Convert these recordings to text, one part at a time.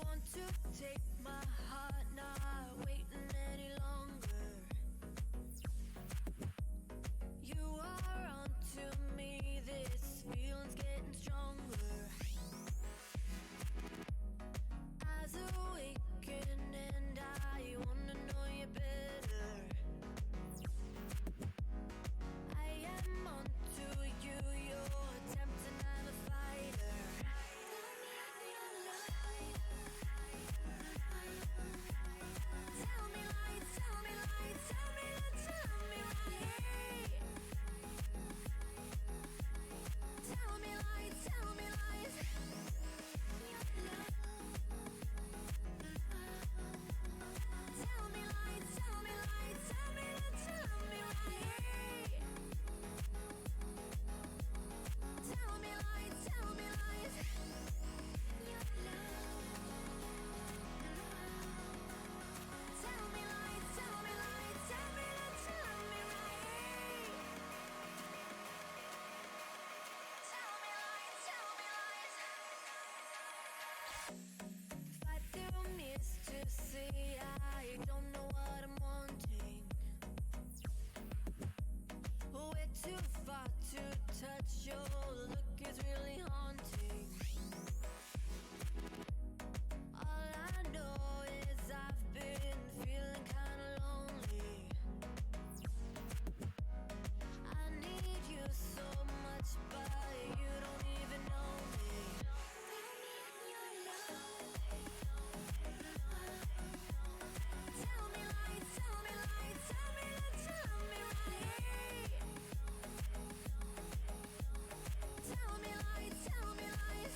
want to take my heart, not waiting any longer. You are onto me, this feeling's getting stronger. Eyes awaken and I wanna know you better. I am onto you, you're tempting, I'm a fighter. Tell me lies, tell me lies, tell me that, tell me right. Tell me lies, tell me lies. Tell me lies, tell me lies, tell me that, tell me right. Tell me lies, tell me lies. Tell me lies, tell me lies, tell me that, tell me right. Tell me lies, tell me lies. Fight through mist to see, I don't know what I'm wanting. We're too far to touch, your look is really haunting. All I know is I've been feeling kinda lonely. I need you so much, but you don't even know me. Tell me lies, tell me lies, tell me that, tell me right. Tell me lies, tell me lies.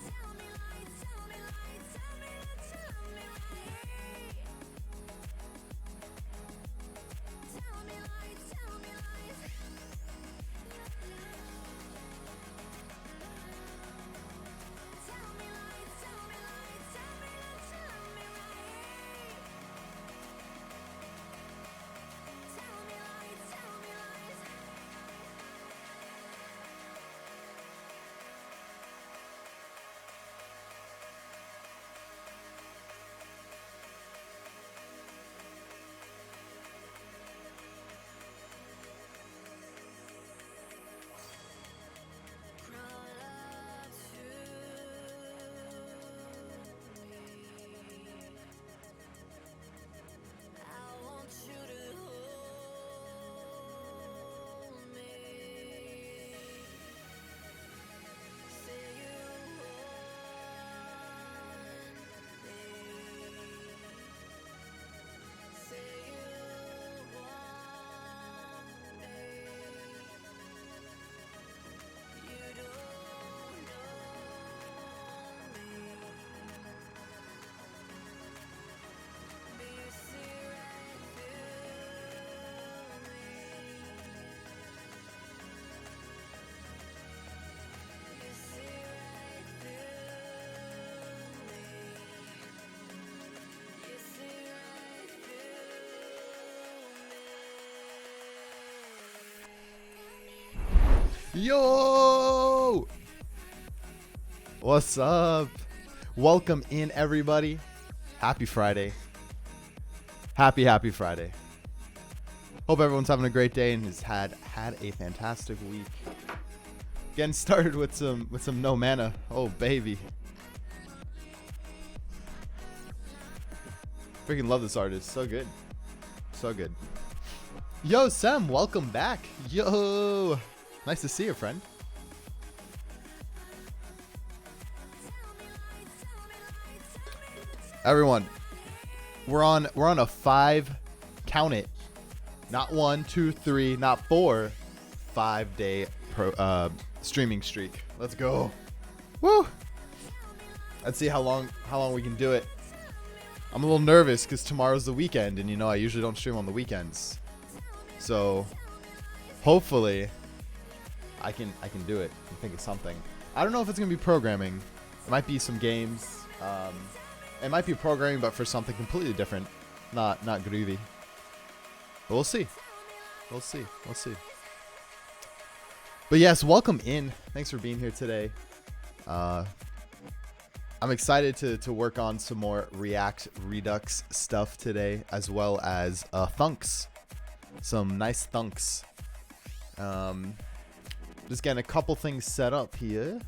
Tell me lies, tell me lies, tell me that, tell me right. Tell me lies, tell me lies. Tell me lies, tell me lies, tell me that, tell me right. Tell me lies, tell me lies. Crawl up to me. I want you to hold me. Say you want me. Say you want me. You don't know me, but you see right through me. You see right through me. You see right through me. Yo! What's up? Welcome in, everybody. Happy Friday. Happy Friday. Hope everyone's having a great day and has had a fantastic week. Getting started with some No Mana. Oh baby. Freaking love this artist. So good. So good. Yo, Sam, welcome back. Yo. Nice to see you, friend. Everyone, we're on a 5, count it, not 1, 2, 3, not 4, 5-day streaming streak. Let's go. Woo! Let's see how long we can do it. I'm a little nervous because tomorrow's the weekend, and you know I usually don't stream on the weekends. So hopefully I can do it and think of something. I don't know if it's gonna be programming. It might be some games. It might be programming, but for something completely different. Not Grüvee. But we'll see. We'll see. But yes, welcome in. Thanks for being here today. I'm excited to work on some more React Redux stuff today, as well as thunks. Some nice thunks. Just getting a couple things set up here,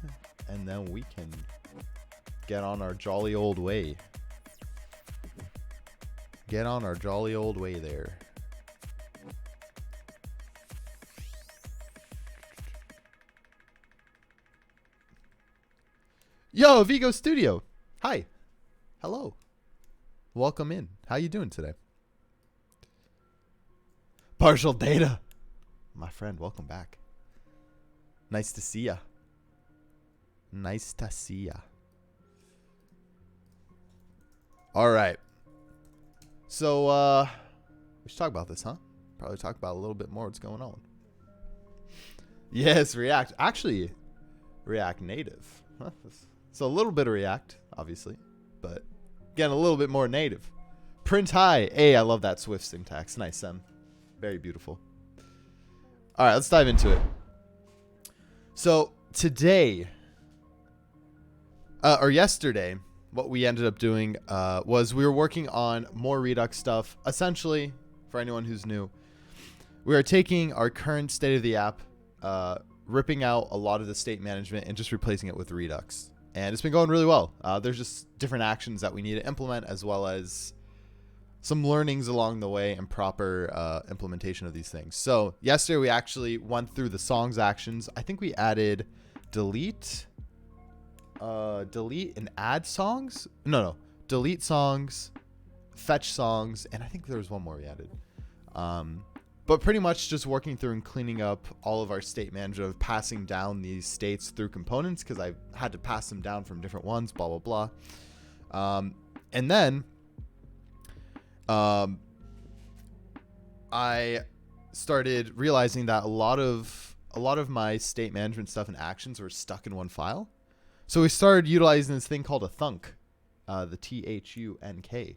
and then we can get on our jolly old way. Get on our jolly old way there. Yo, Vigo Studio. Hi. Hello. Welcome in. How you doing today? Partial data. My friend, welcome back. Nice to see ya. Nice to see ya. All right. So, we should talk about this, huh? Probably talk about a little bit more what's going on. Yes, React. Actually, React Native. Huh? So a little bit of React, obviously, but again, a little bit more native. Print high. Hey, I love that Swift syntax. Nice, Sam. Very beautiful. All right, let's dive into it. So today, or yesterday, what we ended up doing was we were working on more Redux stuff. Essentially, for anyone who's new, we are taking our current state of the app, ripping out a lot of the state management and just replacing it with Redux. And it's been going really well. There's just different actions that we need to implement, as well as some learnings along the way and proper implementation of these things. So yesterday we actually went through the songs actions. I think we added delete and add songs. No, delete songs, fetch songs, and I think there was one more we added. But pretty much just working through and cleaning up all of our state management of passing down these states through components, because I had to pass them down from different ones, blah, blah, blah. And then I started realizing that a lot of my state management stuff and actions were stuck in one file. So we started utilizing this thing called a thunk, the THUNK.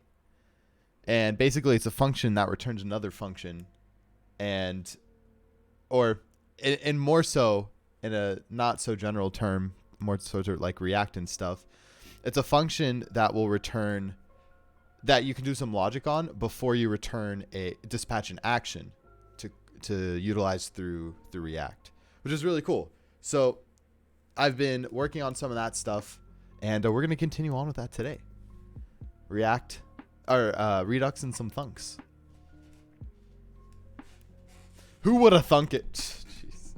And basically it's a function that returns another function. And more so in a not so general term, more so like React and stuff, it's a function that will return, that you can do some logic on before you return a dispatch an action to utilize through React, which is really cool. So I've been working on some of that stuff, and we're going to continue on with that today. Redux and some thunks. Who would have thunk it? Jeez.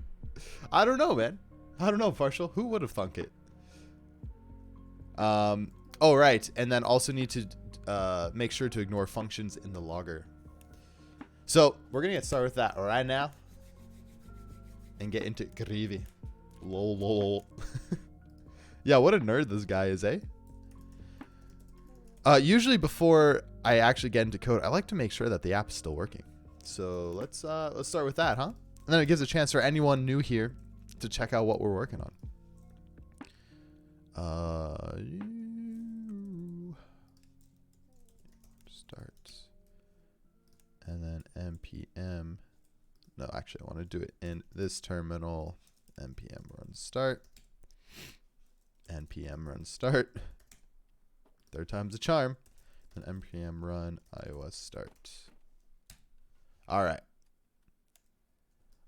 I don't know, man. I don't know, Partial. Who would have thunk it? Oh, right. And then also need to make sure to ignore functions in the logger. So we're going to get started with that right now and get into Grüvee. Lol. Yeah, what a nerd this guy is, eh? Usually before I actually get into code, I like to make sure that the app is still working. So let's start with that, huh? And then it gives a chance for anyone new here to check out what we're working on. Start. And then npm. No, actually, I want to do it in this terminal. npm run start. npm run start. Third time's a charm. And npm run iOS start. All right.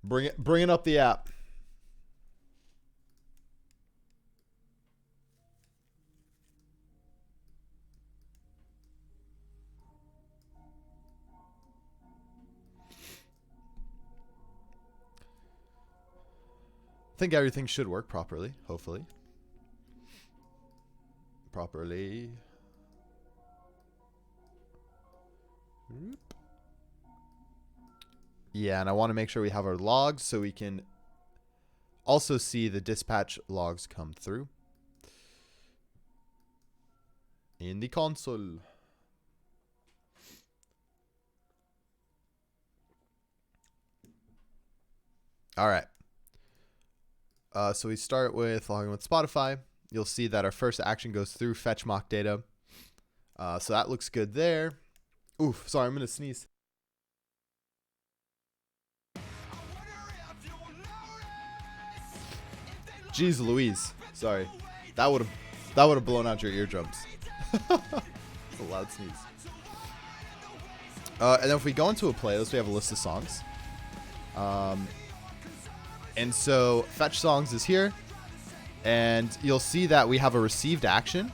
Bringing up the app. I think everything should work properly, hopefully. Properly. Yeah, and I want to make sure we have our logs so we can also see the dispatch logs come through in the console. All right. So we start with logging with Spotify. You'll see that our first action goes through fetch mock data. So that looks good there. Oof, sorry, I'm going to sneeze. Jeez Louise. Sorry. That would have blown out your eardrums. It's a loud sneeze. And then if we go into a playlist, we have a list of songs. And so fetch songs is here. And you'll see that we have a received action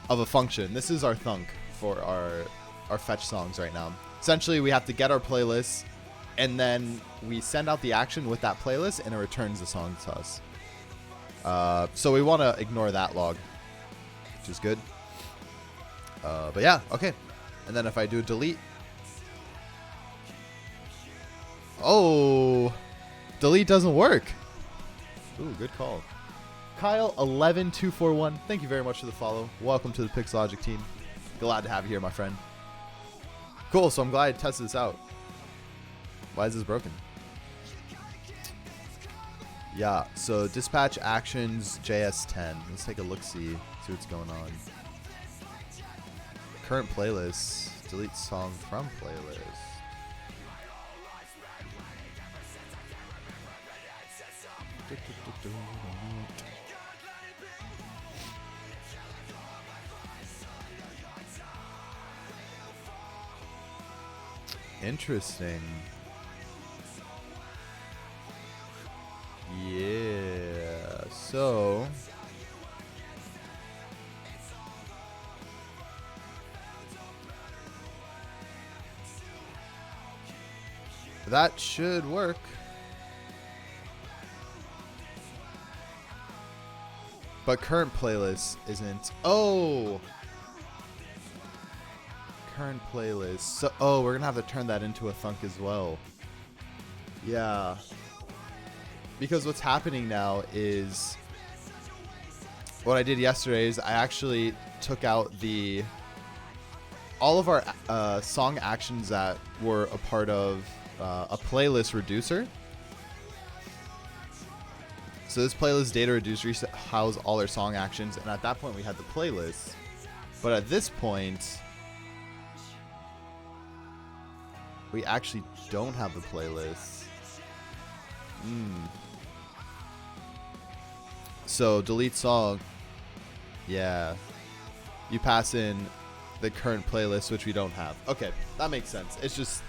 of a function. This is our thunk for our fetch songs right now. Essentially, we have to get our playlist, and then we send out the action with that playlist, and it returns the song to us. So we want to ignore that log, which is good. But yeah, okay. And then if I do delete. Oh, delete doesn't work. Ooh, good call. Kyle11241, thank you very much for the follow. Welcome to the Pixologic team. Glad to have you here, my friend. Cool, so I'm glad I tested this out. Why is this broken? Yeah, so dispatch actions JS10. Let's take a look-see, see what's going on. Current playlist. Delete song from playlist. Interesting. Yeah, so that should work. But current playlist isn't. Oh, current playlist. So, oh, we're gonna have to turn that into a thunk as well. Yeah. Because what's happening now is what I did yesterday is I actually took out all of our song actions that were a part of a playlist reducer. So this playlist data reducer housed all our song actions, and at that point we had the playlist. But at this point, we actually don't have the playlist. So delete song. Yeah. You pass in the current playlist, which we don't have. Okay, that makes sense. It's just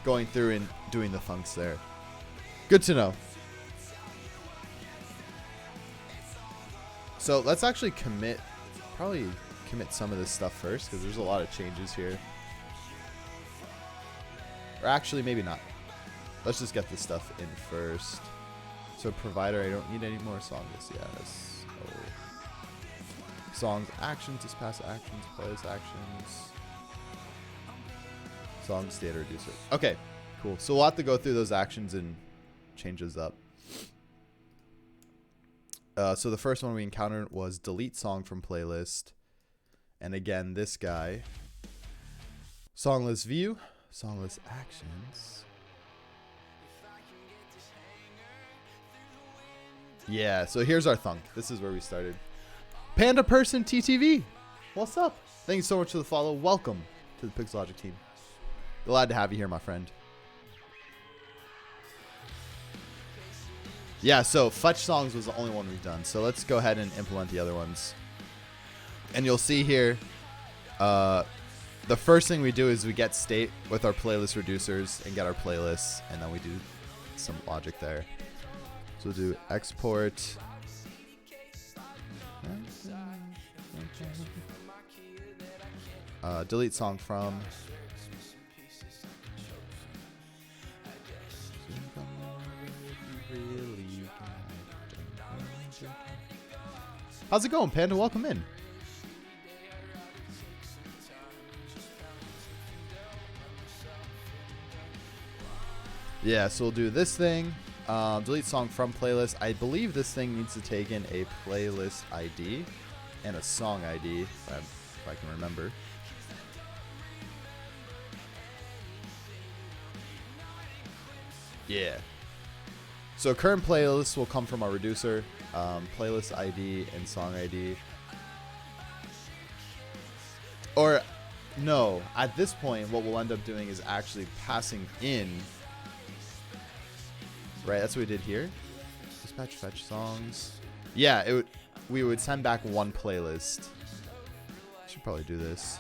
going through and doing the funks there. Good to know. So let's actually probably commit some of this stuff first, because there's a lot of changes here. Or actually, maybe not. Let's just get this stuff in first. So provider, I don't need any more songs. Yes. Oh. Songs, actions, dispatch actions, playlist actions. Songs, data reducer. Okay, cool. So we'll have to go through those actions and change those up. So the first one we encountered was delete song from playlist. And again, this guy. Songless view. Songless actions. Yeah, so here's our thunk. This is where we started. Panda Person TTV. What's up? Thank you so much for the follow. Welcome to the Pixologic team. Glad to have you here, my friend. Yeah, so fetch songs was the only one we've done. So let's go ahead and implement the other ones. And you'll see here, the first thing we do is we get state with our playlist reducers and get our playlists, and then we do some logic there. So we'll do export. Delete song from. How's it going, Panda? Welcome in. Yeah, so we'll do this thing. Delete song from playlist. I believe this thing needs to take in a playlist ID and a song ID, if I can remember. Yeah. So current playlist will come from our reducer, playlist ID and song ID. Or no, at this point, what we'll end up doing is actually passing in. Right, that's what we did here. Dispatch fetch songs. Yeah, we would send back one playlist. Should probably do this.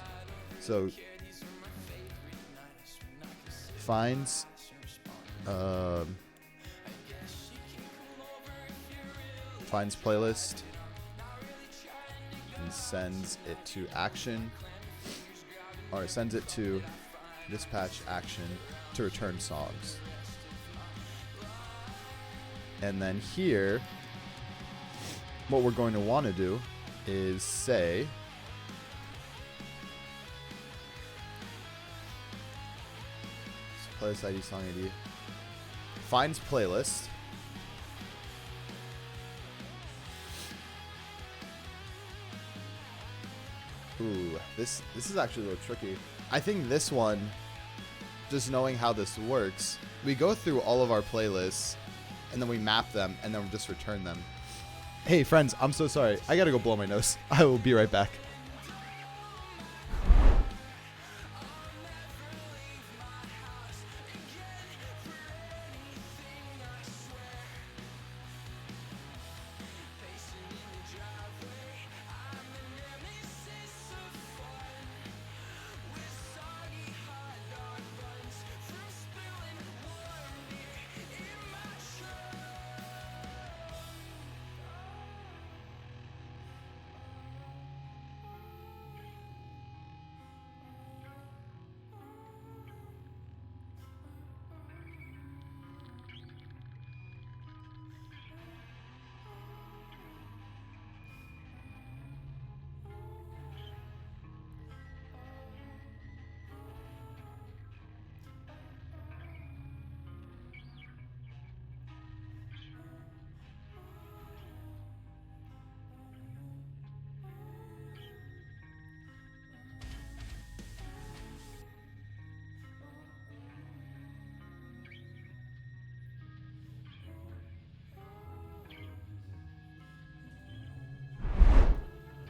So finds finds playlist and sends it to action, or sends it to dispatch action to return songs. And then here, what we're going to want to do is say playlist ID, song ID, finds playlist, ooh, this is actually a little tricky. I think this one, just knowing how this works, we go through all of our playlists and then we map them and then we just return them. Hey friends, I'm so sorry. I gotta go blow my nose. I will be right back.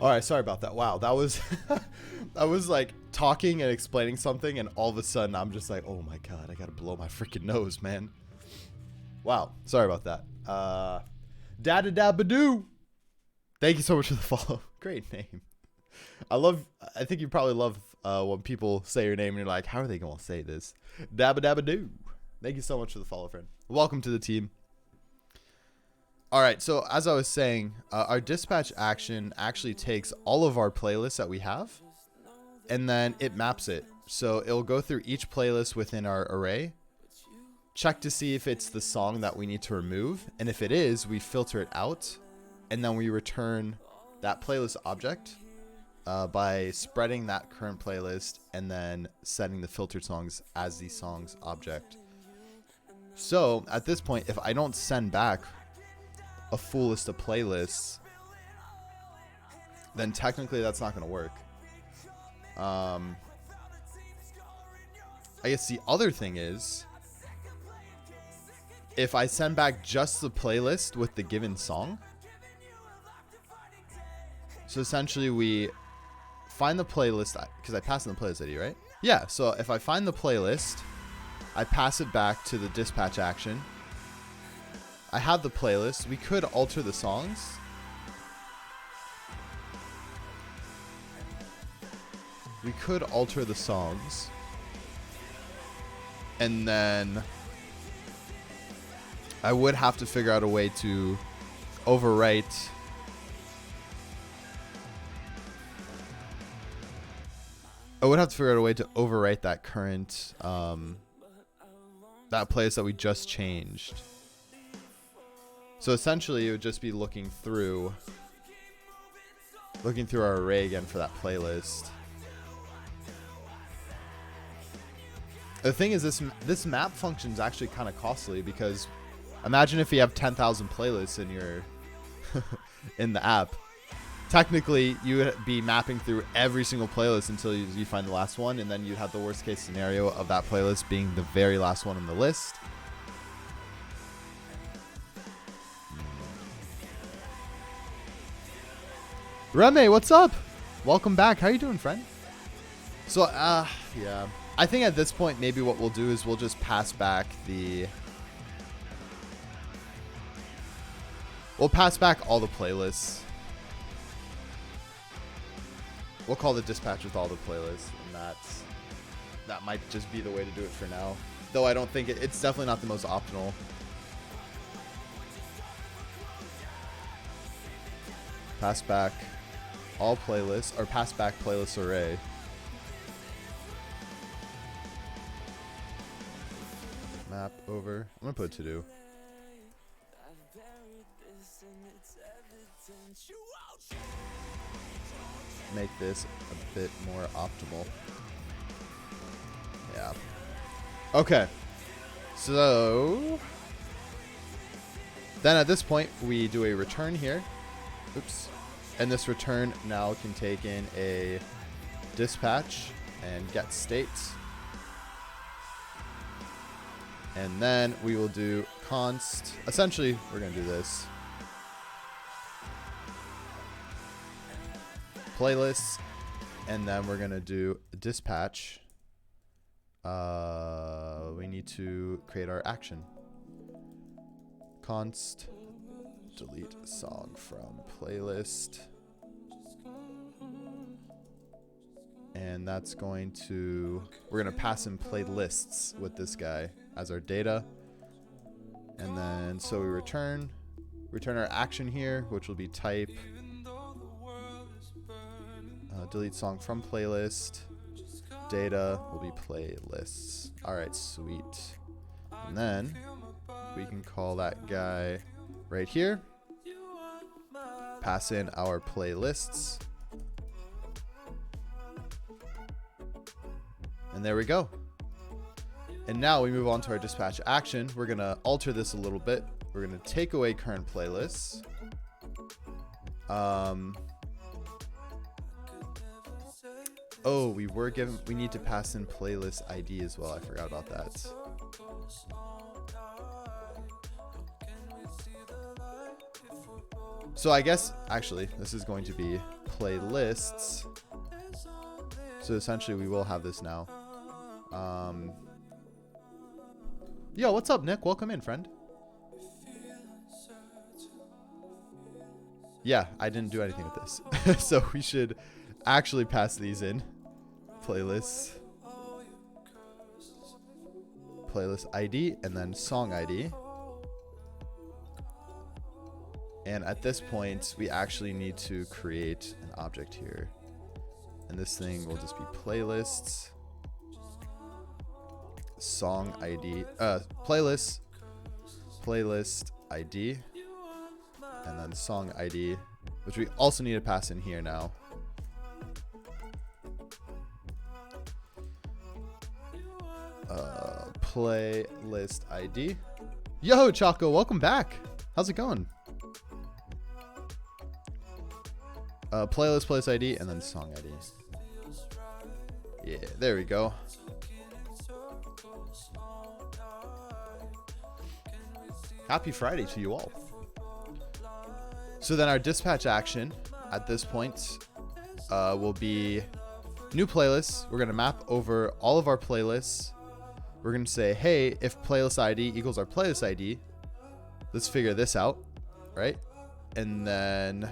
All right, sorry about that. Wow, that was I was like talking and explaining something, and all of a sudden I'm just like, oh my god, I gotta blow my freaking nose, man. Wow, sorry about that. Da-da-da-ba-doo. Thank you so much for the follow. Great name. I think you probably love when people say your name and you're like, how are they gonna say this? Dabba-dabba-doo. Thank you so much for the follow, friend. Welcome to the team. All right, so as I was saying, our dispatch action actually takes all of our playlists that we have, and then it maps it. So it'll go through each playlist within our array, check to see if it's the song that we need to remove, and if it is, we filter it out, and then we return that playlist object by spreading that current playlist and then setting the filtered songs as the songs object. So at this point, if I don't send back a full list of playlists, then technically that's not going to work. I guess the other thing is, if I send back just the playlist with the given song, so essentially we find the playlist, because I passed in the playlist ID, right? Yeah, so if I find the playlist, I pass it back to the dispatch action. I have the playlist. We could alter the songs. We could alter the songs. And then I would have to figure out a way to overwrite that current that place that we just changed. So essentially it would just be looking through our array again for that playlist. The thing is, this map function is actually kind of costly, because imagine if you have 10,000 playlists in your in the app. Technically, you would be mapping through every single playlist until you find the last one, and then you'd have the worst case scenario of that playlist being the very last one on the list. Reme, what's up? Welcome back. How you doing, friend? So, yeah. I think at this point, maybe what we'll do is we'll just pass back the We'll pass back all the playlists. We'll call the dispatch with all the playlists, and that might just be the way to do it for now. Though I don't think it's definitely not the most optimal. Pass back all playlists, or pass back playlist array. Map over. I'm gonna put to do. Make this a bit more optimal. Yeah. Okay. So then at this point we do a return here. Oops. And this return now can take in a dispatch and get state. And then we will do const. Essentially, we're going to do this. Playlists. And then we're going to do dispatch. We need to create our action. Const. Delete song from playlist. And that's going to, we're going to pass in playlists with this guy as our data. And then, so we return our action here, which will be type delete song from playlist. Data will be playlists. All right, sweet. And then we can call that guy right here. Pass in our playlists. And there we go. And now we move on to our dispatch action. We're going to alter this a little bit. We're going to take away current playlists. Oh, we need to pass in playlist ID as well. I forgot about that. So I guess, actually, this is going to be playlists. So essentially we will have this now. Yo, what's up, Nick? Welcome in, friend. Yeah, I didn't do anything with this. So we should actually pass these in. Playlists. Playlist ID and then song ID. And at this point, we actually need to create an object here. And this thing will just be playlists. Song ID. Playlist ID. And then song ID, which we also need to pass in here now. Playlist ID. Yo, Choco, welcome back. How's it going? Playlist ID, and then song ID. Yeah, there we go. Happy Friday to you all. So then our dispatch action at this point will be new playlists. We're going to map over all of our playlists. We're going to say, hey, if playlist ID equals our playlist ID, let's figure this out, right? And then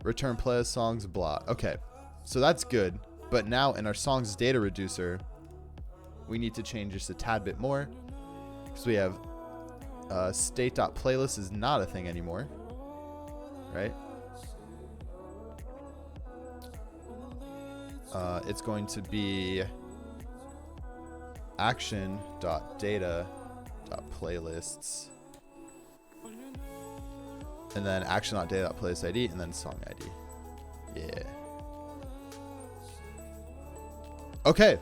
return playlist songs, blah. Okay, so that's good. But now in our songs data reducer, we need to change just a tad bit more. Because we have state.playlist is not a thing anymore, right? It's going to be action.data.playlists. And then action.data.playlist ID and then song ID. Yeah. Okay.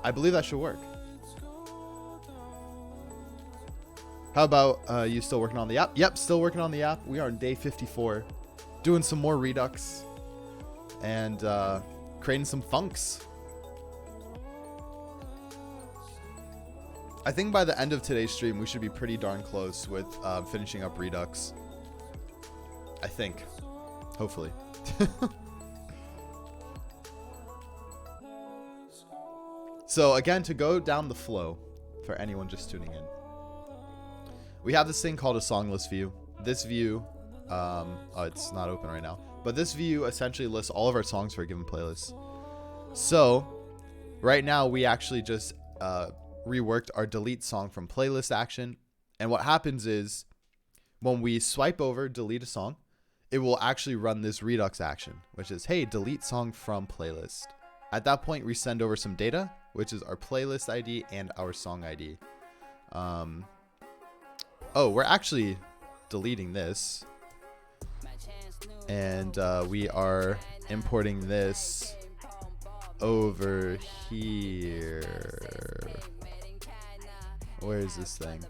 I believe that should work. How about you still working on the app? Yep, still working on the app. We are on day 54. Doing some more Redux. And creating some funks. I think by the end of today's stream, we should be pretty darn close with finishing up Redux. I think. Hopefully. So again, to go down the flow, for anyone just tuning in, we have this thing called a song list view. this view, oh, it's not open right now, but this view essentially lists all of our songs for a given playlist. So right now we actually just reworked our delete song from playlist action. And what happens is when we swipe over delete a song, it will actually run this redux action, which is, hey, delete song from playlist. At that point, we send over some data, which is our playlist ID and our song ID. Oh, we're actually deleting this. And we are importing this over here. Where is this thing?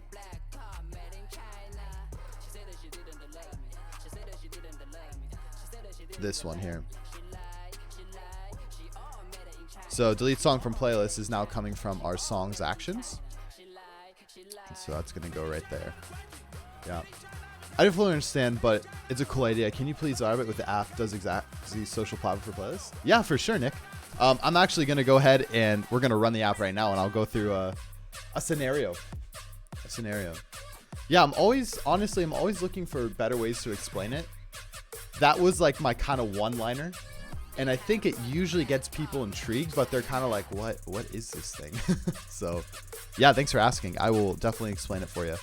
This one here. So delete song from playlist is now coming from our songs actions. So that's going to go right there. Yeah. I didn't fully understand, but it's a cool idea. Can you please elaborate what the app does exactly social platform for playlists? Yeah, for sure, Nick. I'm actually going to go ahead and we're going to run the app right now, and I'll go through a scenario. Yeah, I'm always looking for better ways to explain it. That was like my kind of one-liner. And I think it usually gets people intrigued, but they're kind of like, what is this thing? So yeah, thanks for asking. I will definitely explain it for you.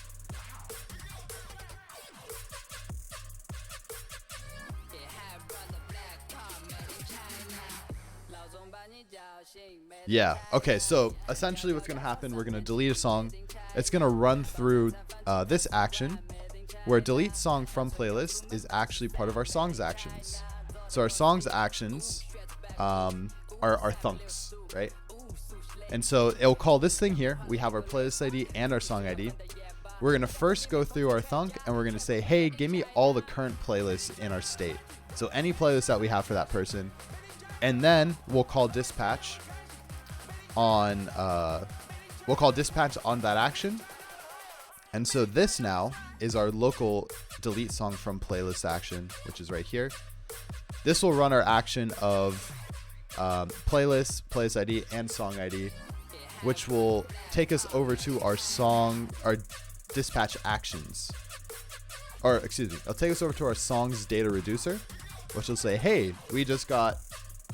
Yeah. Okay. So essentially what's going to happen, we're going to delete a song. It's going to run through this action where delete song from playlist is actually part of our songs actions. So our songs actions are our thunks, right? And so it'll call this thing here. We have our playlist ID and our song ID. We're going to first go through our thunk and we're going to say, hey, give me all the current playlists in our state. So any playlist that we have for that person. And then we'll call dispatch on that action. And so this now is our local delete song from playlist action, which is right here. This will run our action of playlist, playlist ID, and song ID, which will take us over to our dispatch actions. Or excuse me, it'll take us over to our songs data reducer, which will say, hey, we just got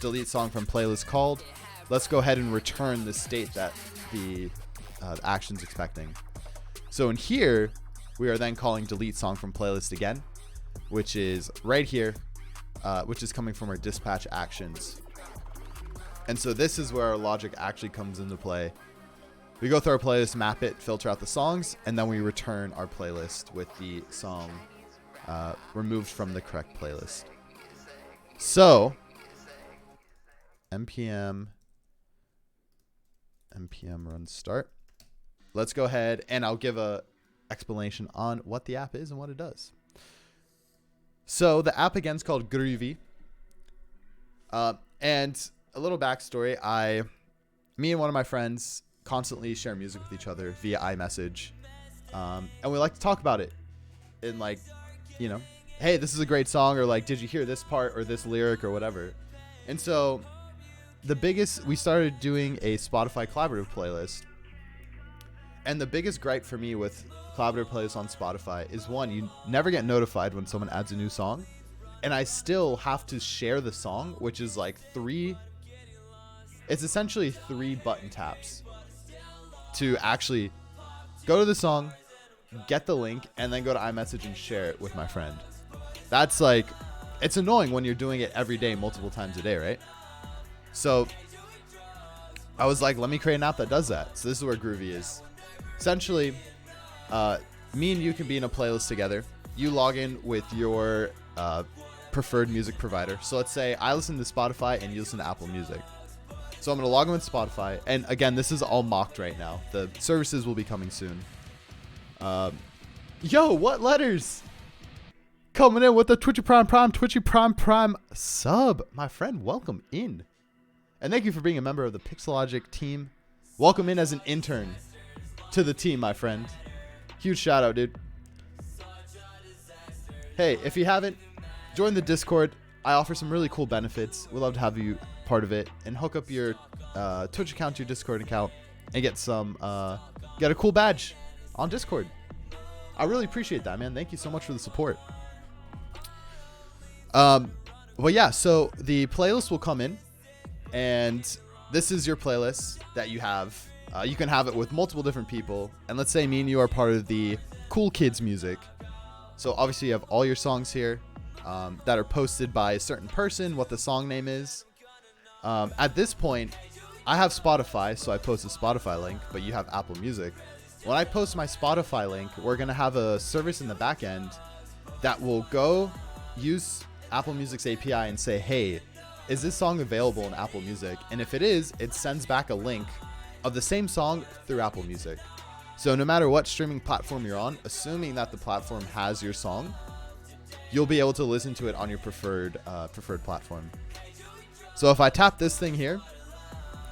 delete song from playlist called. Let's go ahead and return the state that the action's expecting. So in here, we are then calling delete song from playlist again, which is right here, which is coming from our dispatch actions. And so this is where our logic actually comes into play. We go through our playlist, map it, filter out the songs, and then we return our playlist with the song removed from the correct playlist. So npm run start. Let's go ahead and I'll give a explanation on what the app is and what it does. So the app again is called Grüvee. And a little backstory, me and one of my friends constantly share music with each other via iMessage. And we like to talk about it in like, you know, hey, this is a great song, or like, did you hear this part or this lyric or whatever? And so we started doing a Spotify collaborative playlist. And the biggest gripe for me with collaborative playlists on Spotify is, one, you never get notified when someone adds a new song. And I still have to share the song, which is like it's essentially 3 button taps to actually go to the song, get the link, and then go to iMessage and share it with my friend. That's like, it's annoying when you're doing it every day, multiple times a day, right? So I was like, let me create an app that does that. So this is where Grüvee is. Essentially, me and you can be in a playlist together. You log in with your preferred music provider. So let's say I listen to Spotify and you listen to Apple Music. So I'm going to log in with Spotify. And again, this is all mocked right now. The services will be coming soon. Yo, what letters? Coming in with the Twitchy Prime sub. My friend, welcome in. And thank you for being a member of the Pixelogic team. Welcome in as an intern to the team, my friend. Huge shout out, dude. Hey, if you haven't, join the Discord. I offer some really cool benefits. We'd love to have you part of it, and hook up your Twitch account to your Discord account and get a cool badge on Discord. I really appreciate that, man. Thank you so much for the support. Well, yeah, so the playlist will come in, and this is your playlist that you have. You can have it with multiple different people, and let's say me and you are part of the cool kids music. So obviously you have all your songs here that are posted by a certain person, what the song name is. At this point, I have Spotify, so I post a Spotify link, but you have Apple Music. When I post my Spotify link, we're going to have a service in the back end that will go use Apple Music's API and say, hey, is this song available in Apple Music? And if it is, it sends back a link of the same song through Apple Music. So no matter what streaming platform you're on, assuming that the platform has your song, you'll be able to listen to it on your preferred platform. So if I tap this thing here,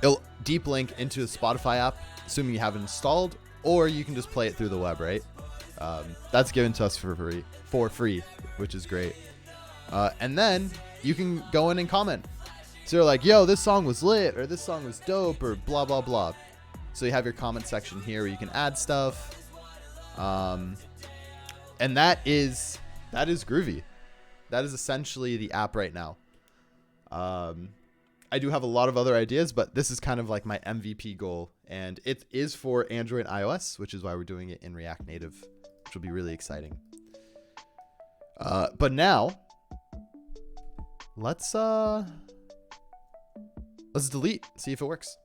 it'll deep link into the Spotify app, assuming you have it installed, or you can just play it through the web, right? That's given to us for free, which is great. And then you can go in and comment. So you're like, yo, this song was lit, or this song was dope, or blah, blah, blah. So you have your comment section here where you can add stuff. And that is Grüvee. That is essentially the app right now. I do have a lot of other ideas, but this is kind of like my MVP goal. And it is for Android and iOS, which is why we're doing it in React Native, which will be really exciting. But now, let's delete, see if it works.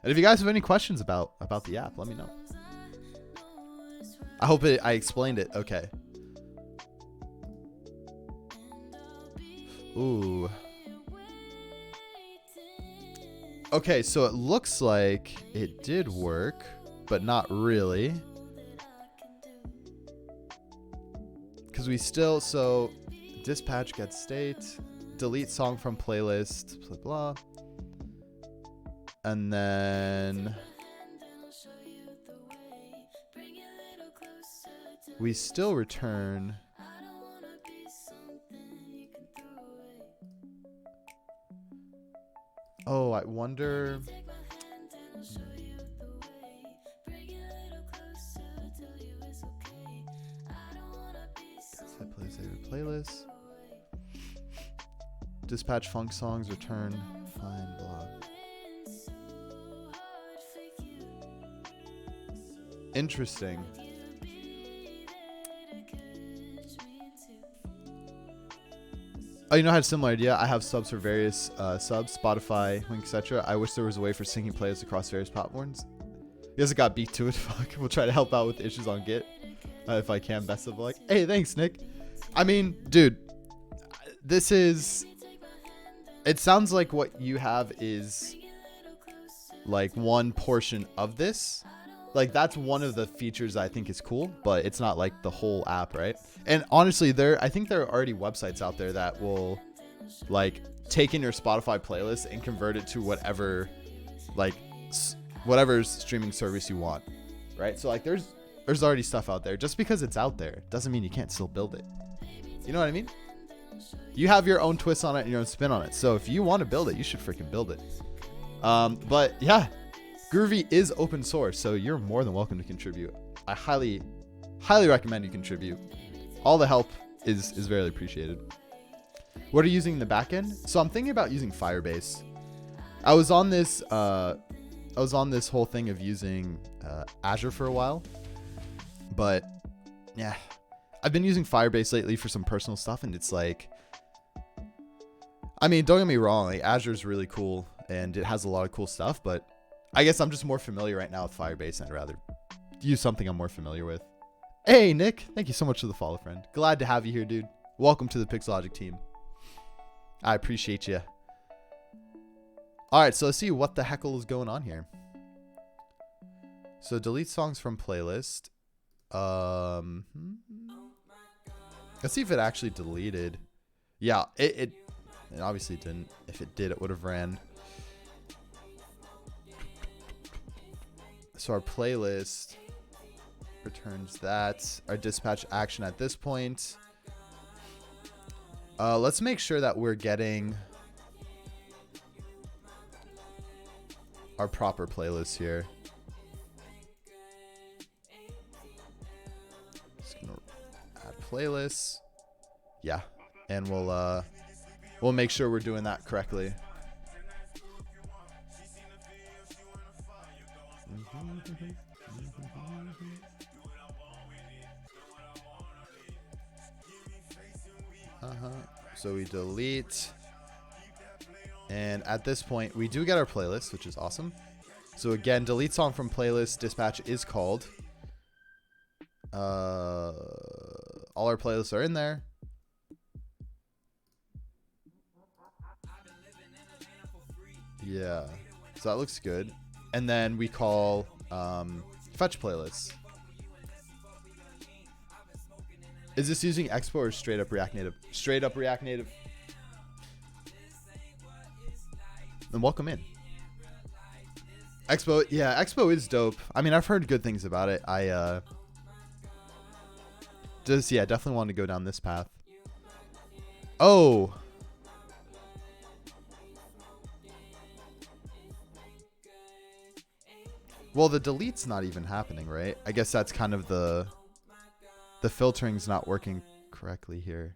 And if you guys have any questions about the app, let me know. I hope I explained it okay. Ooh. Okay, so it looks like it did work, but not really. Because we still, so dispatch get state, delete song from playlist, blah, blah. And then we still return. Oh, I wonder. Playlist. Dispatch funk songs, return, find blog. Interesting. Oh, you know, I had a similar idea. I have subs for various subs, Spotify, Link, etc. I wish there was a way for syncing playlists across various platforms. You guys got beat to it. Fuck. We'll try to help out with issues on Git if I can. Best of luck. Hey, thanks, Nick. I mean, dude, this is. It sounds like what you have is like one portion of this. Like that's one of the features I think is cool, but it's not like the whole app, right? And honestly, I think there are already websites out there that will like take in your Spotify playlist and convert it to whatever streaming service you want, right? So like there's already stuff out there. Just because it's out there doesn't mean you can't still build it. You know what I mean? You have your own twist on it and your own spin on it. So if you want to build it, you should freaking build it. But yeah, Grüvee is open source, so you're more than welcome to contribute. I highly recommend you contribute. All the help is very appreciated. What are you using in the backend? So I'm thinking about using Firebase. I was on this whole thing of using Azure for a while, but yeah, I've been using Firebase lately for some personal stuff, and it's like, I mean, don't get me wrong, like Azure is really cool and it has a lot of cool stuff, but I guess I'm just more familiar right now with Firebase and I'd rather use something I'm more familiar with. Hey, Nick, thank you so much for the follow, friend. Glad to have you here, dude. Welcome to the Pixologic team. I appreciate you. All right, so let's see what the heckle is going on here. So delete songs from playlist. Let's see if it actually deleted. Yeah, it obviously didn't. If it did, it would have ran. So our playlist returns that. Our dispatch action at this point. Let's make sure that we're getting our proper playlist here. playlists. Yeah, and we'll make sure we're doing that correctly. So we delete, and at this point we do get our playlist, which is awesome. So again, delete song from playlist dispatch is called. All our playlists are in there. Yeah, so that looks good. And then we call fetch playlists. Is this using Expo or straight up React Native? Straight up React Native. Then welcome in. Expo, yeah, Expo is dope. I mean, I've heard good things about it. I definitely want to go down this path. Oh. Well, the delete's not even happening, right? I guess that's kind of the filtering's not working correctly here.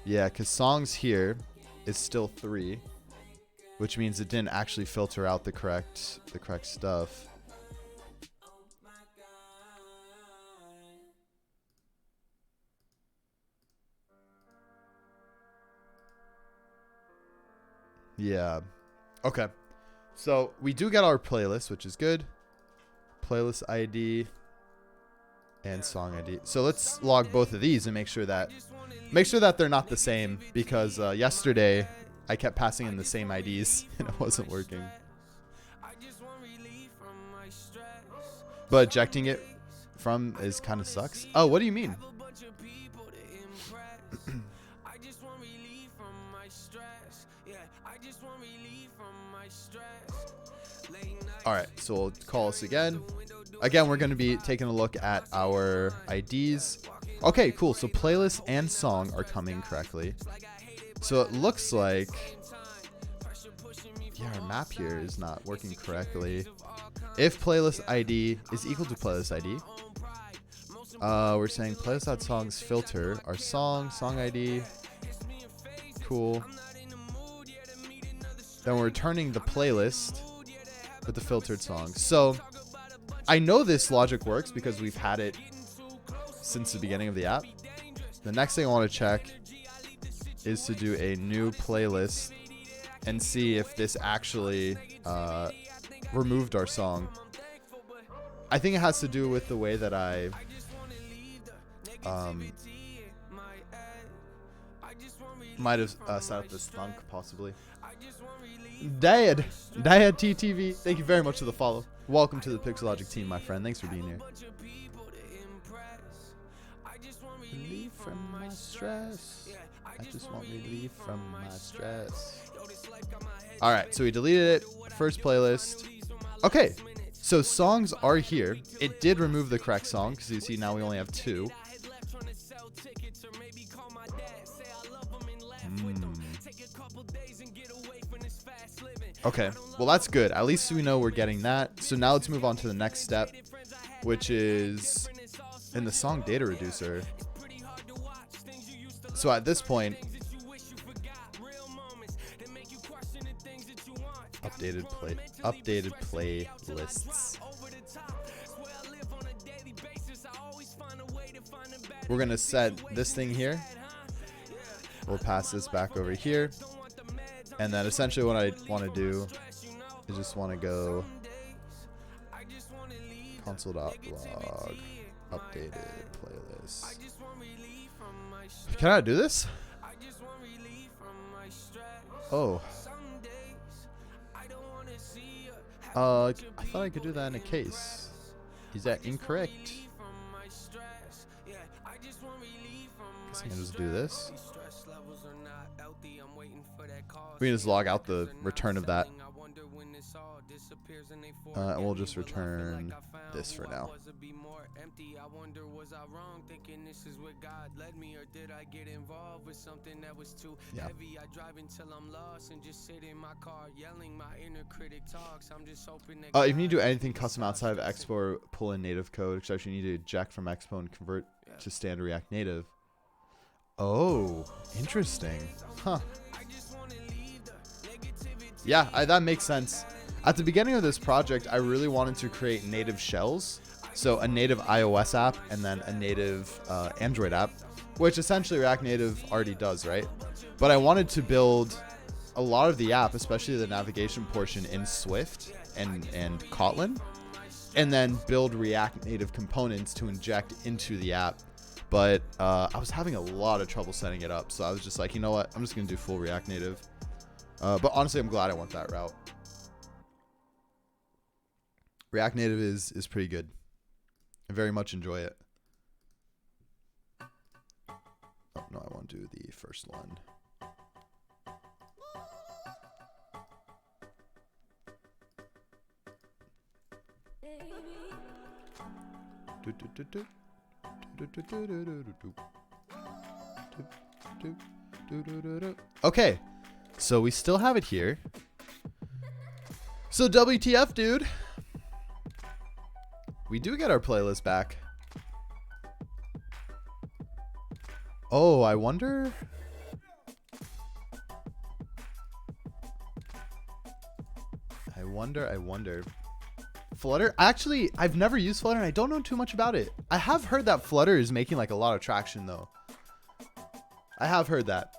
Yeah, because songs here is still 3, which means it didn't actually filter out the correct stuff. Yeah. Okay. So we do get our playlist, which is good. Playlist ID and song ID. So let's log both of these and make sure that they're not the same, because yesterday I kept passing in the same IDs and it wasn't working. But ejecting it from is kind of sucks. Oh, what do you mean? All right, so we'll call us again. Again, we're going to be taking a look at our IDs. Okay, cool. So playlist and song are coming correctly. So it looks like, yeah, our map here is not working correctly. If playlist ID is equal to playlist ID, we're saying playlist.songs filter our song ID. Cool. Then we're returning the playlist with the filtered songs. So I know this logic works because we've had it since the beginning of the app. The next thing I want to check is to do a new playlist and see if this actually removed our song. I think it has to do with the way that I might have set up this thunk, possibly. Dad TTV, thank you very much for the follow. Welcome to the Pixelogic team, my friend. Thanks for being here. Relief from my stress. I just want relief from my stress. All right, so we deleted it. First playlist. Okay, so songs are here. It did remove the correct song, because you see now we only have 2. Okay, well that's good. At least we know we're getting that. So now let's move on to the next step, which is in the song data reducer. So at this point, updated playlists. We're gonna set this thing here. We'll pass this back over here. And then essentially what I want to do is just want to go console.log updated playlist. Can I do this? Oh. I thought I could do that in a case. Is that incorrect? Guess I can just do this. We can just log out the return of that. And we'll just return this for now. I wonder, was I wrong thinking this is what God led me, or did I get involved with something that was too heavy? I drive until I'm lost and just sit in my car yelling. My inner critic talks. I'm just hoping that If you need to do anything custom outside of Expo or pull in native code, except you need to eject from Expo and convert to standard React Native. Oh, interesting. Huh. Yeah, that makes sense. At the beginning of this project, I really wanted to create native shells. So a native iOS app and then a native Android app, which essentially React Native already does, right? But I wanted to build a lot of the app, especially the navigation portion, in Swift and Kotlin, and then build React Native components to inject into the app. But I was having a lot of trouble setting it up. So I was just like, you know what? I'm just going to do full React Native. But honestly, I'm glad I went that route. React Native is pretty good. I very much enjoy it. Oh, no, I want to do the first one. Okay, so we still have it here. So WTF, dude? We do get our playlist back. Oh, I wonder. I wonder. Flutter? Actually, I've never used Flutter and I don't know too much about it. I have heard that Flutter is making like a lot of traction though. I have heard that.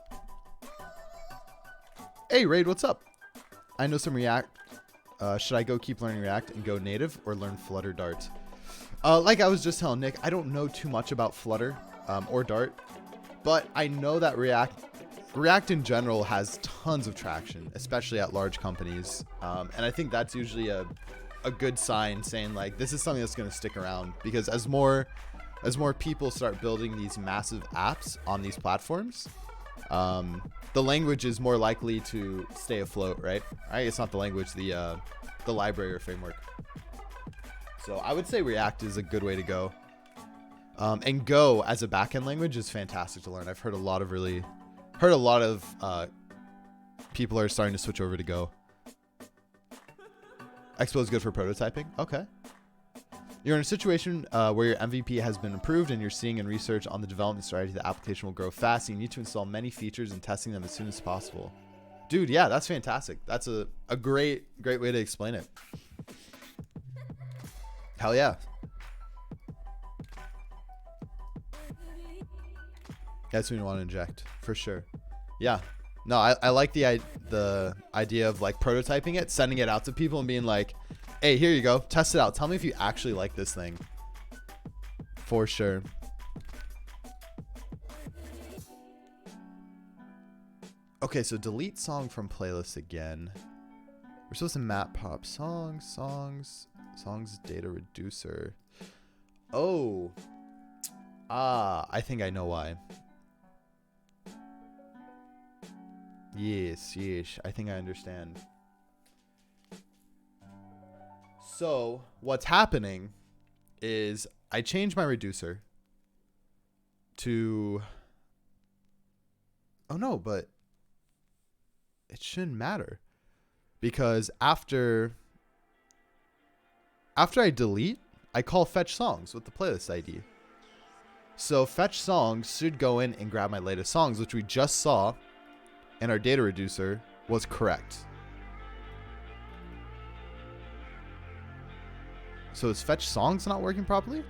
Hey, Raid, what's up? I know some React. Should I go keep learning React and go native or learn Flutter Dart? Like I was just telling Nick, I don't know too much about Flutter or Dart, but I know that React in general has tons of traction, especially at large companies. And I think that's usually a good sign saying like, this is something that's going to stick around, because as more people start building these massive apps on these platforms, the language is more likely to stay afloat, right? It's not the language, the library or framework. So I would say React is a good way to go. And Go as a backend language is fantastic to learn. I've heard a lot of people are starting to switch over to Go. Expo is good for prototyping. Okay. You're in a situation where your MVP has been improved and you're seeing and research on the development strategy. The application will grow fast. And you need to install many features and testing them as soon as possible. Dude, yeah, that's fantastic. That's a great way to explain it. Hell yeah. That's when you want to inject, for sure. Yeah. No, I like the idea of like prototyping it, sending it out to people and being like, hey, here you go. Test it out. Tell me if you actually like this thing. For sure. Okay, so delete song from playlist again. We're supposed to map pop songs data reducer. Oh. I think I know why. Yes. I think I understand. So what's happening is I changed my reducer to, oh no, but it shouldn't matter, because after I delete, I call fetch songs with the playlist ID. So fetch songs should go in and grab my latest songs, which we just saw, and our data reducer was correct. So is fetch songs not working properly?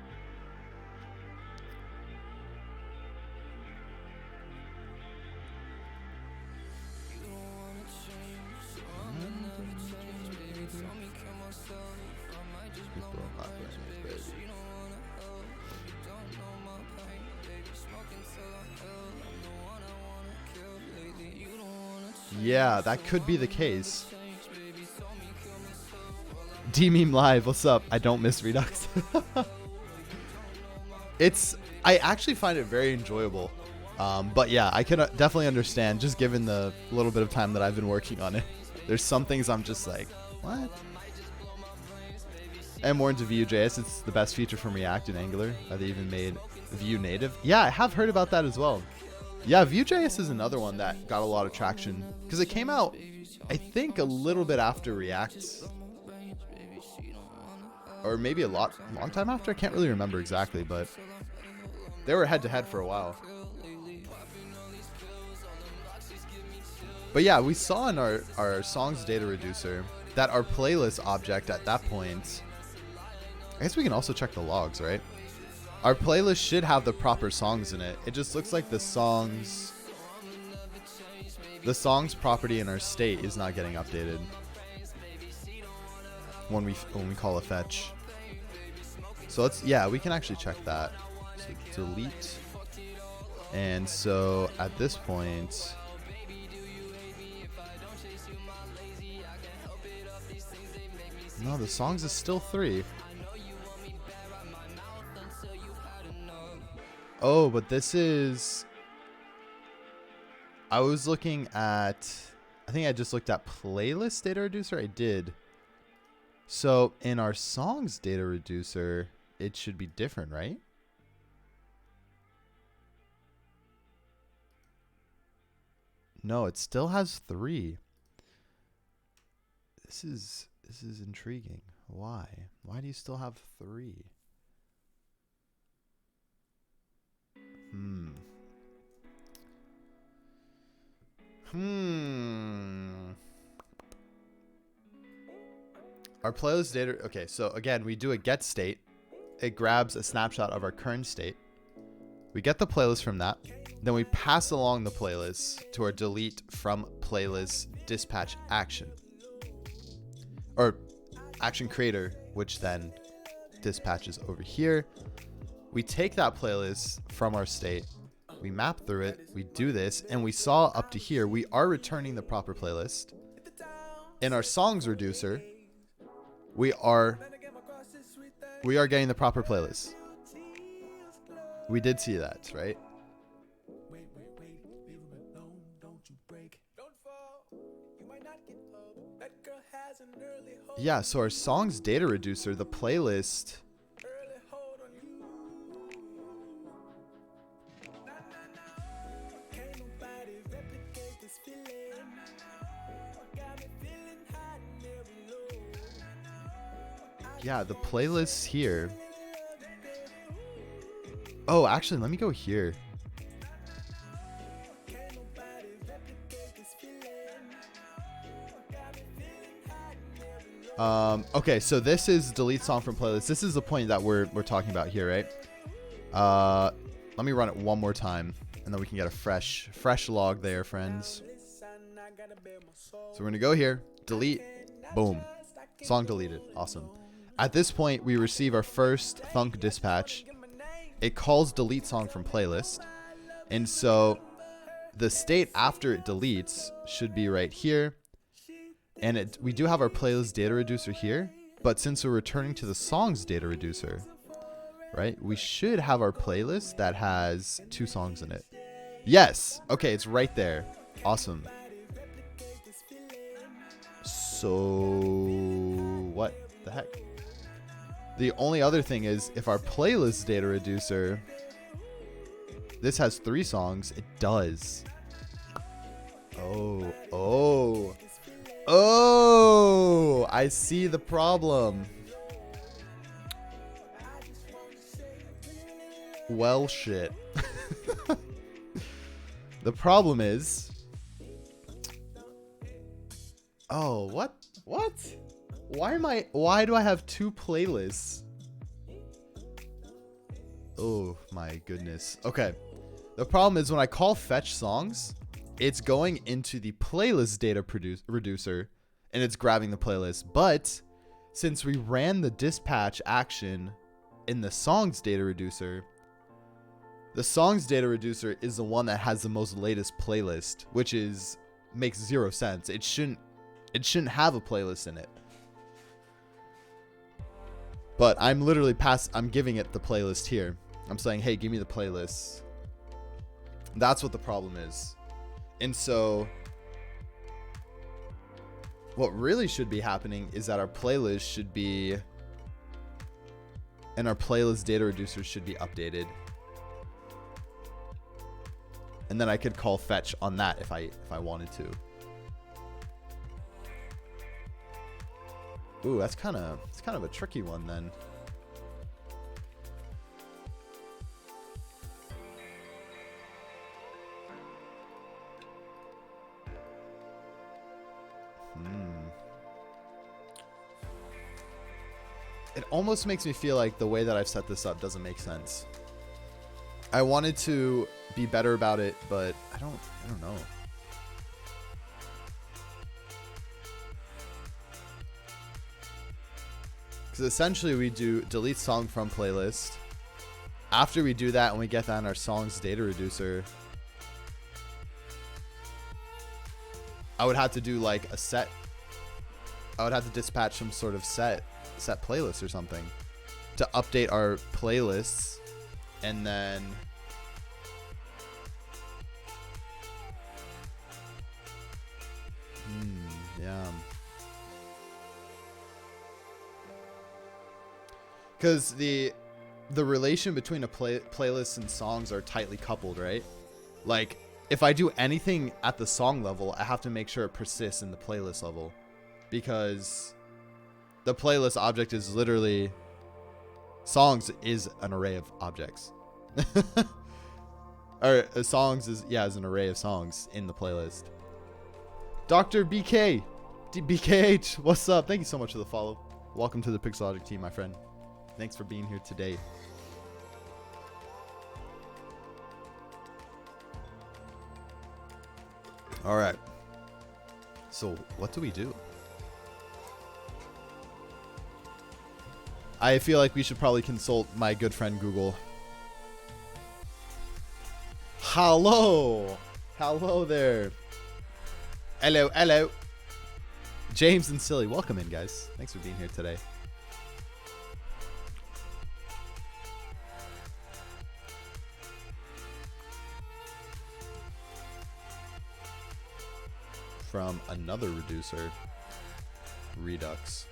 Yeah, that could be the case. D-Meme Live, what's up? I don't miss Redux. I actually find it very enjoyable. But yeah, I can definitely understand, just given the little bit of time that I've been working on it. There's some things I'm just like, What? And more into Vue.js. It's the best feature from React and Angular. They even made Vue native. Yeah, I have heard about that as well. Yeah, Vue.js is another one that got a lot of traction because it came out, I think, a little bit after React, or maybe a long time after. I can't really remember exactly, but they were head to head for a while. But yeah, we saw in our songs data reducer that our playlist object at that point, I guess we can also check the logs, right? Our playlist should have the proper songs in it. It just looks like the songs property in our state is not getting updated when we call a fetch. So we can actually check that. So delete. And so at this point, no, the songs is still 3. Oh, but this is, I was looking at, I think I just looked at playlist data reducer. I did. So in our songs data reducer, it should be different, right? No, it still has 3. This is intriguing. Why? Why do you still have 3? Our playlist data. Okay, so again, we do a get state. It grabs a snapshot of our current state. We get the playlist from that. Then we pass along the playlist to our delete from playlist dispatch action. Or action creator, which then dispatches over here. We take that playlist from our state, we map through it, we do this, and we saw up to here, we are returning the proper playlist. In our songs reducer, we are getting the proper playlist. We did see that, right? Yeah, so our songs data reducer, the playlist, yeah, the playlists here. Oh, actually, let me go here. Okay, so this is delete song from playlist. This is the point that we're talking about here, right? Let me run it one more time, and then we can get a fresh log there, friends. So we're gonna go here, delete, boom, song deleted, awesome. At this point, we receive our first thunk dispatch. It calls delete song from playlist, and so the state after it deletes should be right here. And we do have our playlist data reducer here, but since we're returning to the songs data reducer, right, we should have our playlist that has 2 songs in it. Yes. Okay, it's right there. Awesome. So what the heck? The only other thing is if our playlist data reducer, this has 3 songs, it does. Oh, I see the problem. Well, shit. The problem is, oh, what? Why do I have 2 playlists? Oh my goodness. Okay. The problem is when I call fetch songs, it's going into the playlist data reducer and it's grabbing the playlist. But since we ran the dispatch action in the songs data reducer, the songs data reducer is the one that has the most latest playlist, which makes 0 sense. It shouldn't have a playlist in it. But I'm literally I'm giving it the playlist here. I'm saying, hey, give me the playlist. That's what the problem is. And so what really should be happening is that our playlist should be, and our playlist data reducers should be updated. And then I could call fetch on that if I wanted to. Ooh, it's kind of a tricky one then. It almost makes me feel like the way that I've set this up doesn't make sense. I wanted to be better about it, but I don't know. Because essentially we do delete song from playlist. After we do that and we get that in our songs data reducer, I would have to do like a set. I would have to dispatch some sort of set playlist or something to update our playlists, and then yeah, because the relation between a playlist and songs are tightly coupled, right? Like if I do anything at the song level, I have to make sure it persists in the playlist level, because the playlist object is literally, songs is an array of objects. Or songs is an array of songs in the playlist. Dr. BK, BKH, what's up? Thank you so much for the follow. Welcome to the Pixelogic team, my friend. Thanks for being here today. All right. So what do we do? I feel like we should probably consult my good friend Google. Hello. Hello there. Hello, hello. James and Silly, welcome in, guys. Thanks for being here today. From another reducer, Redux.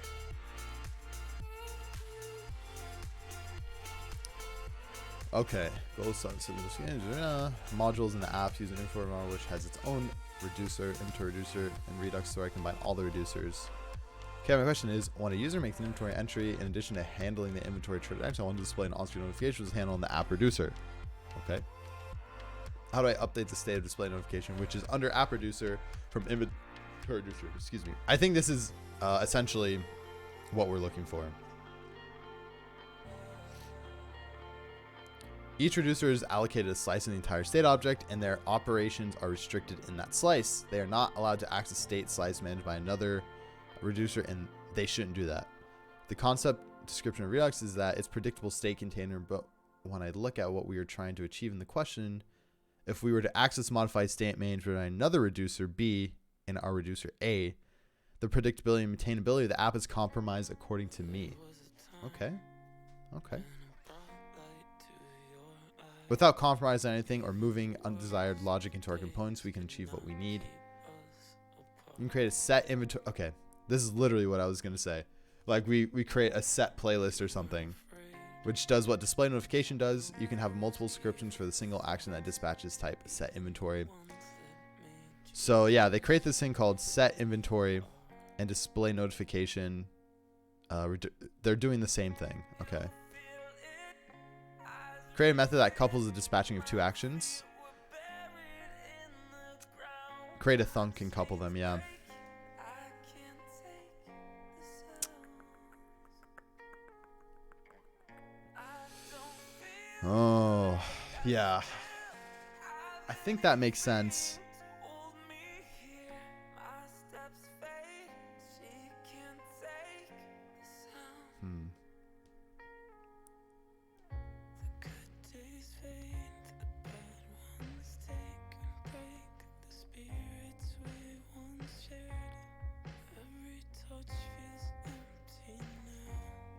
Okay, modules in the app use an inventory model which has its own reducer, inventory reducer, and Redux, so I combine all the reducers. Okay, my question is, when a user makes an inventory entry, in addition to handling the inventory transaction, I want to display an on-screen notification which is handled in the app reducer. Okay. How do I update the state of display notification, which is under app reducer from inventory reducer? Excuse me. I think this is essentially what we're looking for. Each reducer is allocated a slice in the entire state object, and their operations are restricted in that slice. They are not allowed to access state slice managed by another reducer, and they shouldn't do that. The concept description of Redux is that it's predictable state container, but when I look at what we are trying to achieve in the question, if we were to access modified state managed by another reducer B in our reducer A, the predictability and maintainability of the app is compromised according to me. Okay. Okay. Without compromising anything or moving undesired logic into our components, we can achieve what we need. You can create a set inventory. Okay, this is literally what I was going to say. Like we create a set playlist or something, which does what display notification does. You can have multiple descriptions for the single action that dispatches type set inventory. So yeah, they create this thing called set inventory and display notification. They're doing the same thing. Okay. Create a method that couples the dispatching of two actions. Create a thunk and couple them, yeah. Oh, yeah. I think that makes sense.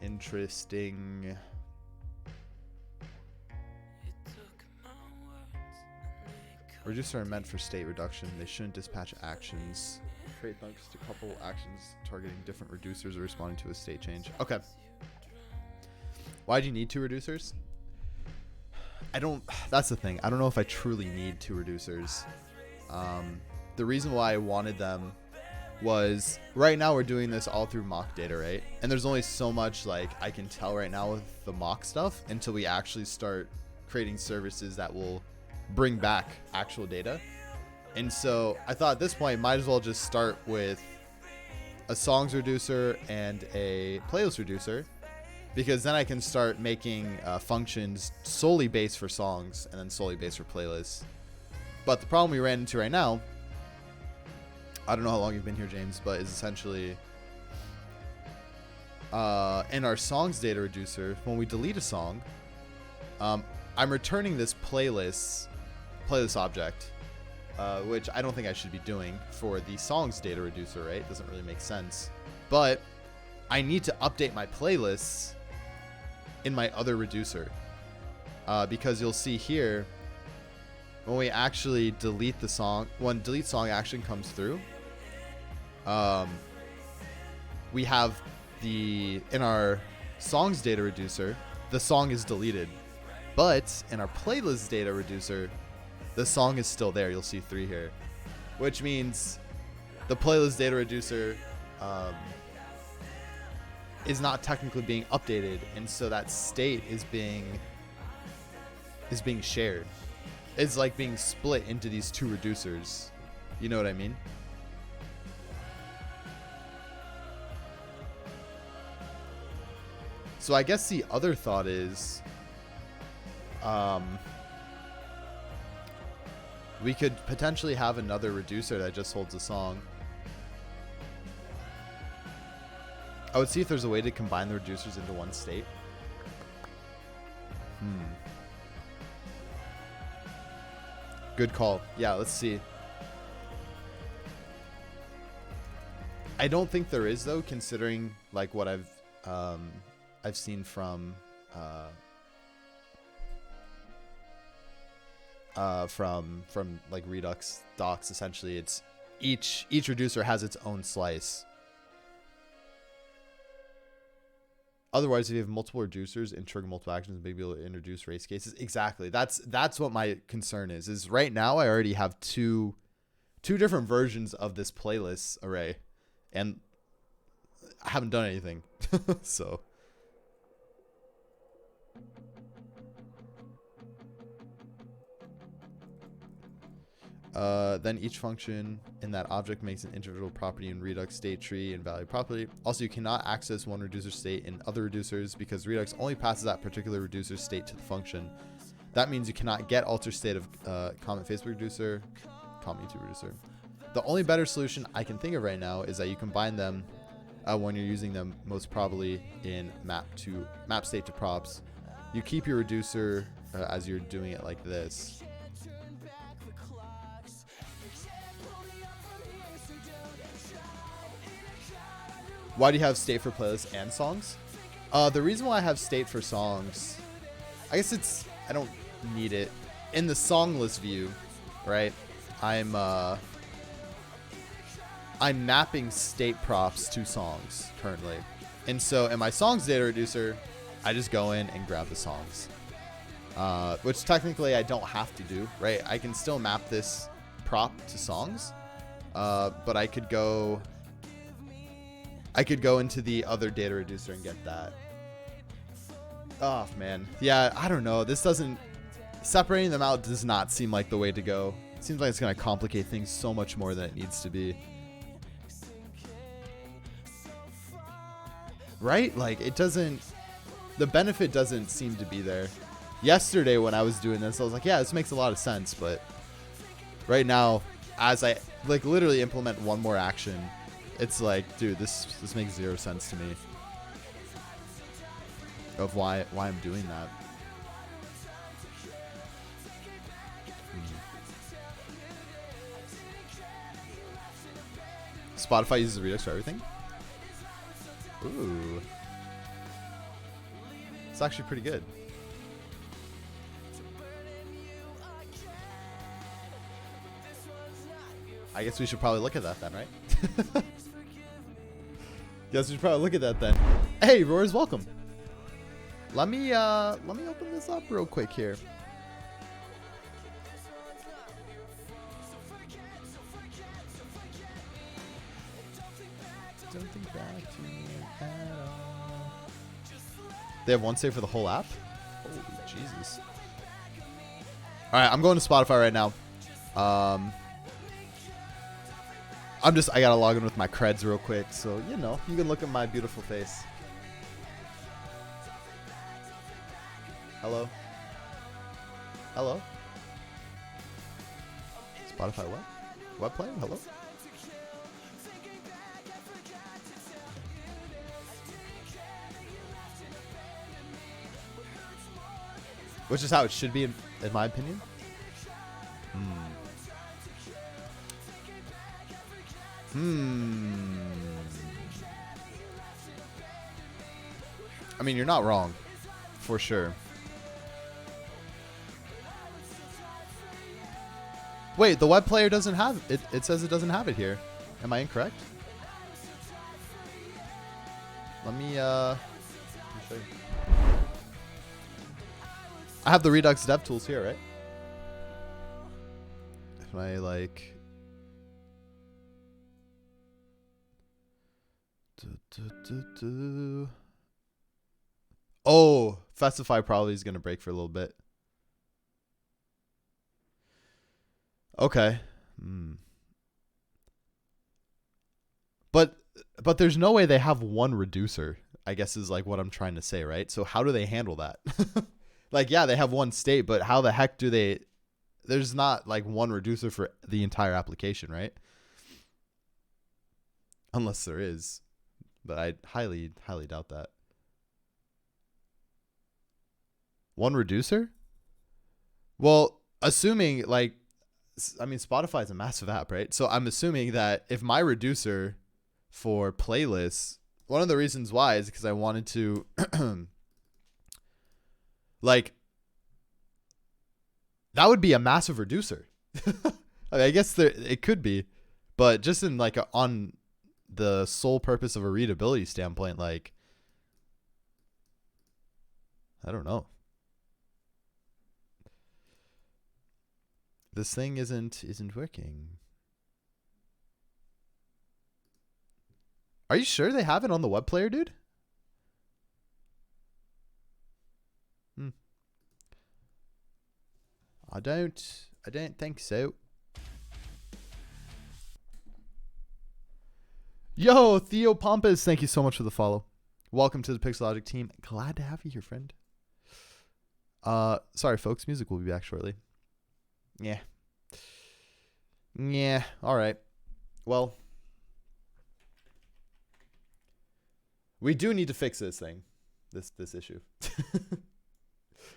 Interesting. Reducer are meant for state reduction. They shouldn't dispatch actions. Create thugs to couple actions targeting different reducers or responding to a state change. Okay. Why do you need two reducers? That's the thing. I don't know if I truly need two reducers. The reason why I wanted them was right now we're doing this all through mock data, right? And there's only so much like I can tell right now with the mock stuff until we actually start creating services that will bring back actual data. And so I thought at this point might as well just start with a songs reducer and a playlist reducer, because then I can start making functions solely based for songs and then solely based for playlists. But the problem we ran into right now, I don't know how long you've been here, James, but is essentially in our songs data reducer, when we delete a song, I'm returning this playlist object, which I don't think I should be doing for the songs data reducer, right? It doesn't really make sense. But I need to update my playlists in my other reducer, because you'll see here when we actually delete the song, when delete song action comes through, we have in our songs data reducer, the song is deleted, but in our playlist data reducer, the song is still there. You'll see 3 here, which means the playlist data reducer is not technically being updated, and so that state is being shared. It's like being split into these 2 reducers. You know what I mean? So I guess the other thought is, we could potentially have another reducer that just holds a song. I would see if there's a way to combine the reducers into one state. Good call. Yeah, let's see. I don't think there is, though, considering like what I've seen from like Redux docs. Essentially, it's each reducer has its own slice. Otherwise, if you have multiple reducers and trigger multiple actions, maybe able to introduce race cases. Exactly. That's what my concern is. Is right now I already have two different versions of this playlist array, and I haven't done anything. So. Then each function in that object makes an individual property in Redux state tree and value property. Also, you cannot access one reducer state in other reducers because Redux only passes that particular reducer state to the function. That means you cannot get alter state of comment Facebook reducer, comment YouTube reducer. The only better solution I can think of right now is that you combine them when you're using them, most probably in map state to props. You keep your reducer as you're doing it like this. Why do you have state for playlists and songs? The reason why I have state for songs, I guess I don't need it. In the songless view, right? I'm mapping state props to songs currently. And so in my songs data reducer, I just go in and grab the songs. Which technically I don't have to do, right? I can still map this prop to songs. But I could go into the other data reducer and get that. Oh, man. Yeah, I don't know. Separating them out does not seem like the way to go. It seems like it's going to complicate things so much more than it needs to be. Right? Like, the benefit doesn't seem to be there. Yesterday when I was doing this, I was like, yeah, this makes a lot of sense. But right now, as I literally implement one more action, it's like, dude, this makes 0 sense to me of why I'm doing that. Spotify uses Redux for everything? Ooh. It's actually pretty good. I guess we should probably look at that then, right? Guess we should probably look at that then. Hey, Roars, welcome. Let me open this up real quick here. Don't think back to me at all. They have one save for the whole app? Holy Jesus. Alright, I'm going to Spotify right now. I gotta log in with my creds real quick, so you know, you can look at my beautiful face. Hello? Hello? Spotify what? What playing? Hello? Which is how it should be, in my opinion. I mean, you're not wrong, for sure. Wait, the web player doesn't have it. It says it doesn't have it here. Am I incorrect? Let me show you. I have the Redux dev tools here, right? If I like... Oh, Festify probably is going to break for a little bit. Okay. But there's no way they have one reducer, I guess is like what I'm trying to say, right? So how do they handle that? Like, yeah, they have one state, but how the heck do they... There's not like one reducer for the entire application, right? Unless there is. But I highly, highly doubt that. One reducer? Well, assuming like... I mean, Spotify is a massive app, right? So I'm assuming that if my reducer for playlists... One of the reasons why is because I wanted to... like... That would be a massive reducer. I mean, I guess it could be. But just in like on the sole purpose of a readability standpoint, like... I don't know. This thing isn't working. Are you sure they have it on the web player, dude? I don't think so. Yo, Theo Pompous, thank you so much for the follow. Welcome to the Pixelogic team. Glad to have you here, friend. Sorry, folks. Music will be back shortly. Yeah. Yeah. All right. Well, we do need to fix this thing, this issue,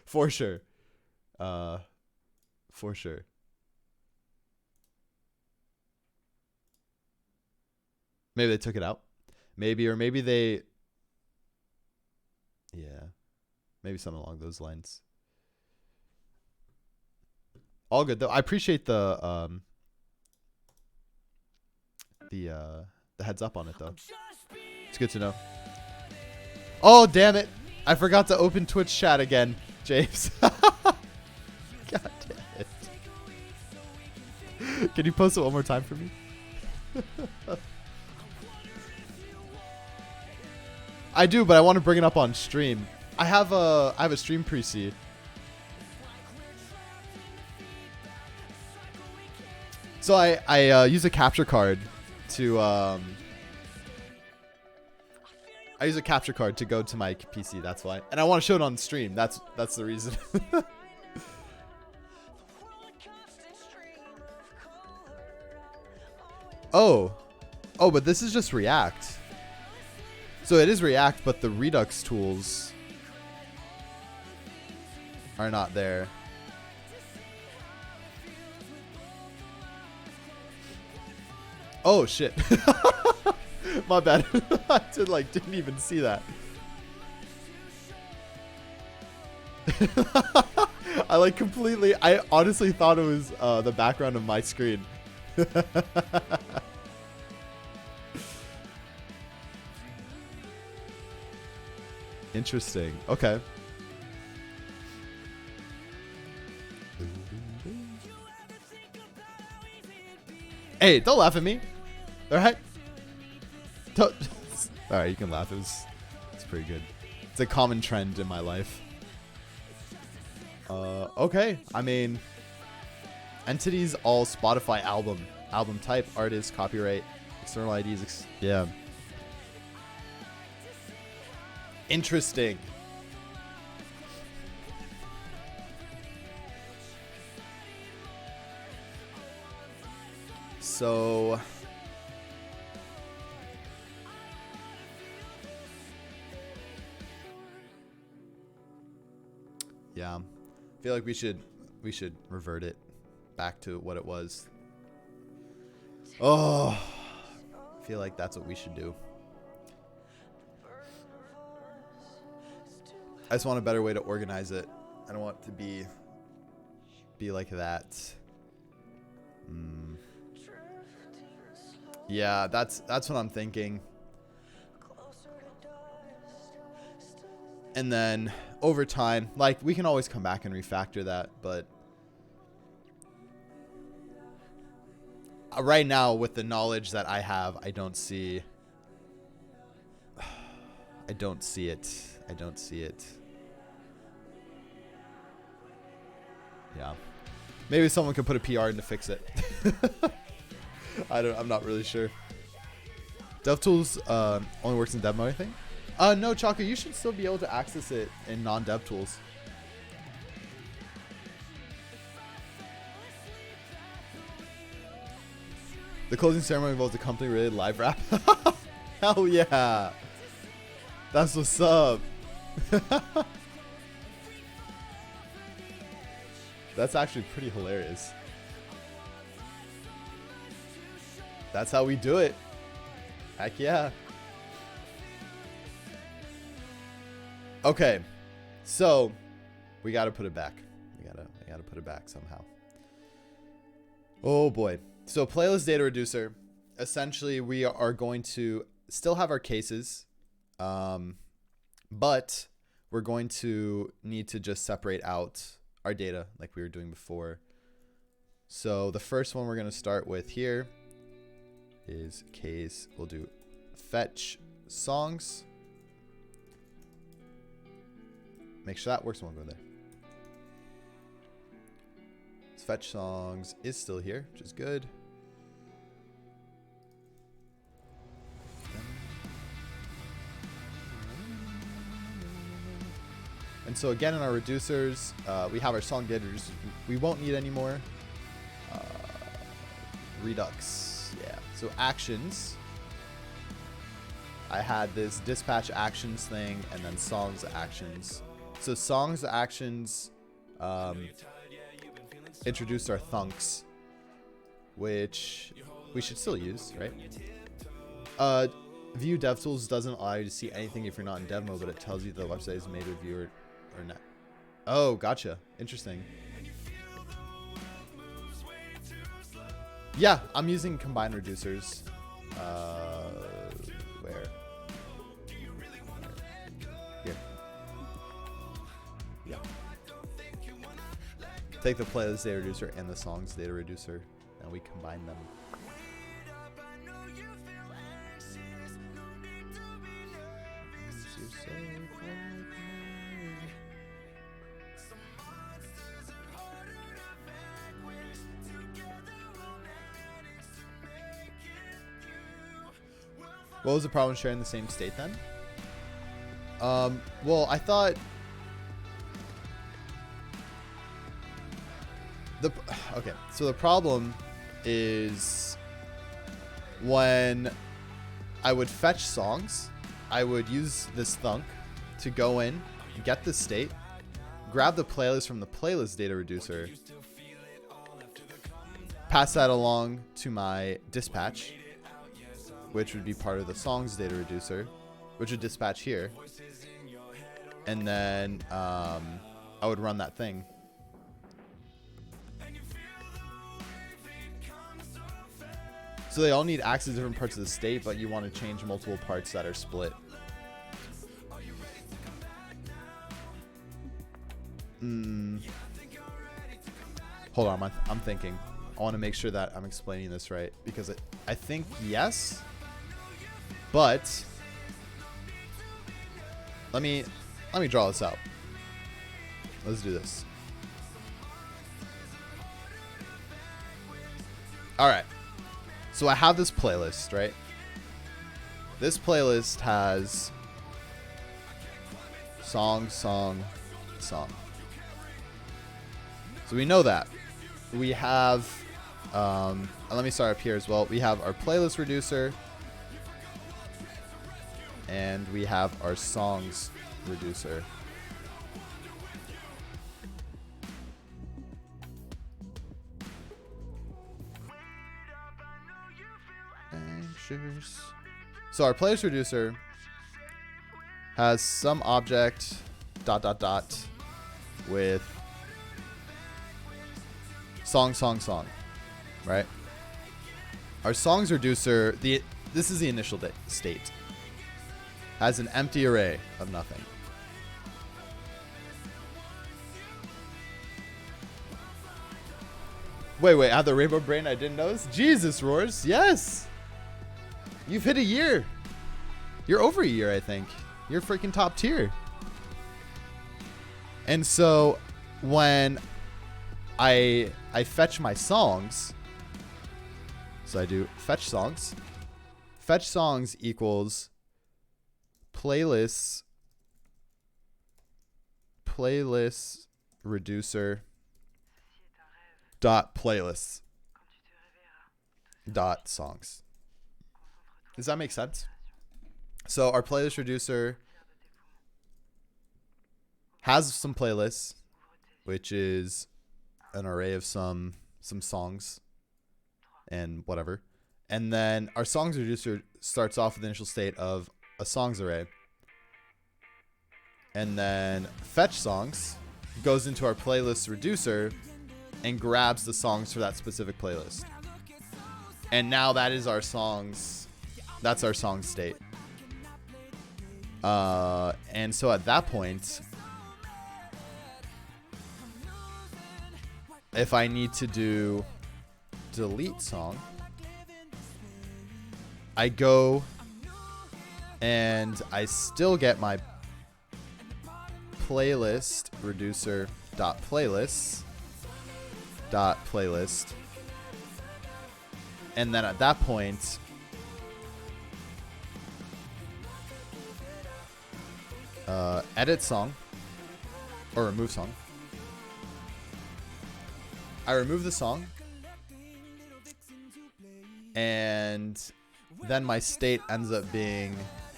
for sure. For sure. Maybe they took it out. Maybe, or maybe they. Yeah. Maybe something along those lines. All good though. I appreciate the heads up on it though. It's good to know. Oh damn it! I forgot to open Twitch chat again, James. God damn it! Can you post it one more time for me? I do, but I want to bring it up on stream. I have a stream pre-seed. So I use a capture card to go to my PC. That's why, and I want to show it on stream. That's the reason. Oh, but this is just React. So it is React, but the Redux tools are not there. Oh shit. My bad. I didn't even see that. I honestly thought it was the background of my screen. Interesting. Okay. Hey, don't laugh at me. All right. Don't. All right, you can laugh. It's pretty good. It's a common trend in my life. Okay. I mean, entities all Spotify album type, artist, copyright, external IDs. Yeah. Interesting. So yeah, I feel like we should revert it back to what it was. Oh, I feel like that's what we should do. I just want a better way to organize it. I don't want it to be like that. Yeah, that's what I'm thinking. And then over time, like, we can always come back and refactor that, but right now, with the knowledge that I have, I don't see it. I don't see it. Yeah. Maybe someone could put a PR in to fix it. I'm not really sure. DevTools only works in dev mode, I think. No, Chaka, you should still be able to access it in non-DevTools. The closing ceremony involves a company-related live rap. Hell yeah. That's what's up. That's actually pretty hilarious. That's how we do it. Heck yeah. Okay. So we got to put it back. We got to put it back somehow. Oh boy. So playlist data reducer, essentially we are going to still have our cases, but we're going to need to just separate out our data like we were doing before. So the first one we're going to start with here is case. We'll do fetch songs. Make sure that works. Won't go there. Fetch songs is still here, which is good. And so again, in our reducers, we have our song data reducers. We won't need anymore. Redux, yeah. So actions. I had this dispatch actions thing, and then songs actions. So songs actions introduced our thunks, which we should still use, right? View DevTools doesn't allow you to see anything if you're not in dev mode, but it tells you the website is made with viewer or not. Oh, gotcha. Interesting. Yeah, I'm using combined reducers. Where? Here. Yeah. Take the playlist data reducer and the songs data reducer, and we combine them. What was the problem with sharing the same state then? Well, I thought okay, so the problem is when I would fetch songs, I would use this thunk to go in, get the state, grab the playlist from the playlist data reducer, pass that along to my dispatch, which would be part of the songs data reducer, which would dispatch here. And then I would run that thing. So they all need access to different parts of the state, but you want to change multiple parts that are split. Hold on, I'm thinking. I want to make sure that I'm explaining this right, because I think yes, but let me draw this out. Let's do this. All right. So I have this playlist, right? This playlist has song, song, song. So we know that. We have, let me start up here as well. We have our playlist reducer, and we have our songs reducer. Anxious. So our playlist reducer has some object ... with song, song, song, right? Our songs reducer, this is the initial state, has an empty array of nothing. Wait, I have the rainbow brain, I didn't notice? Jesus, Roars, yes! You've hit a year. You're over a year, I think. You're freaking top tier. And so when I fetch my songs, so I do fetch songs. Fetch songs equals playlist reducer dot playlists dot songs. Does that make sense? So our playlist reducer has some playlists, which is an array of some songs and whatever. And then our songs reducer starts off with the initial state of a songs array. And then fetch songs goes into our playlist reducer and grabs the songs for that specific playlist. And now that is our songs. That's our song state. And so at that point, if I need to do delete song, I go and I still get my playlist reducer dot playlists dot playlist, and then at that point edit song or remove song. I remove the song, and then my state ends up being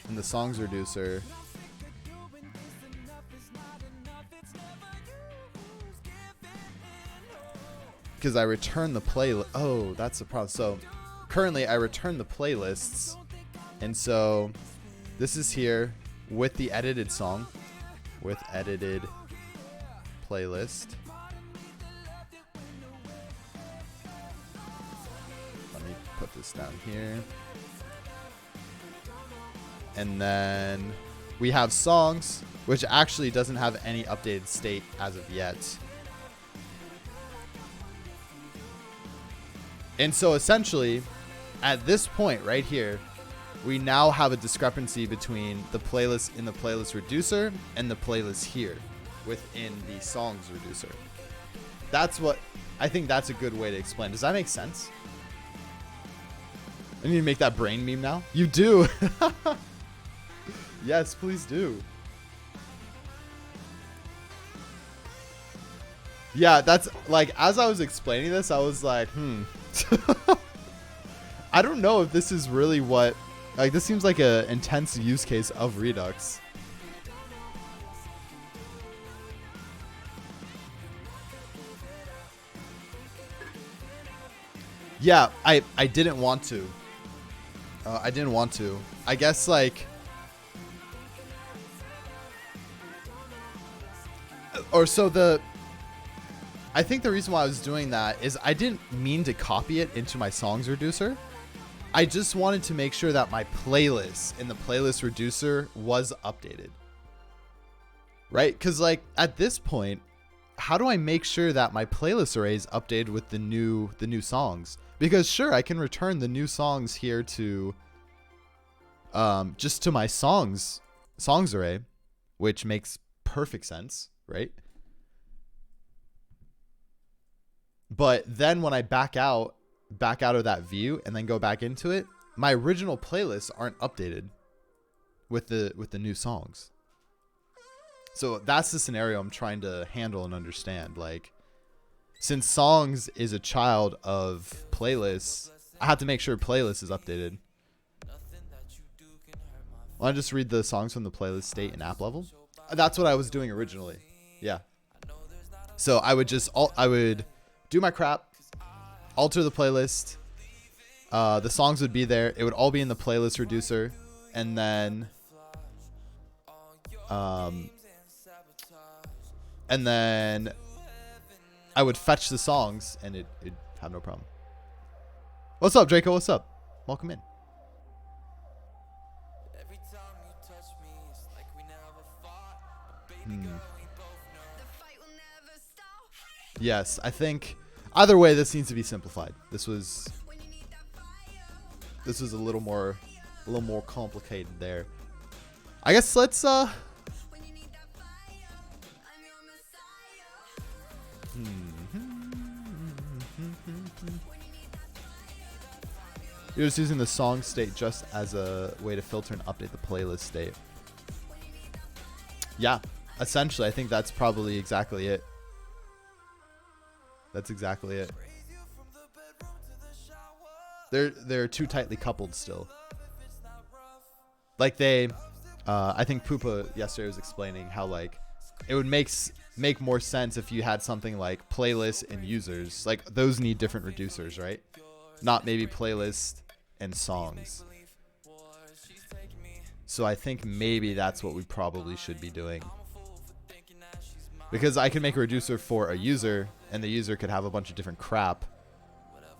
in the songs reducer because I return the playlist. Oh, that's the problem. So currently I return the playlists, and so this is here with the edited song, with edited playlist. Let me put this down here. And then we have songs, which actually doesn't have any updated state as of yet. And so essentially, at this point right here, we now have a discrepancy between the playlist in the playlist reducer and the playlist here within the songs reducer. That's what I think. That's a good way to explain. Does that make sense? I need to make that brain meme now. You do. Yes, please do. Yeah, that's like, as I was explaining this, I was like, I don't know if this is really what, like, this seems like a intense use case of Redux. Yeah, I didn't want to. I didn't want to. I guess, like, or so I think the reason why I was doing that is I didn't mean to copy it into my songs reducer. I just wanted to make sure that my playlist in the playlist reducer was updated. Right? Because like at this point, how do I make sure that my playlist array is updated with the new songs? Because sure, I can return the new songs here to just to my songs array, which makes perfect sense, right? But then when I back out of that view and then go back into it, my original playlists aren't updated with the new songs. So that's the scenario I'm trying to handle and understand. Like, since songs is a child of playlists, I have to make sure playlist is updated. Want to just read the songs from the playlist state and app level? That's what I was doing originally. Yeah. So I would do my crap, alter the playlist. The songs would be there. It would all be in the playlist reducer, and then I would fetch the songs, and it'd have no problem. What's up, Draco? What's up? Welcome in. Yes, I think either way, this needs to be simplified. This was a little more complicated there. I guess let's You're just using the song state just as a way to filter and update the playlist state. Yeah, essentially, I think that's probably exactly it. That's exactly it. They're too tightly coupled still. Like I think Poopa yesterday was explaining how like it would make more sense if you had something like playlists and users. Like those need different reducers, right? Not maybe playlist and songs. So I think maybe that's what we probably should be doing. Because I can make a reducer for a user, and the user could have a bunch of different crap,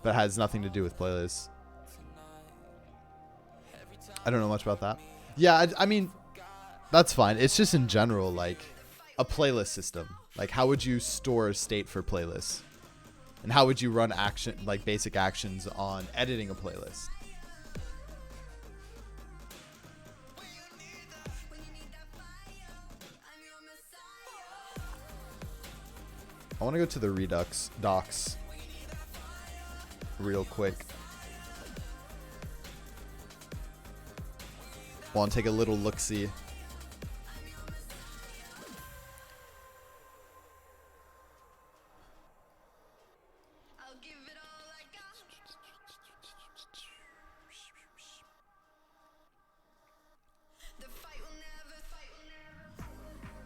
but has nothing to do with playlists. I don't know much about that. Yeah, I mean, that's fine. It's just in general, like, a playlist system. Like, how would you store a state for playlists? And how would you run basic actions on editing a playlist? I want to go to the Redux docs real quick. Want to take a little look-see.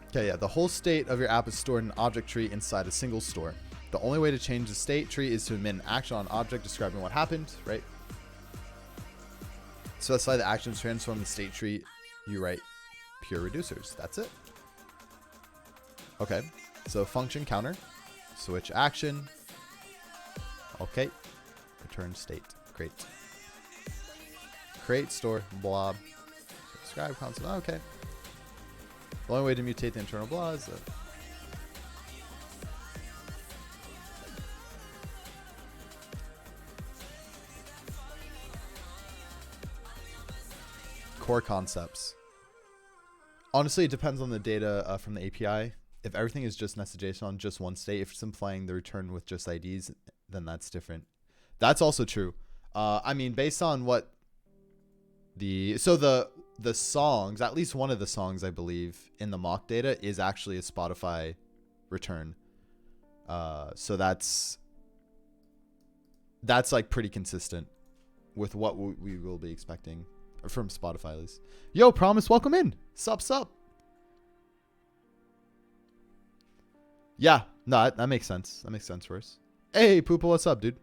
Okay, yeah, the whole state of your app is stored in an object tree inside a single store. The only way to change the state tree is to emit an action on an object describing what happened, right? Specify the actions transform the state tree. You write pure reducers. That's it. Okay, so function counter, switch action. Okay, return state. Great. Create store blob. Subscribe console. Okay. The only way to mutate the internal blob is core concepts. Honestly, it depends on the data from the API. If everything is just nested on just one state, if you're simplifying the return with just IDs, then that's different. That's also true. I mean, based on what the songs, at least one of the songs, I believe, in the mock data is actually a Spotify return. So that's like pretty consistent with what we will be expecting from Spotify at least. Yo, Promise, welcome in. Sup. Yeah, no, that makes sense. That makes sense for us. Hey, Poopa, what's up, dude?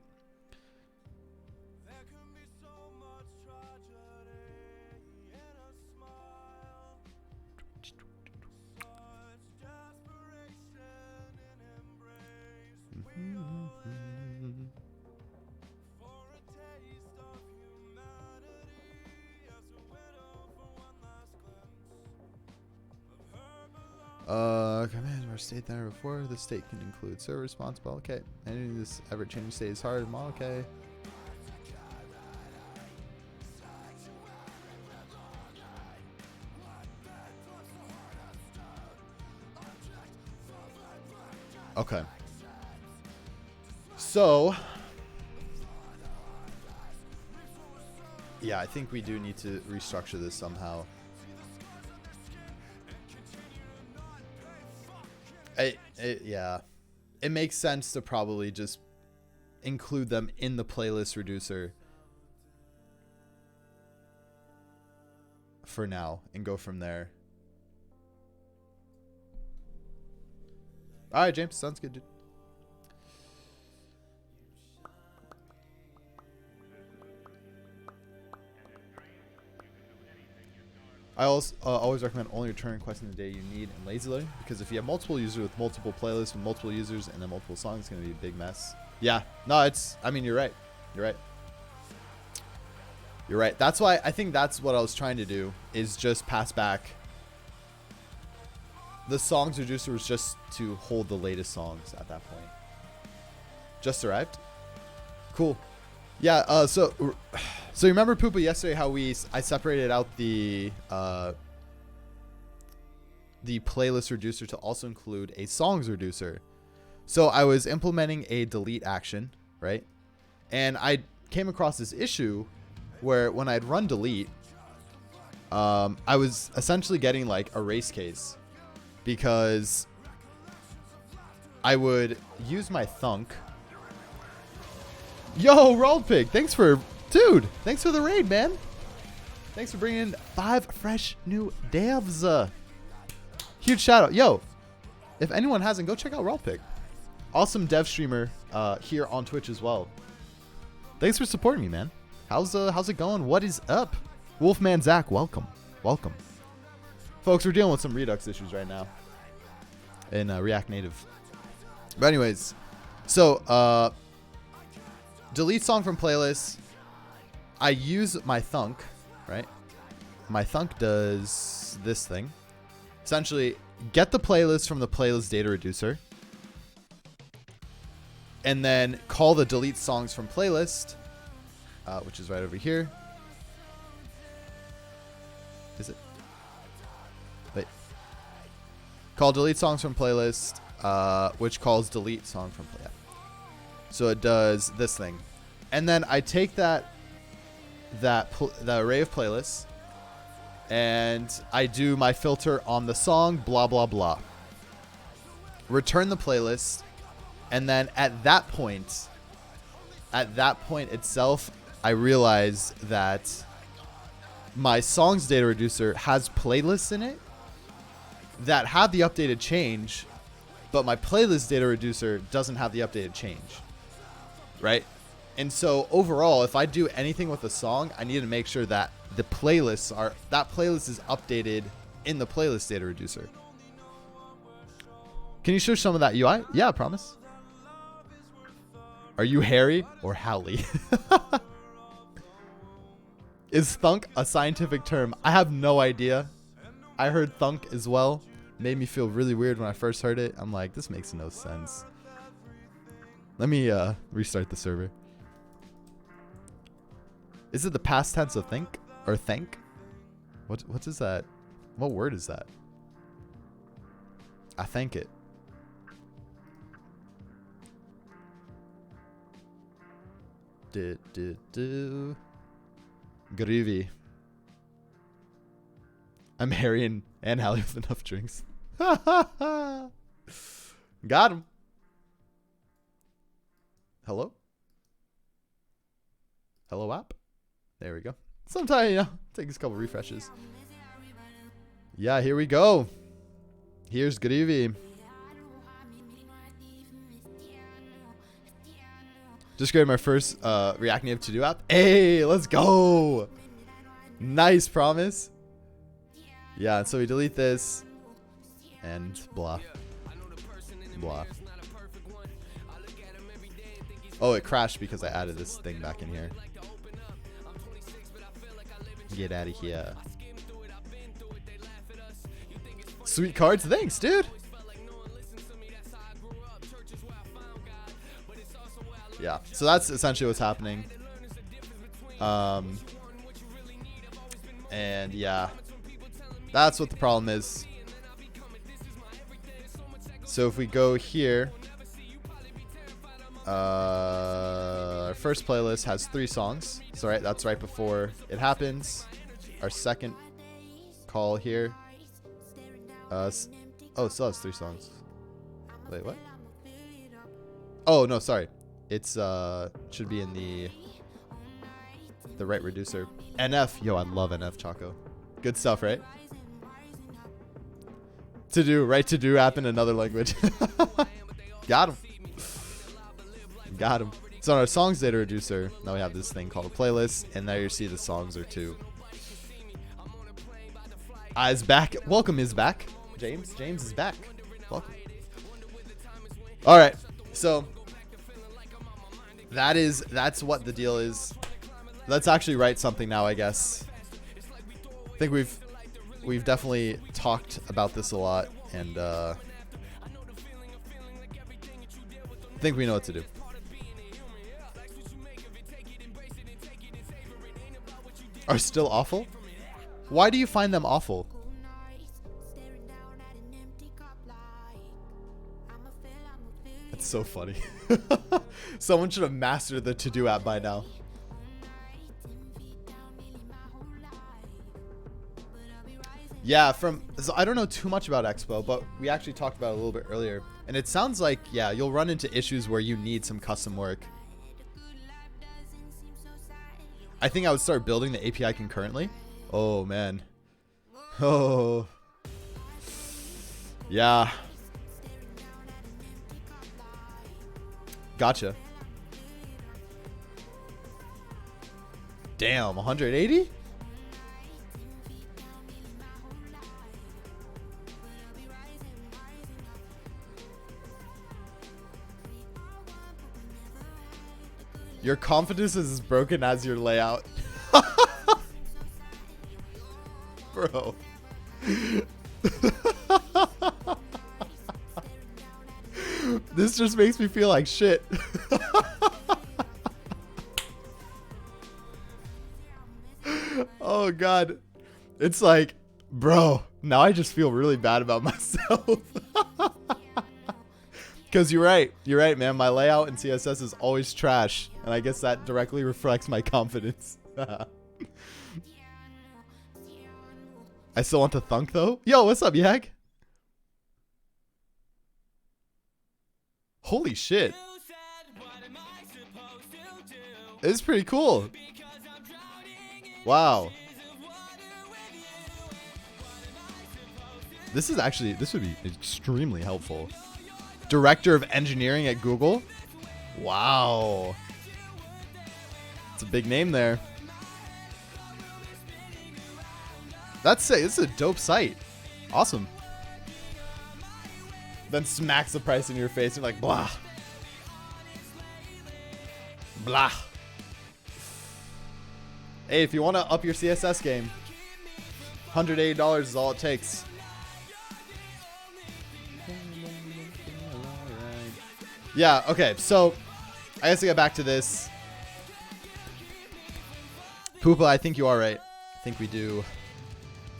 Command our state there before. The state can include server responsible. Okay. Any this ever-changing state is hard. Okay. Okay. So, yeah, I think we do need to restructure this somehow. Yeah, it makes sense to probably just include them in the playlist reducer for now and go from there. All right, James, sounds good, dude. I also always recommend only returning requests in the day you need and lazily, because if you have multiple users with multiple playlists with multiple users and then multiple songs, it's going to be a big mess. Yeah, no, I mean, you're right. You're right. You're right. That's why I think that's what I was trying to do, is just pass back the songs reducer was just to hold the latest songs at that point. Just arrived. Cool. Yeah. So you remember, Poopa, yesterday how I separated out the playlist reducer to also include a songs reducer. So I was implementing a delete action, right? And I came across this issue where when I'd run delete, I was essentially getting like a race case, because I would use my thunk. Yo, Rolled Pig, thanks for the raid, man. Thanks for bringing in 5 fresh new devs. Huge shout out. Yo, if anyone hasn't, go check out Rolled Pig. Awesome dev streamer here on Twitch as well. Thanks for supporting me, man. How's it going? What is up? Wolfman Zach, welcome. Welcome. Folks, we're dealing with some Redux issues right now in React Native. But anyways, so delete song from playlist. I use my thunk, right? My thunk does this thing. Essentially, get the playlist from the playlist data reducer, and then call the delete songs from playlist, which is right over here. Is it? Wait. Call delete songs from playlist, which calls delete song from playlist. So it does this thing, and then I take the array of playlists, and I do my filter on the song, blah blah blah. Return the playlist, and then at that point itself, I realize that my songs data reducer has playlists in it that have the updated change, but my playlist data reducer doesn't have the updated change, right? And so overall, if I do anything with a song, I need to make sure that that playlist is updated in the playlist data reducer. Can you show some of that UI? Yeah, I promise. Are you Harry or Hallie? Is thunk a scientific term? I have no idea. I heard thunk as well. Made me feel really weird when I first heard it. I'm like, this makes no sense. Let me restart the server. Is it the past tense of think or thank? What is that? What word is that? I thank it. Grüvee. I'm Harry and Hallie with enough drinks. Got him. Hello? Hello app? There we go. Sometimes, takes a couple refreshes. Yeah, here we go. Here's Grüvee. Just created my first React Native to-do app. Hey, let's go. Nice, promise. Yeah, and so we delete this and blah. Blah. Oh, it crashed because I added this thing back in here. Get out of here. Sweet cards. Thanks, dude. Yeah. So that's essentially what's happening. And yeah, that's what the problem is. So if we go here, our first playlist has 3 songs. So right, that's right before it happens. Our second call here. Oh, it still has 3 songs. Wait, what? Oh no, sorry. It's should be in the right reducer. NF, yo, I love NF Choco. Good stuff, right? To do rap in another language. Got him. Got him. So on our songs data reducer, now we have this thing called a playlist, and there you see the songs are 2. Is back. Welcome is back. James is back. Welcome. All right. So that's what the deal is. Let's actually write something now, I guess. I think we've definitely talked about this a lot, and I think we know what to do. Are still awful? Why do you find them awful? That's so funny. Someone should have mastered the to-do app by now. Yeah, so I don't know too much about Expo, but we actually talked about it a little bit earlier. And it sounds like, yeah, you'll run into issues where you need some custom work. I think I would start building the API concurrently. Oh, man. Oh. Yeah. Gotcha. Damn, 180? Your confidence is as broken as your layout. Bro. This just makes me feel like shit. Oh god. It's like, bro, now I just feel really bad about myself. Because you're right, man. My layout in CSS is always trash, and I guess that directly reflects my confidence. I still want to thunk though. Yo, what's up, Yag? Holy shit. It's pretty cool. Wow. This would be extremely helpful. Director of Engineering at Google. Wow. It's a big name there. That's sick. This is a dope site. Awesome. Then smacks the price in your face. You're like, blah. Blah. Hey, if you want to up your CSS game, $180 is all it takes. Yeah, okay, so I guess to get back to this. Poopa, I think you are right. I think we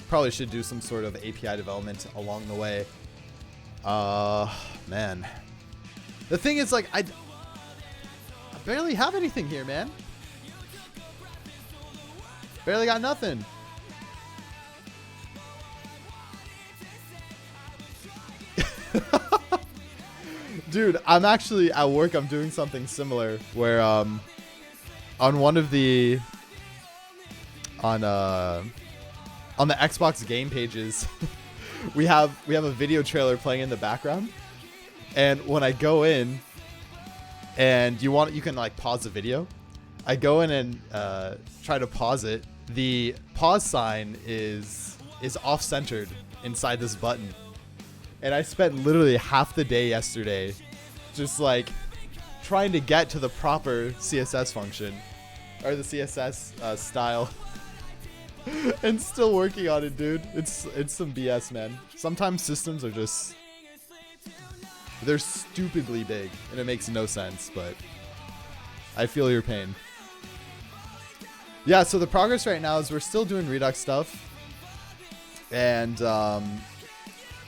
probably should do some sort of API development along the way. Man. The thing is, like, I barely have anything here, man. Barely got nothing. Dude, I'm actually at work. I'm doing something similar where on one of the on the Xbox game pages we have a video trailer playing in the background, and when I go in and you can like pause the video, I go in and try to pause it. The pause sign is off-centered inside this button. And I spent literally half the day yesterday just like trying to get to the proper CSS function or the CSS style. and still working on it, dude. It's some BS, man. Sometimes systems are just, they're stupidly big and it makes no sense, but I feel your pain. Yeah, so the progress right now is we're still doing Redux stuff, and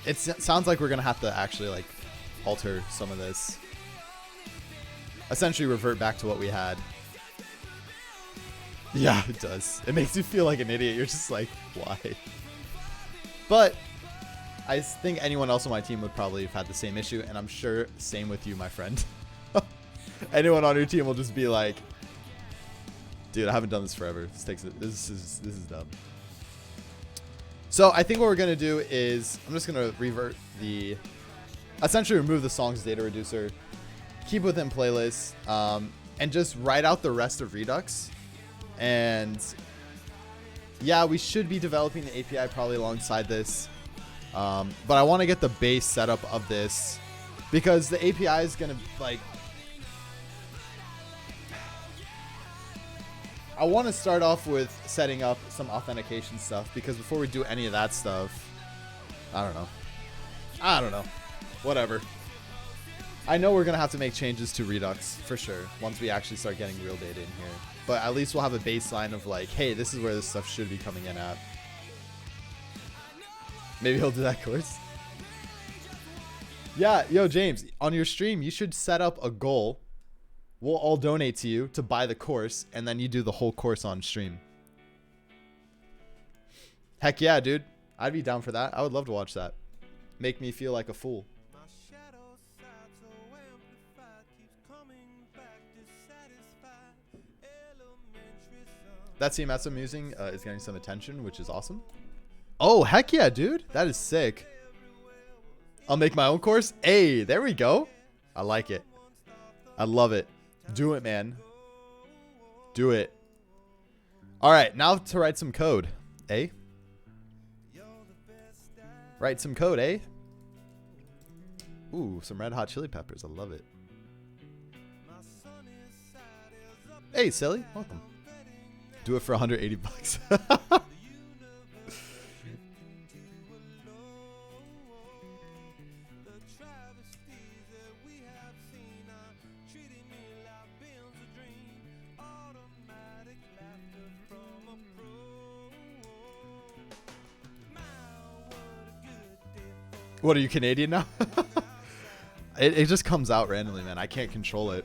it sounds like we're gonna have to actually like alter some of this, essentially revert back to what we had. Yeah, it does. It makes you feel like an idiot. You're just like, why? But I think anyone else on my team would probably have had the same issue, and I'm sure same with you, my friend. Anyone on your team will just be like, dude, I haven't done this forever. This is dumb. So I think what we're gonna do is I'm just gonna essentially remove the songs data reducer, keep within playlists, and just write out the rest of Redux. And yeah, we should be developing the API probably alongside this, but I want to get the base setup of this because the API is gonna like. I want to start off with setting up some authentication stuff because before we do any of that stuff, I don't know. Whatever. I know we're going to have to make changes to Redux for sure once we actually start getting real data in here. But at least we'll have a baseline of like, hey, this is where this stuff should be coming in at. Maybe he'll do that course. Yeah, yo, James, on your stream, you should set up a goal. We'll all donate to you to buy the course, and then you do the whole course on stream. Heck yeah, dude. I'd be down for that. I would love to watch that. Make me feel like a fool. That CMS I'm using is getting some attention, which is awesome. Oh, heck yeah, dude. That is sick. I'll make my own course. Hey, there we go. I like it. I love it. Do it, man. Do it. All right, now to write some code, eh? Write some code, eh? Ooh, some red hot chili peppers. I love it. Hey, silly. Welcome. Do it for 180 bucks. What, are you Canadian now? It just comes out randomly, man. I can't control it.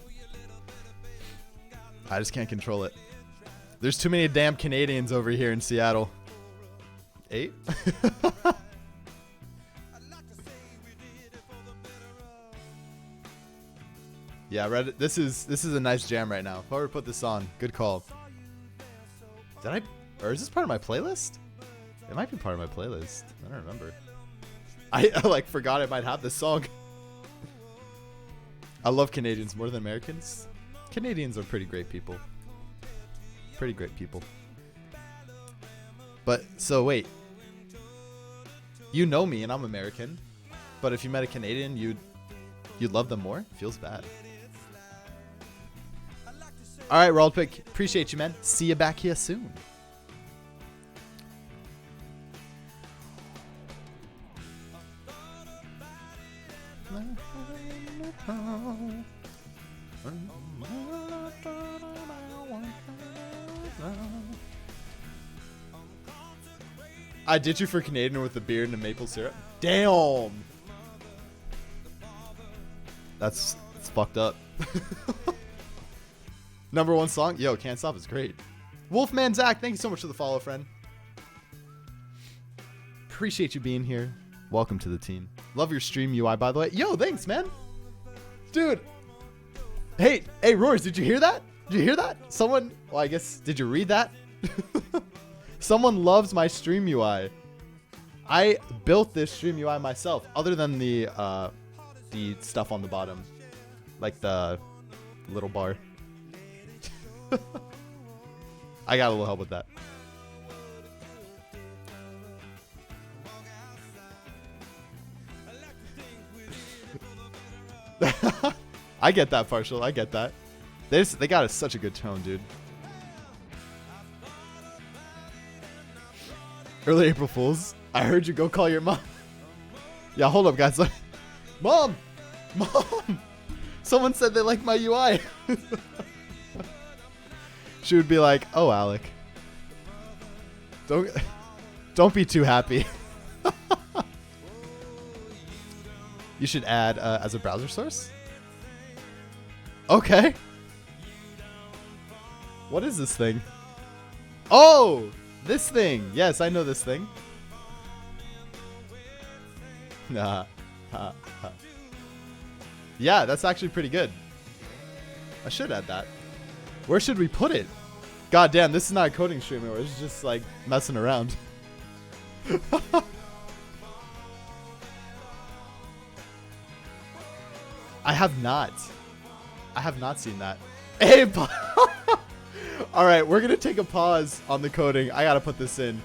I just can't control it. There's too many damn Canadians over here in Seattle. 8? Yeah, Reddit. This is a nice jam right now. Whoever put this on, good call. Or is this part of my playlist? It might be part of my playlist. I don't remember. I like forgot I might have this song. I love Canadians more than Americans. Canadians are pretty great people. Pretty great people. But so wait. You know me and I'm American. But if you met a Canadian, you'd love them more? Feels bad. Alright, World Pick. Appreciate you, man. See you back here soon. I did you for Canadian with the beard and the maple syrup. Damn. That's fucked up. Number 1 song? Yo, Can't Stop is great. Wolfman Zach, thank you so much for the follow, friend. Appreciate you being here. Welcome to the team. Love your stream UI, by the way. Yo, thanks, man. Dude. Hey, Roars, did you hear that? Did you hear that? Someone, well, I guess, did you read that? Someone loves my stream UI. I built this stream UI myself, other than the stuff on the bottom. Like the little bar. I got a little help with that. I get that, Partial. I get that. They got such a good tone, dude. Early April Fools. I heard you go call your mom. Yeah, hold up, guys. Mom! Mom! Someone said they like my UI. She would be like, oh, Alec. Don't be too happy. You should add as a browser source. Okay. What is this thing? Oh, this thing. Yes, I know this thing. Nah. Yeah, that's actually pretty good. I should add that. Where should we put it? God damn, this is not a coding stream anymore. This is just like messing around. I have not seen that. Hey, all right, we're gonna take a pause on the coding. I gotta put this in.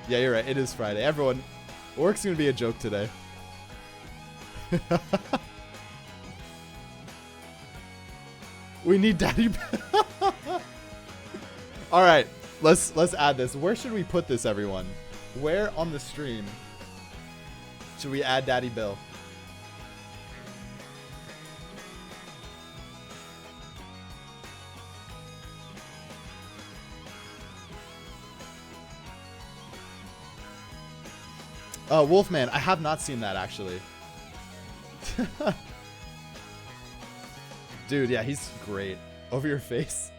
Yeah, you're right. It is Friday. Everyone, work's gonna be a joke today. We need Daddy. All right, let's add this. Where should we put this, everyone? Where on the stream should we add Daddy Bill? Wolfman, I have not seen that actually. Dude, yeah, he's great. Over your face.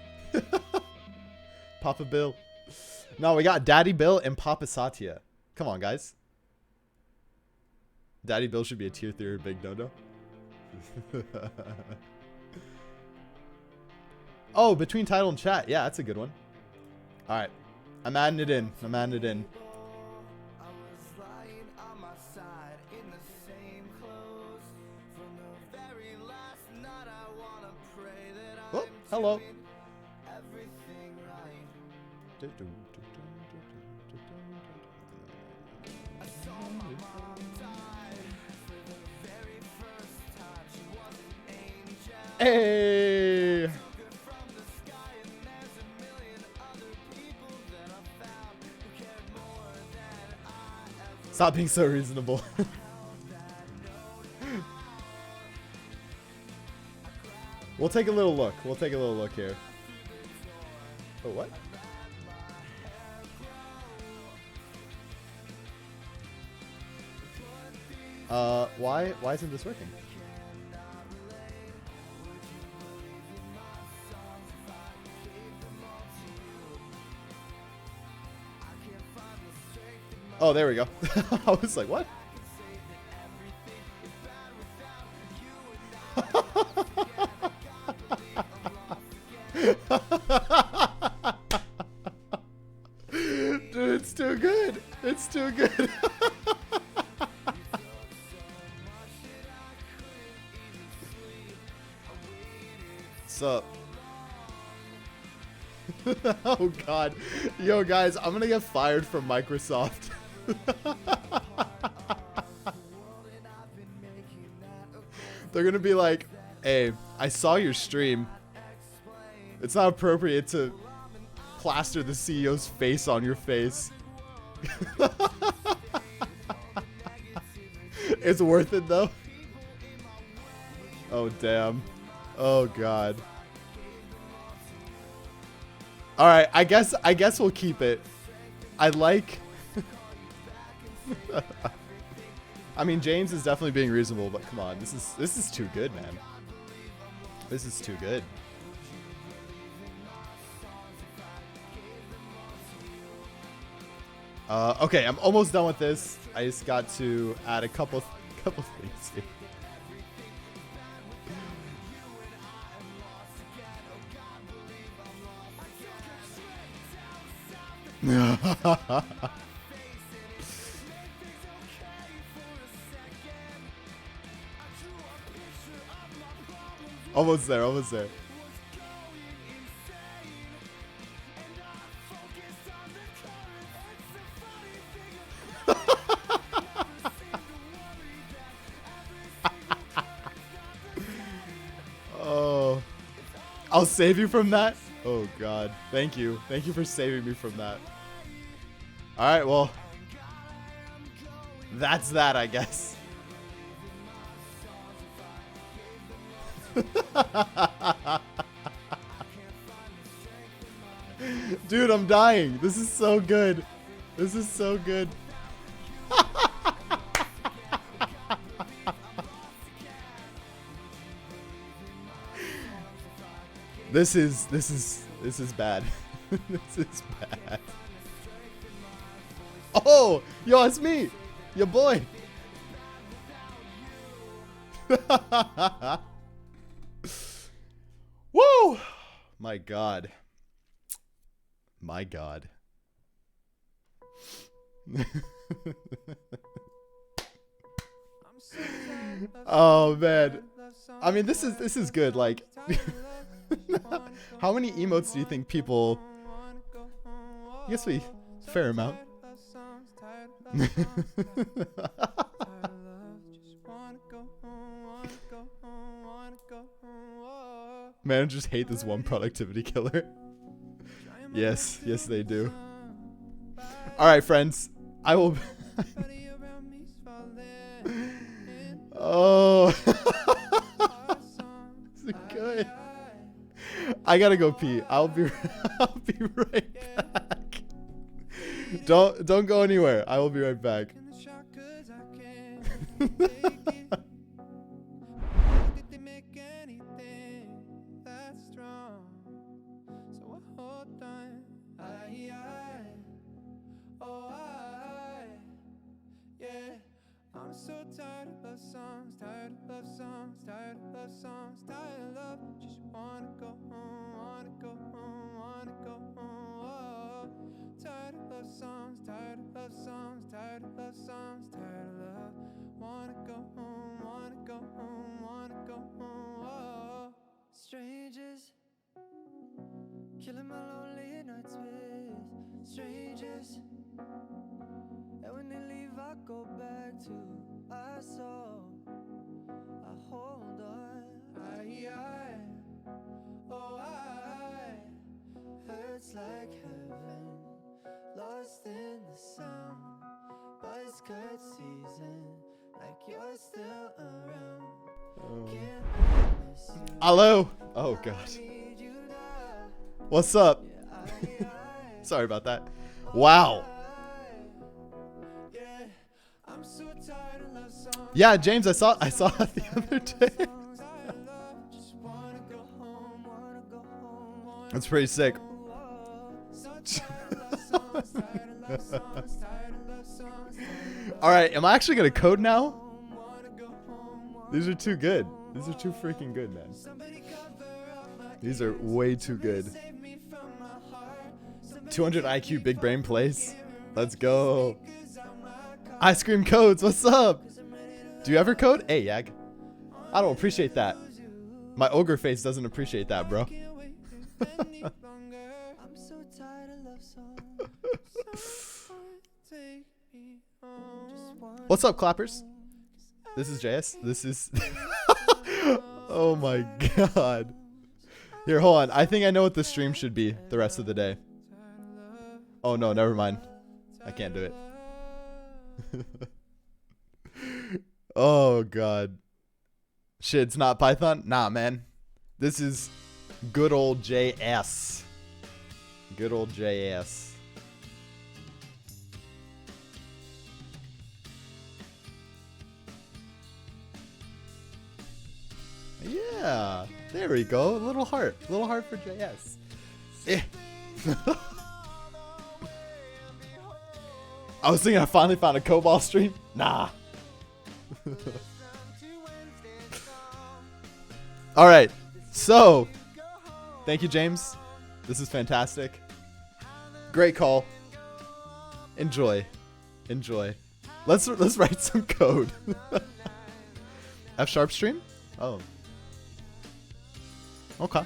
Papa Bill. No, we got Daddy Bill and Papa Satya. Come on, guys. Daddy Bill should be a tier 3 big no-no. Oh, between title and chat. Yeah, that's a good one. All right. I'm adding it in. Oh, hello. Hey. Stop being so reasonable. We'll take a little look. Here. Oh, what? Why isn't this working? Oh, there we go. I was like, what? Dude, it's too good. It's too good. Sup? Oh god. Yo guys, I'm gonna get fired from Microsoft. They're gonna be like, hey, I saw your stream. It's not appropriate to plaster the CEO's face on your face. It's worth it though. Oh damn. Oh god. All right, I guess we'll keep it. I like. I mean, James is definitely being reasonable, but come on, this is too good, man. This is too good. Okay, I'm almost done with this. I just got to add a couple things here. Almost there, almost there. Oh, I'll save you from that. Oh God, thank you for saving me from that. All right, well, that's that, I guess. Dude, I'm dying. This is so good. This is so good. This is bad. This is bad. Oh, yo, it's me, your boy. Woo! My God. My God. Oh man. I mean, this is good. Like, how many emotes do you think people? I guess fair amount. Managers hate this one productivity killer. Yes, yes they do. All right, friends. I will. Oh, this is good. I gotta go pee. I'll be right back. Don't go anywhere. I will be right back. I'm so tired of love songs, tired of love songs, tired of love songs, tired of love. Just wanna go home, wanna go home, wanna go home. Oh, tired of love songs, tired of love songs, tired of love songs, tired of love. Wanna go home, wanna go home, wanna go home. Oh, strangers, killing my lonely nights with strangers. And when they leave, I go back to our soul. I hold on. Hurts like heaven, lost in the sound. Buzz cut season, like you're still around. Can't miss you. Hello. Oh God. Need you now. What's up? Sorry about that. Wow. Yeah, James, I saw it the other day. That's pretty sick. All right, am I actually gonna code now? These are too good. These are too freaking good, man. These are way too good. 200 IQ big brain plays. Let's go. Ice cream codes, what's up? Do you ever code? Hey, Yag. I don't appreciate that. My ogre face doesn't appreciate that, bro. What's up, clappers? This is JS. This is... Oh my God. Here, hold on. I think I know what the stream should be the rest of the day. Oh no, never mind. I can't do it. Oh God. Shit, it's not Python? Nah, man. This is good old JS. Good old JS. Yeah. There we go. A little heart. A little heart for JS. Eh. I was thinking I finally found a COBOL stream. Nah. All right. So, thank you, James. This is fantastic. Great call. Enjoy. Enjoy. Let's write some code. F sharp stream? Oh. Okay.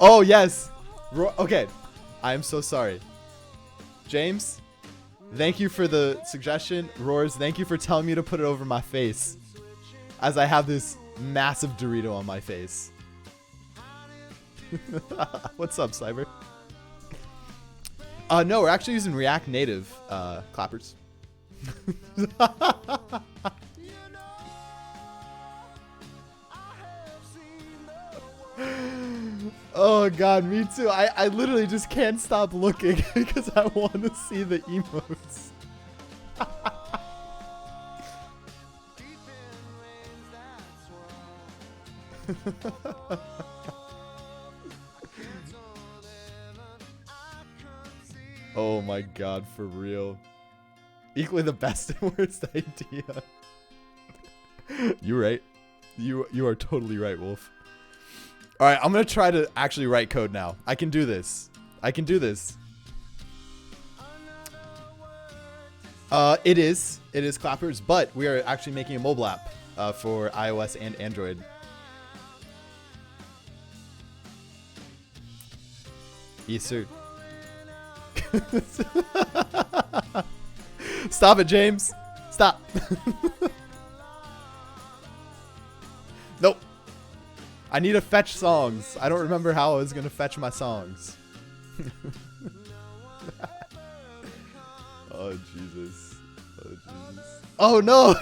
Oh, yes. Okay. I am so sorry. James, thank you for the suggestion. Roars, thank you for telling me to put it over my face, as I have this massive Dorito on my face. What's up, Cyber? No, we're actually using React Native clappers. Oh god, me too. I literally just can't stop looking because I want to see the emotes. Oh my god, for real. Equally the best and worst idea. You're right. You are totally right, Wolf. Alright, I'm gonna try to actually write code now. I can do this. I can do this. It is Clappers, but we are actually making a mobile app for iOS and Android. Yes, sir. Stop it, James. Stop. Nope. I need to fetch songs. I don't remember how I was going to fetch my songs. Oh, Jesus. Oh, Jesus. Oh, no.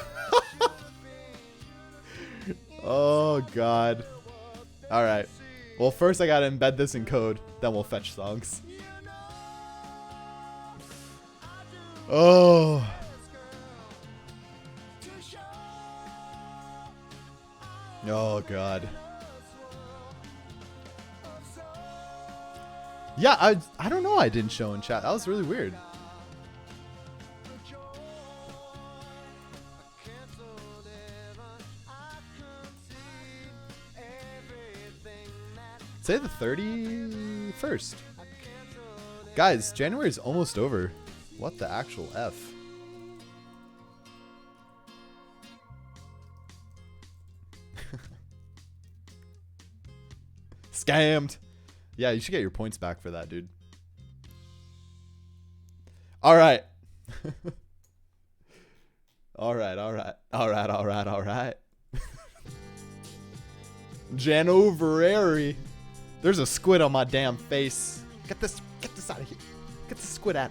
Oh, God. All right. Well, first I got to embed this in code. Then we'll fetch songs. Oh. Oh, God. Yeah, I don't know. I didn't show in chat. That was really weird. Say the 31st. Guys, January is almost over. What the actual F? Scammed. Yeah, you should get your points back for that, dude. All right. All right. January. There's a squid on my damn face. Get this out of here. Get the squid out.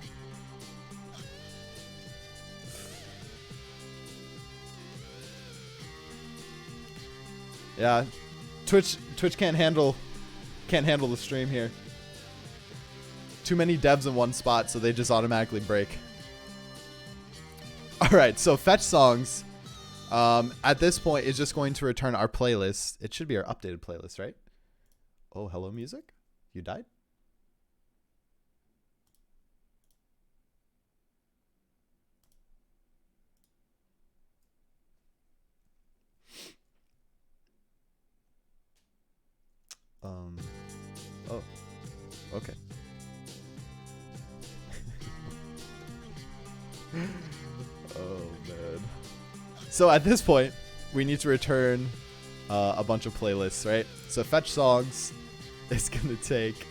Yeah, Twitch can't handle the stream here. Too many devs in one spot, so they just automatically break. All right, so fetch songs. At this point, is just going to return our playlist. It should be our updated playlist, right? Oh, hello, music. You died? Oh, okay. Oh, man. So at this point, we need to return a bunch of playlists, right? So fetch songs is going to take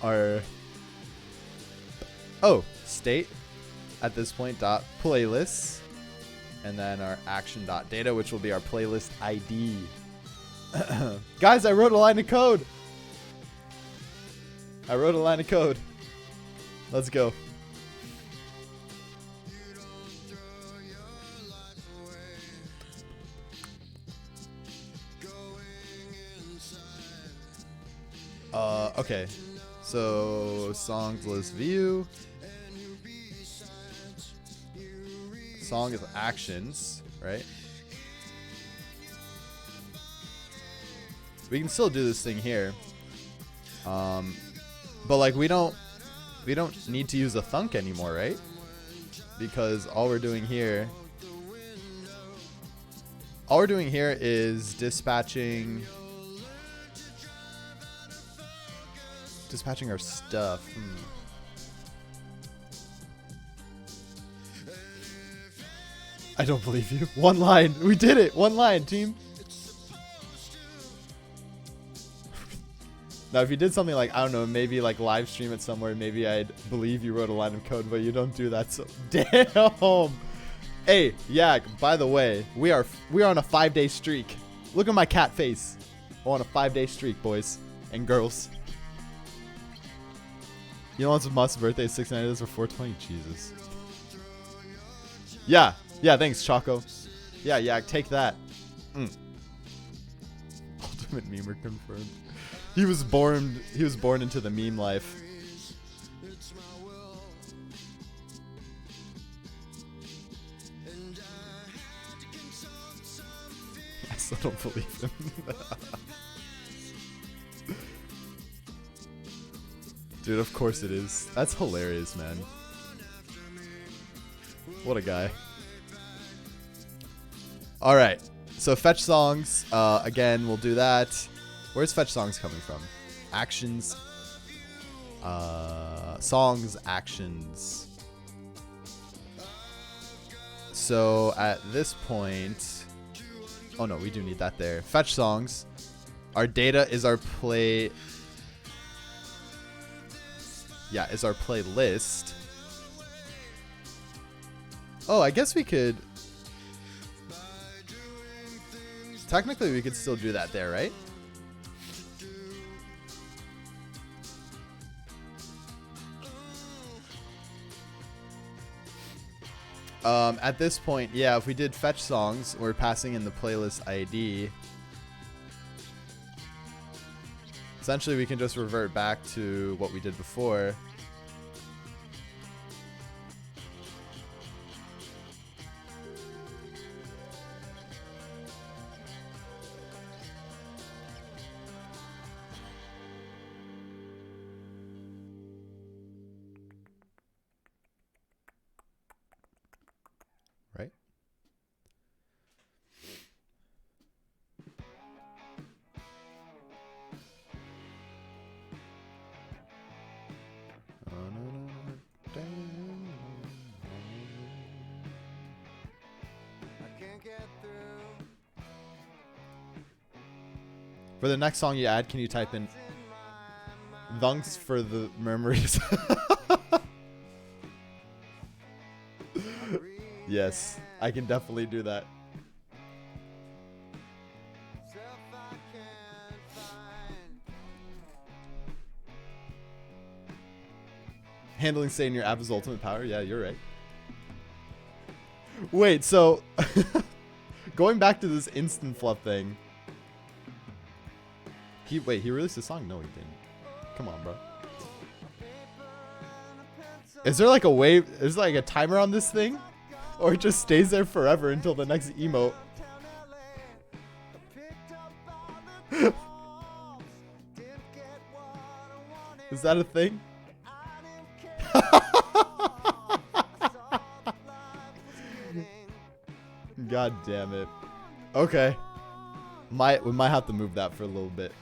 our state at this point dot playlists, and then our action dot data, which will be our playlist ID. Guys, I wrote a line of code. Let's go. Okay. So songs list view. Song is actions, right? We can still do this thing here. But like we don't need to use a thunk anymore, right? Because all we're doing here is dispatching our stuff. I don't believe you. One line. We did it. One line, team. Now, if you did something like, I don't know, maybe like live stream it somewhere, maybe I'd believe you wrote a line of code, but you don't do that. So, damn. Hey, yeah, by the way, we are on a 5-day streak. Look at my cat face. We're on a 5-day streak, boys. and girls. Elon's Musk's birthday is 690 or 420. Jesus. Yeah. Yeah, thanks, Choco. Yeah, yeah, take that. Ultimate memer confirmed. He was born into the meme life. I still don't believe him. Dude, of course it is. That's hilarious, man. What a guy. Alright, so fetch songs. Again, we'll do that. Where's fetch songs coming from? Actions. Songs, actions. So at this point... Oh no, we do need that there. Fetch songs. Our data is our play... Yeah, is our playlist. Oh, I guess we could... Technically, we could still do that there, right? At this point, yeah, if we did fetch songs, we're passing in the playlist ID. Essentially, we can just revert back to what we did before. Right? For the next song you add, can you type in "Thanks for the memories"? Yes, I can definitely do that. Handling say in your app is ultimate power. Yeah, you're right. Wait, so going back to this instant fluff thing. He released a song? No, he didn't. Come on, bro. Is there like a way? Is there like a timer on this thing, or it just stays there forever until the next emote? Is that a thing? God damn it. Okay. We might have to move that for a little bit.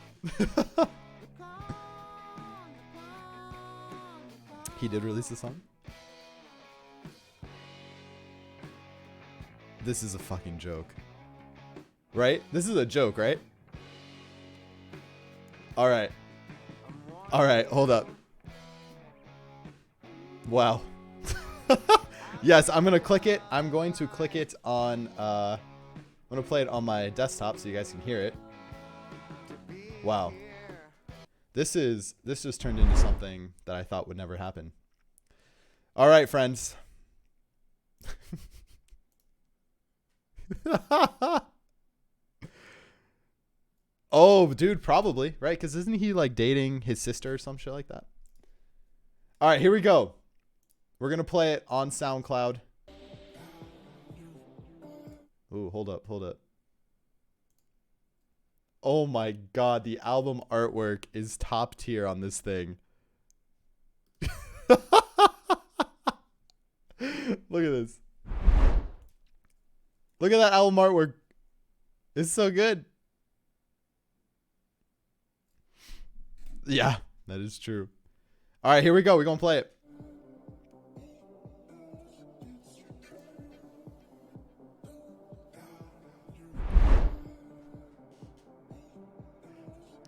He did release a song? This is a fucking joke. Right? This is a joke, right? Alright. Alright, hold up. Wow. Yes, I'm gonna click it. I'm going to click it on I'm gonna play it on my desktop so you guys can hear it. Wow. This just turned into something that I thought would never happen. All right, friends. Oh, dude, probably, right? Because isn't he like dating his sister or some shit like that? All right, here we go. We're going to play it on SoundCloud. Ooh, hold up, hold up. Oh my God, the album artwork is top tier on this thing. Look at this. Look at that album artwork. It's so good. Yeah, that is true. All right, here we go. We're going to play it.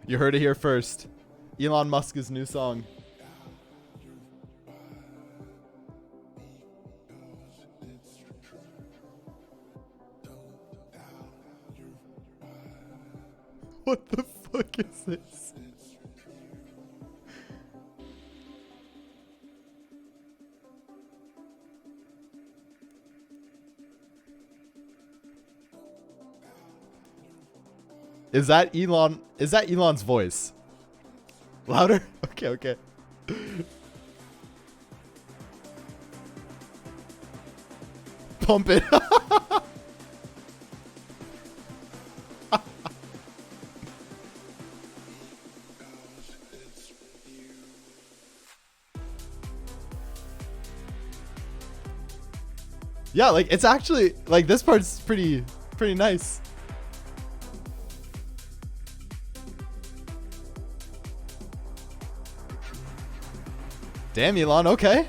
You heard it here first. Elon Musk's new song. What the fuck is this? Is that Elon? Is that Elon's voice? Louder? Okay, okay. Pump it. Yeah, like it's actually like this part's pretty nice. Damn, Elon, okay.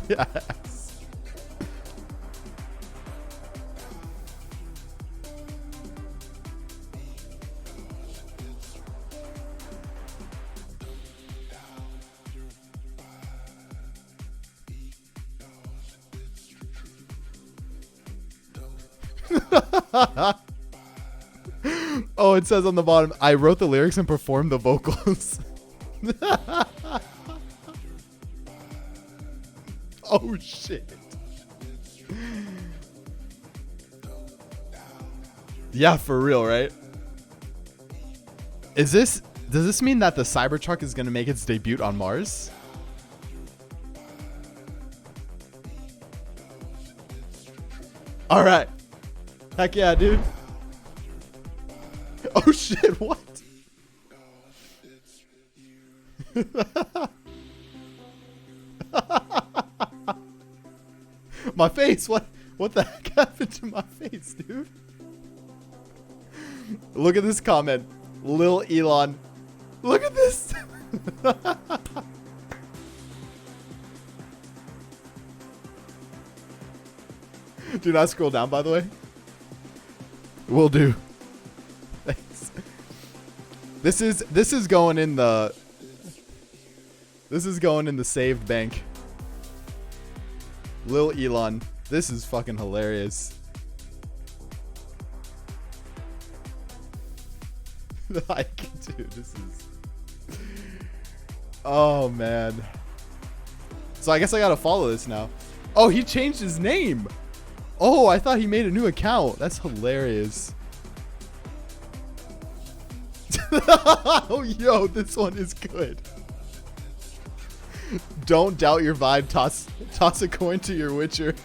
Yes. Oh, it says on the bottom, I wrote the lyrics and performed the vocals. Oh shit. Yeah, for real, right? Does this mean that the Cybertruck is going to make its debut on Mars? All right. Heck yeah, dude. Oh shit, what? My face, what the heck happened to my face, dude? Look at this comment. Lil Elon. Look at this. Do not scroll down, by the way. Will do. Thanks. This is going in the saved bank. Lil Elon. This is fucking hilarious. Like, dude, this is... Oh, man. So I guess I gotta follow this now. Oh, he changed his name. Oh, I thought he made a new account. That's hilarious. Oh, yo, this one is good. Don't doubt your vibe. Toss a coin to your Witcher.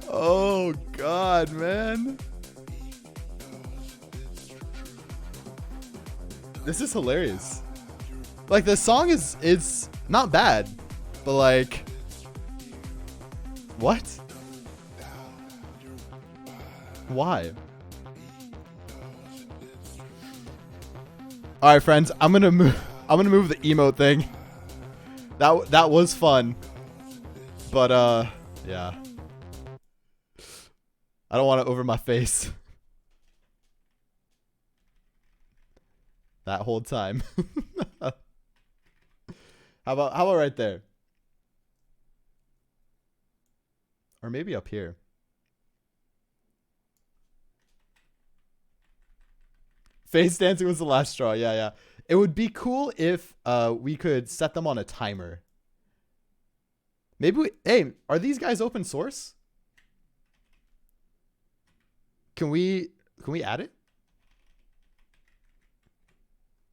Oh, God, man. This is hilarious. Like, the song is not bad, but like, what? Why? All right, friends, I'm gonna move the emote thing. That was fun, but yeah, I don't want it over my face. That whole time. How about right there? Or maybe up here. Face dancing was the last straw. Yeah, yeah. It would be cool if we could set them on a timer. Maybe hey, are these guys open source? Can we add it?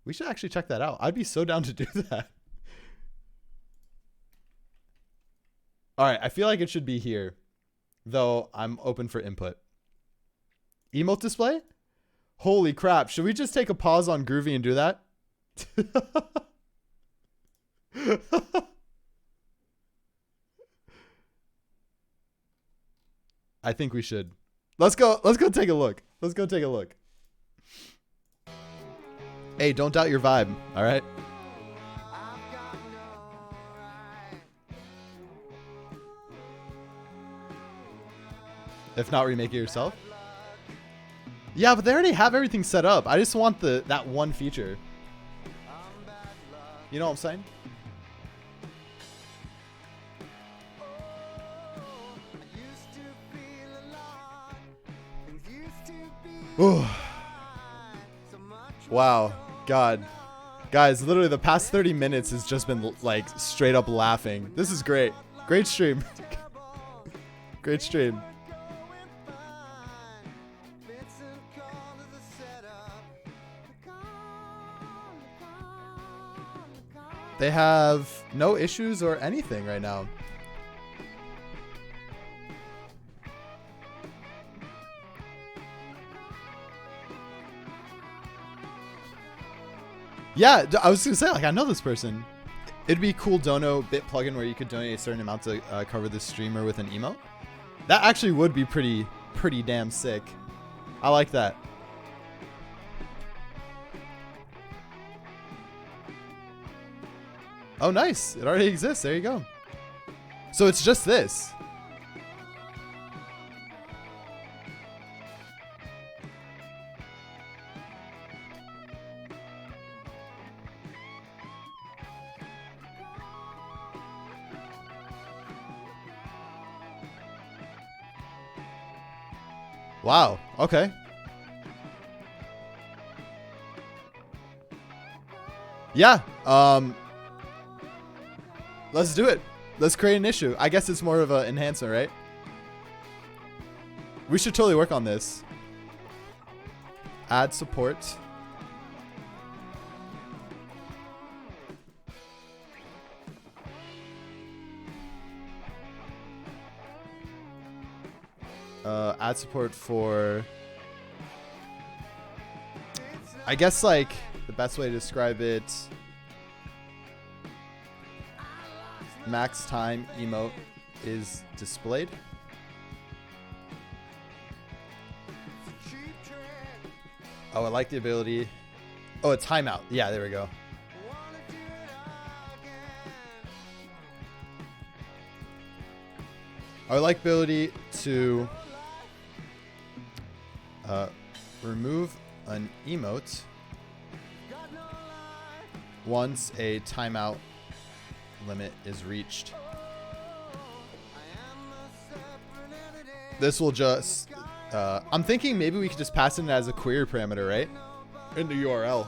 We should actually check that out. I'd be so down to do that. All right, I feel like it should be here, though I'm open for input. Emote display? Holy crap. Should we just take a pause on Grüvee and do that? I think we should. Let's go take a look. Let's go take a look. Hey, don't doubt your vibe, all right? If not, remake it yourself. Yeah, but they already have everything set up. I just want that one feature. You know what I'm saying? Ooh. Wow. God. Guys, literally the past 30 minutes has just been like straight up laughing. This is great. Great stream. Great stream. They have no issues or anything right now. Yeah, I was gonna say, like, I know this person. It'd be a cool dono bit plugin where you could donate a certain amount to cover the streamer with an emote. That actually would be pretty damn sick. I like that. Oh, nice. It already exists. There you go. So it's just this. Wow. Okay. Yeah. Let's do it. Let's create an issue. I guess it's more of an enhancer, right? We should totally work on this. Add support. Add support for, I guess, like, the best way to describe it, max time emote is displayed. Oh, I like the ability. Oh, a timeout. Yeah, there we go. I would like ability to remove an emote once a timeout limit is reached. This will just I'm thinking maybe we could just pass it in as a query parameter, right? In the URL.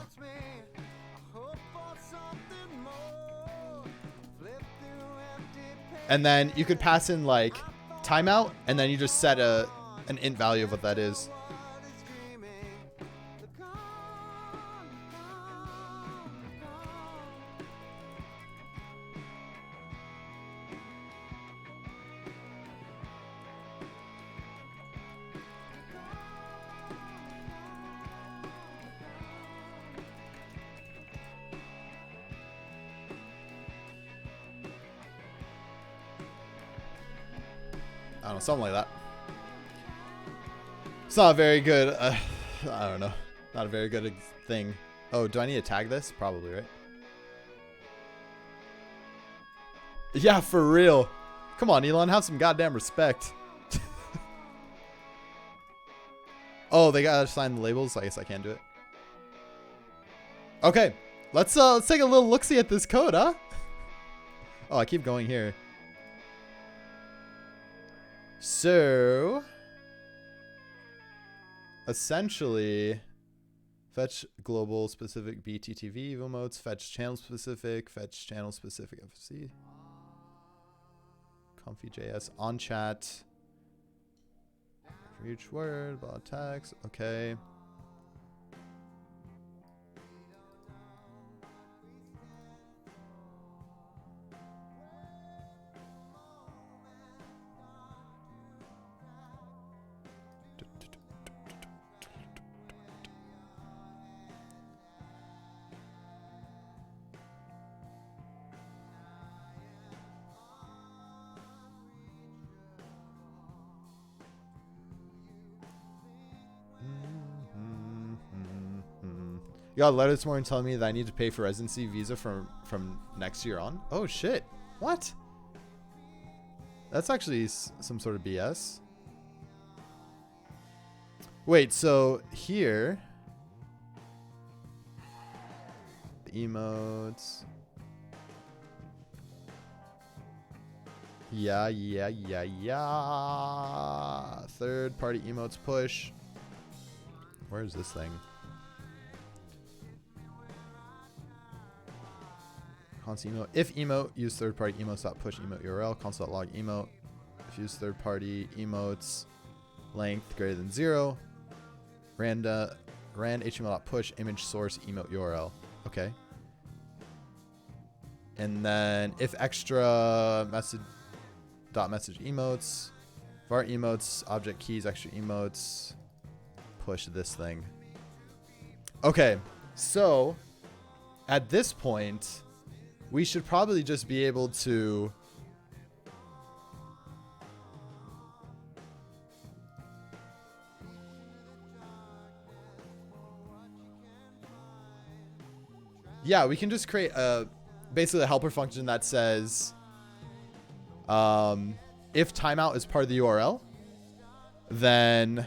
And then you could pass in like timeout, and then you just set an int value of what that is. I don't know, something like that. It's not a very good, I don't know, not a very good thing. Oh, do I need to tag this? Probably, right? Yeah, for real. Come on, Elon, have some goddamn respect. Oh, they gotta assign the labels. I guess I can't do it. Okay, let's take a little look-see at this code, huh? Oh, I keep going here. So, essentially, fetch global specific BTTV evo modes, fetch channel specific FC, comfy.js, on chat, for each word, blah, text, okay. You got a letter this morning telling me that I need to pay for residency visa from next year on. Oh shit! What? That's actually some sort of BS. Wait, so here, emotes. Yeah. Third-party emotes push. Where is this thing? console emote. If emote, use third-party emotes.push emote URL, console.log emote. If use third-party emotes, length greater than 0. Rand HTML.push image source emote URL. Okay. And then if extra message emotes, var emotes, object keys, extra emotes, push this thing. Okay, so at this point, we should probably just be able to yeah, we can just create basically a helper function that says if timeout is part of the URL, then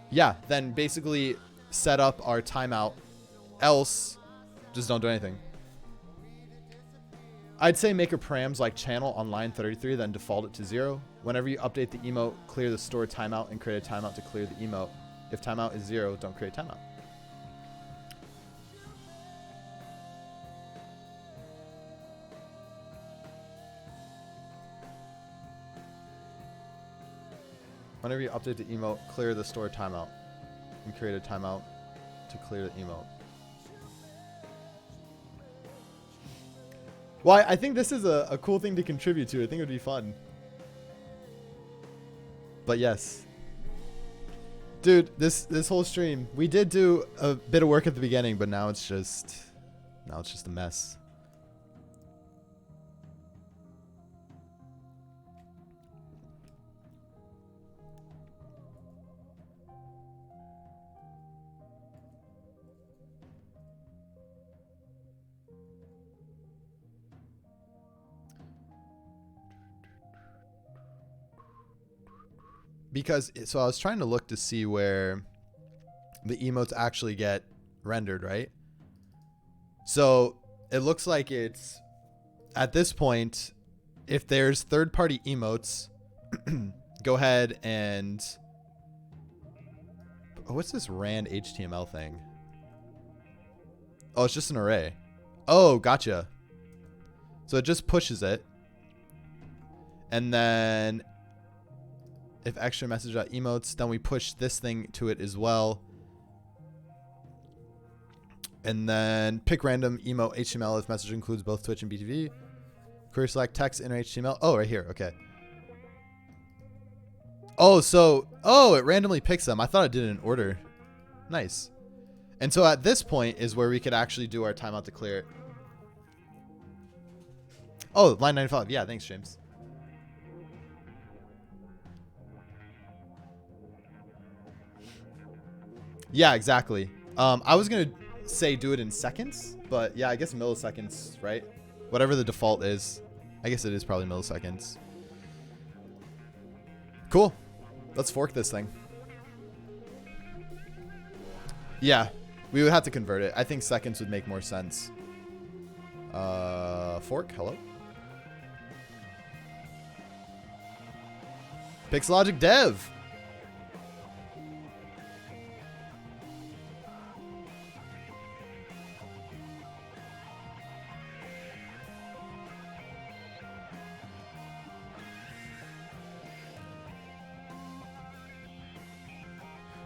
yeah, then basically set up our timeout, else just don't do anything. I'd say make a params like channel on line 33, then default it to 0. Whenever you update the emote, clear the stored timeout and create a timeout to clear the emote. If timeout is 0, don't create timeout. Whenever you update the emote, clear the stored timeout and create a timeout to clear the emote. Well, I think this is a cool thing to contribute to. I think it would be fun. But yes. Dude, this whole stream, we did do a bit of work at the beginning, but now it's just a mess. Because, so I was trying to look to see where the emotes actually get rendered, right? So it looks like it's, at this point, if there's third-party emotes, go ahead and, oh, what's this rand HTML thing? Oh, it's just an array. Oh, gotcha. So it just pushes it. And then if extra message.emotes, then we push this thing to it as well. And then pick random emote HTML if message includes both Twitch and BTV. Query select text inner HTML. Oh, right here. Okay. Oh, so, oh, it randomly picks them. I thought it did it in order. Nice. And so at this point is where we could actually do our timeout to clear it. Oh, line 95. Yeah, thanks, James. Yeah, exactly. I was going to say do it in seconds, but yeah, I guess milliseconds, right? Whatever the default is. I guess it is probably milliseconds. Cool. Let's fork this thing. Yeah, we would have to convert it. I think seconds would make more sense. Fork, hello? Pixelogic Dev.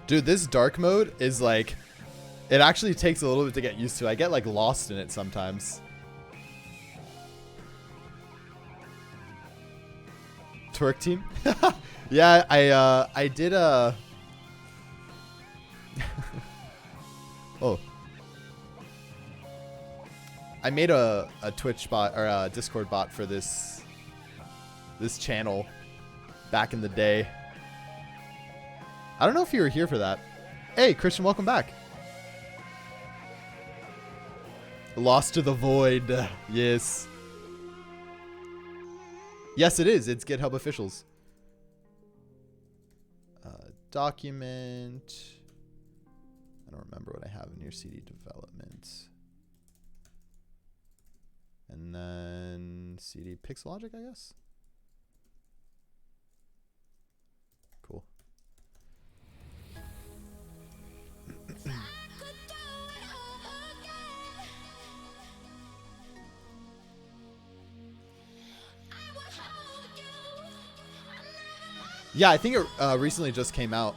Dude, this dark mode is like, it actually takes a little bit to get used to. I get like lost in it sometimes. Twerk team? Yeah, I did a oh. I made a Twitch bot or a Discord bot for this channel back in the day. I don't know if you were here for that. Hey, Christian, welcome back. Lost to the void. Yes. Yes, it is. It's GitHub officials. Document. I don't remember what I have in here. CD development. And then CD Pixelogic, I guess. Cool. Yeah, I think it recently just came out.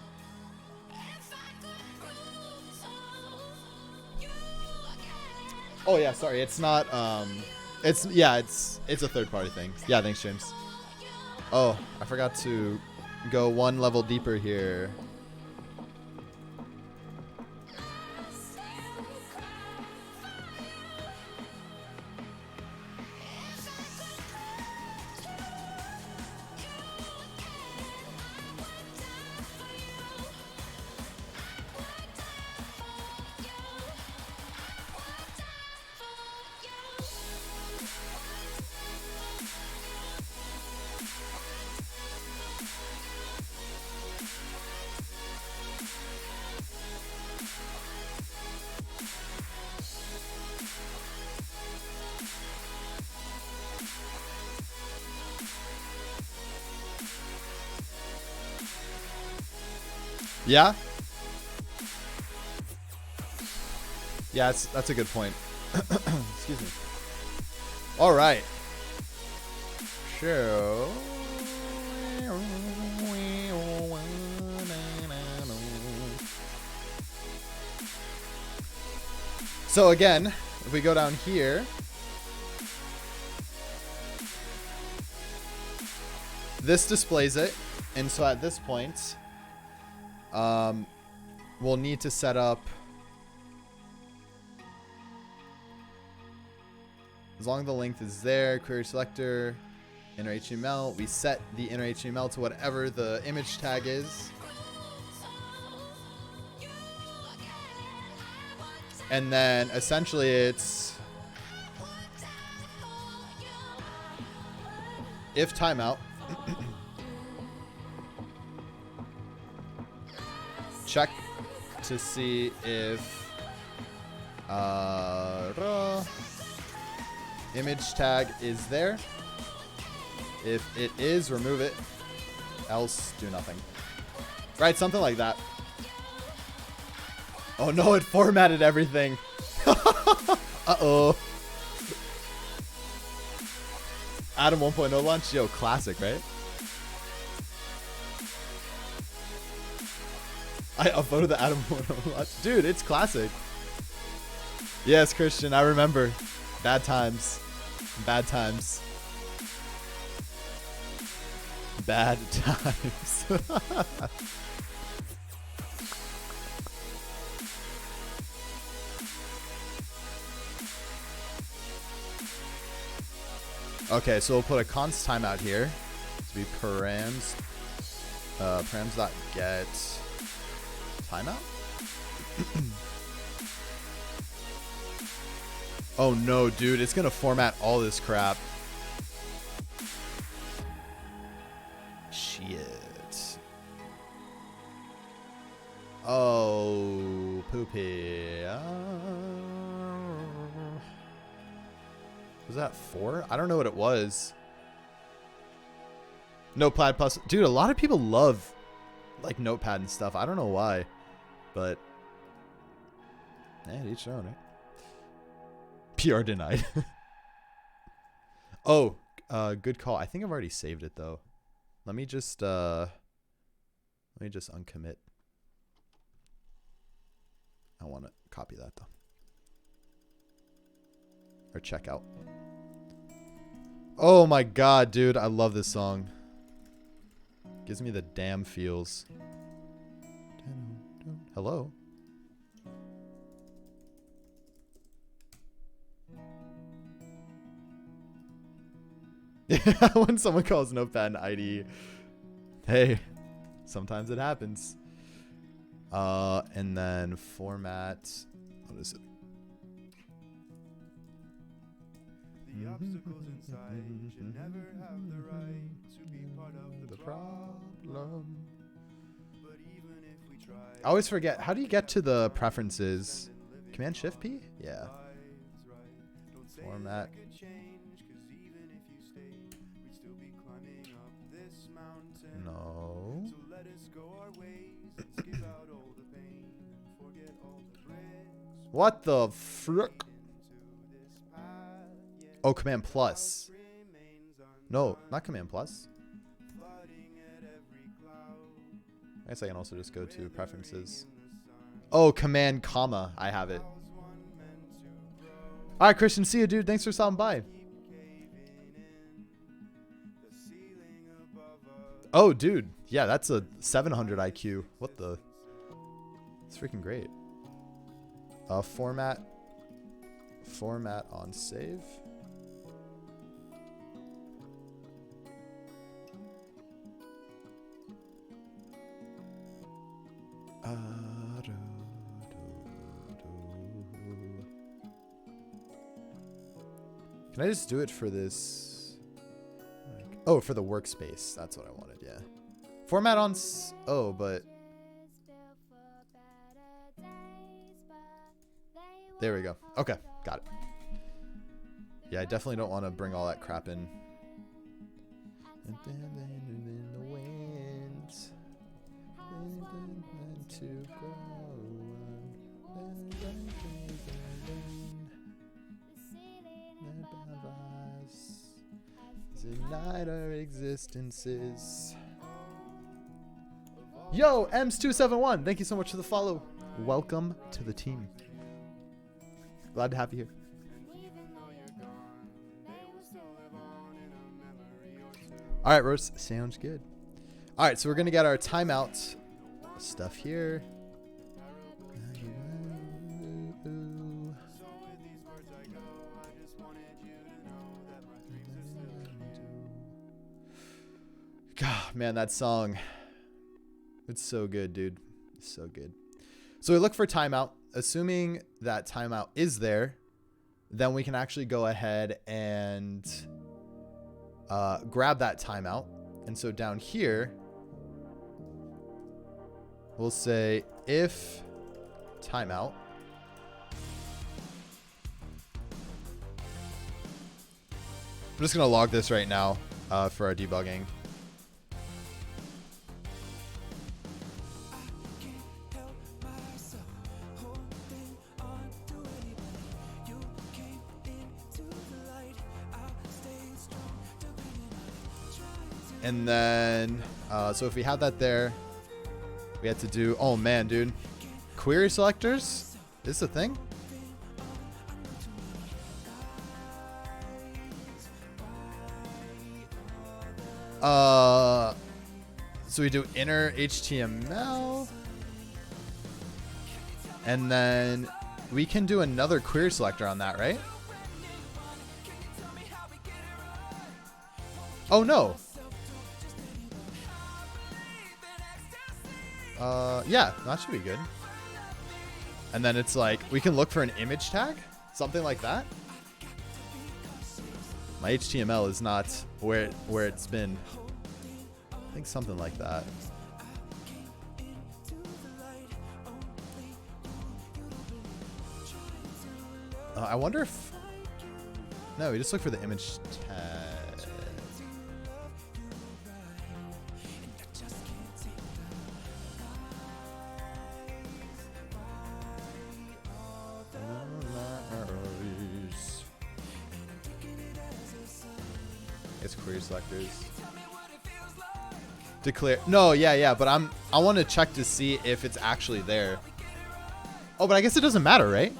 Oh yeah, sorry, it's not. It's a third-party thing. Yeah, thanks, James. Oh, I forgot to go one level deeper here. Yeah? Yeah, that's a good point. Excuse me. All right. Sure. So again, if we go down here, this displays it. And so at this point, we'll need to set up, as long as the length is there, query selector, inner HTML, we set the inner HTML to whatever the image tag is. And then essentially it's if timeout, check to see if image tag is there. If it is, remove it. Else, do nothing. Right, something like that. Oh no, it formatted everything. Uh-oh. Atom 1.0 launch? Yo, classic, right? I uploaded the Atom 1.0 launch. Dude, it's classic. Yes, Christian, I remember. Bad times. Bad times. Bad times. Okay, so we'll put a const timeout here to be params params.get timeout. Oh no, dude, it's gonna format all this crap. Shit. Oh, poopy. Was that 4? I don't know what it was. Notepad plus. Dude, a lot of people love like Notepad and stuff. I don't know why, but each their own, right? PR denied. Oh, good call. I think I've already saved it though. Let me just uncommit. I want to copy that though. Or check out. Oh my god, dude, I love this song. Gives me the damn feels. Hello. When someone calls Notepad an ID, hey, sometimes it happens. And then format. What is it? The obstacles inside should never have the right to be part of the problem. But even if we try, I always forget. How do you get to the preferences? Command Shift P? Yeah. Format. No. So let us go our ways and skip out all the pain and forget all the bricks. What the frick? Oh, Command Plus. No, not Command Plus. guess I can also just go to preferences. Oh, command comma. I have it. All right, Christian. See you, dude. Thanks for stopping by. Oh, dude. Yeah, that's a 700 IQ. What the? It's freaking great. Format on save. Can I just do it for this? Oh, for the workspace. That's what I wanted. Yeah. Format on. Oh, but. There we go. Okay, got it. Yeah, I definitely don't want to bring all that crap in. And then in the wind, to denied our existences. Yo, Ems271, thank you so much for the follow. Welcome to the team. Glad to have you here. All right, Rose, sounds good. All right, so we're gonna get our timeout stuff here. God, man, that song. It's so good, dude. It's so good. So we look for timeout. Assuming that timeout is there, then we can actually go ahead and grab that timeout. And so down here, we'll say if timeout. I'm just going to log this right now for our debugging. And then, so if we have that there, we have to do, oh man, dude. Query selectors? Is this a thing? So we do inner HTML. And then we can do another query selector on that, right? Oh no. Yeah, that should be good. And then it's like, we can look for an image tag, something like that. My HTML is not where it's been. I think something like that. I wonder if, no, we just look for the image tag. It's query selectors. Declare. No, yeah, but I want to check to see if it's actually there. Oh, but I guess it doesn't matter, right?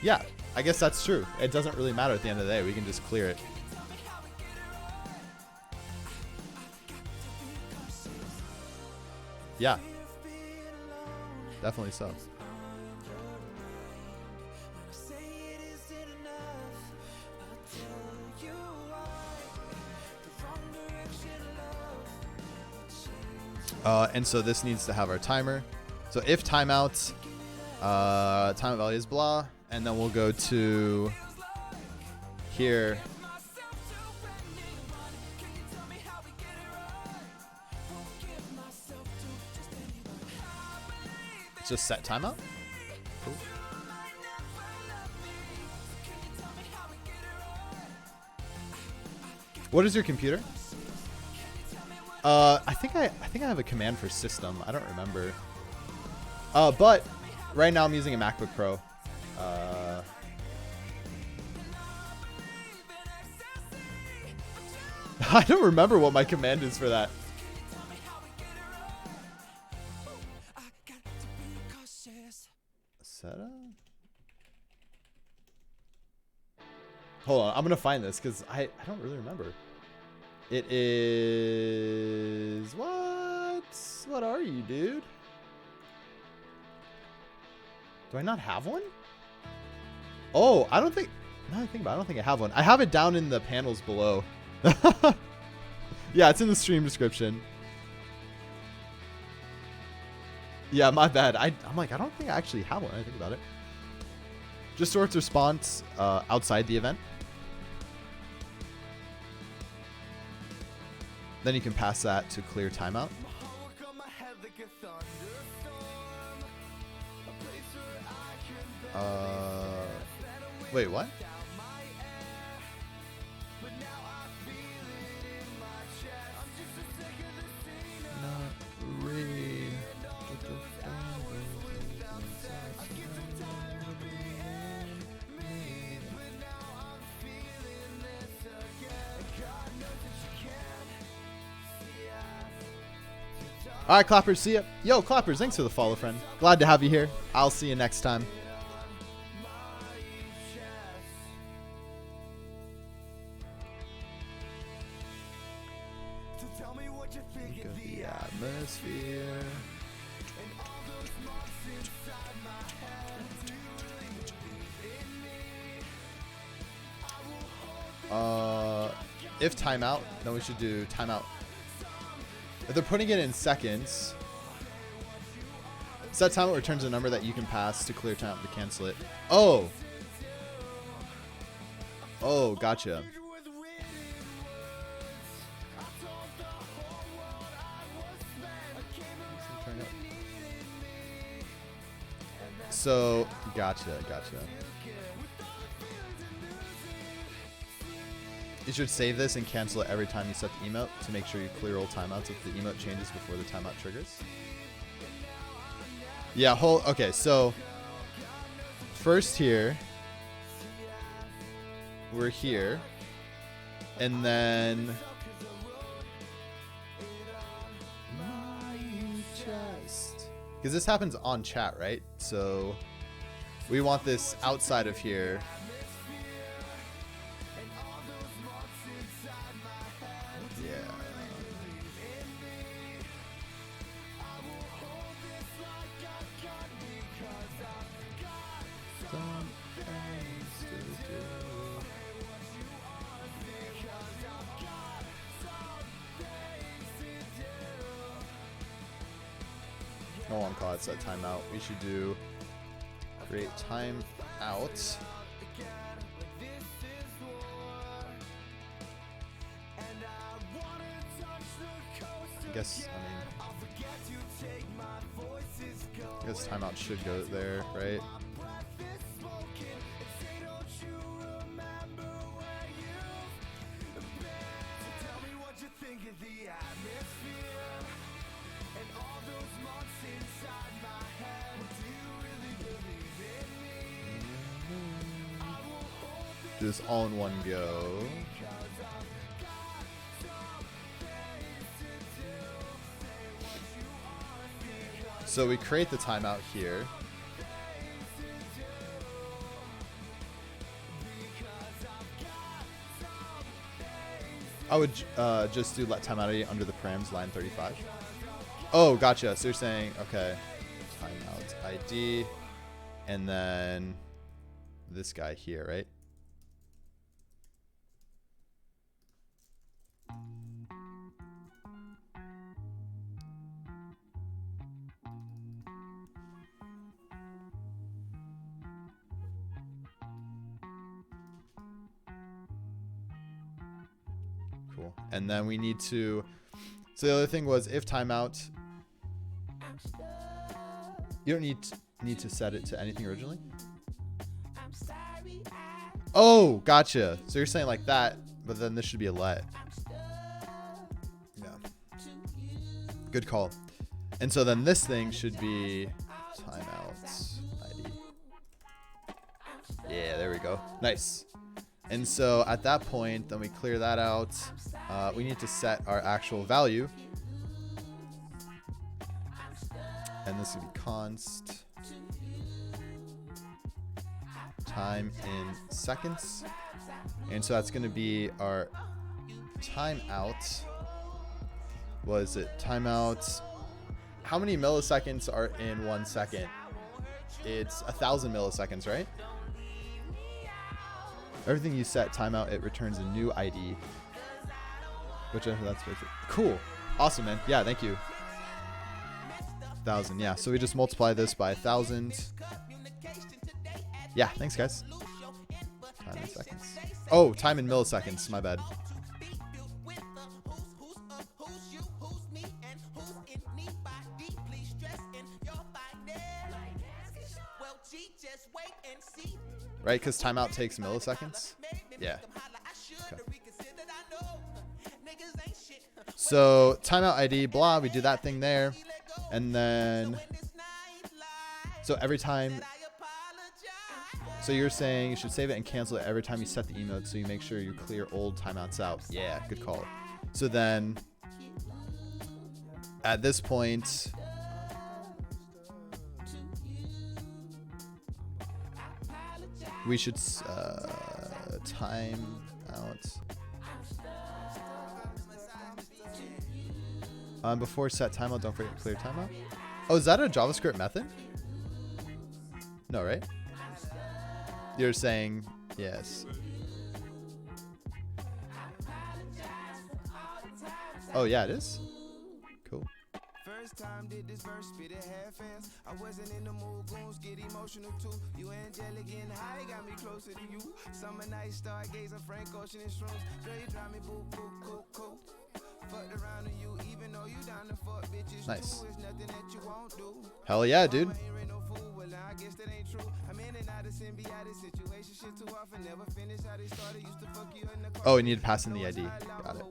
Yeah, I guess that's true. It doesn't really matter at the end of the day. We can just clear it. Yeah. Definitely so. And so this needs to have our timer. So if timeout, timeout value is blah, and then we'll go to here. Just set timeout. Cool. What is your computer? I think I have a command for system. I don't remember. But right now I'm using a MacBook Pro. I don't remember what my command is for that. Setup? Hold on, I'm gonna find this because I don't really remember. It is what? What are you, dude? Do I not have one? Oh, I don't think. Now I think about it, I don't think I have one. I have it down in the panels below. Yeah, it's in the stream description. Yeah, my bad. I'm like, I don't think I actually have one. I think about it. Just sorts response outside the event. Then you can pass that to clear timeout. Wait, what? Not really. All right, Clappers, see ya. Yo, Clappers, thanks for the follow, friend. Glad to have you here. I'll see you next time. Think of the atmosphere. If timeout, then we should do timeout. If they're putting it in seconds, set timeout returns a number that you can pass to clear timeout to cancel it. Oh. Oh, gotcha. So, gotcha. You should save this and cancel it every time you set the emote to make sure you clear all timeouts if the emote changes before the timeout triggers. Yeah, okay, so first here, we're here, and then because this happens on chat, right? So we want this outside of here. No one call it set timeout. We should do create timeout. I guess timeout should go there, right? Do this all in one go. So we create the timeout here. I would just do let timeout ID under the params line 35. Oh, gotcha. So you're saying, okay, timeout ID, and then this guy here, right? Cool. And then we need to, so the other thing was if timeout, you don't need to set it to anything originally. Oh, gotcha. So you're saying like that, but then this should be a let. Yeah. Good call. And so then this thing should be timeout ID. Yeah, there we go. Nice. And so at that point, then we clear that out. we need to set our actual value. And this would be const time in seconds. And so that's going to be our timeout. Was it timeout? How many milliseconds are in 1 second? It's 1,000 milliseconds, right? Everything you set timeout, it returns a new ID. That's cool. Awesome, man. Yeah, thank you. 1,000. Yeah. So we just multiply this by 1,000. Yeah. Thanks, guys. Time in seconds. Oh, time in milliseconds. My bad. Right, because timeout takes milliseconds. Yeah. Okay. So timeout ID, blah, we do that thing there. And then, so every time, so you're saying you should save it and cancel it every time you set the emote so you make sure you clear old timeouts out. Yeah, good call. So then, at this point, we should time out. Before set timeout, don't forget to clear timeout. Oh, is that a JavaScript method? No, right? You're saying yes. Oh, yeah, it is. Cool. First time did this verse, spit it half-ass. I wasn't in the mood, goons get emotional too. You angelic and high, got me closer to you. Summer night, stargazer, Frank Ocean and shrooms. Dre drive me boo, boo, cool, cool. Fucked around on you, even though you down to fuck bitches. Nice. It's nothing that you won't do. Hell yeah, dude. I guess that ain't true. I'm in and out of symbiotic situation. Shit too often, never finish how they started. Used to fuck you in the car. Oh, we need to pass in the ID. Got it.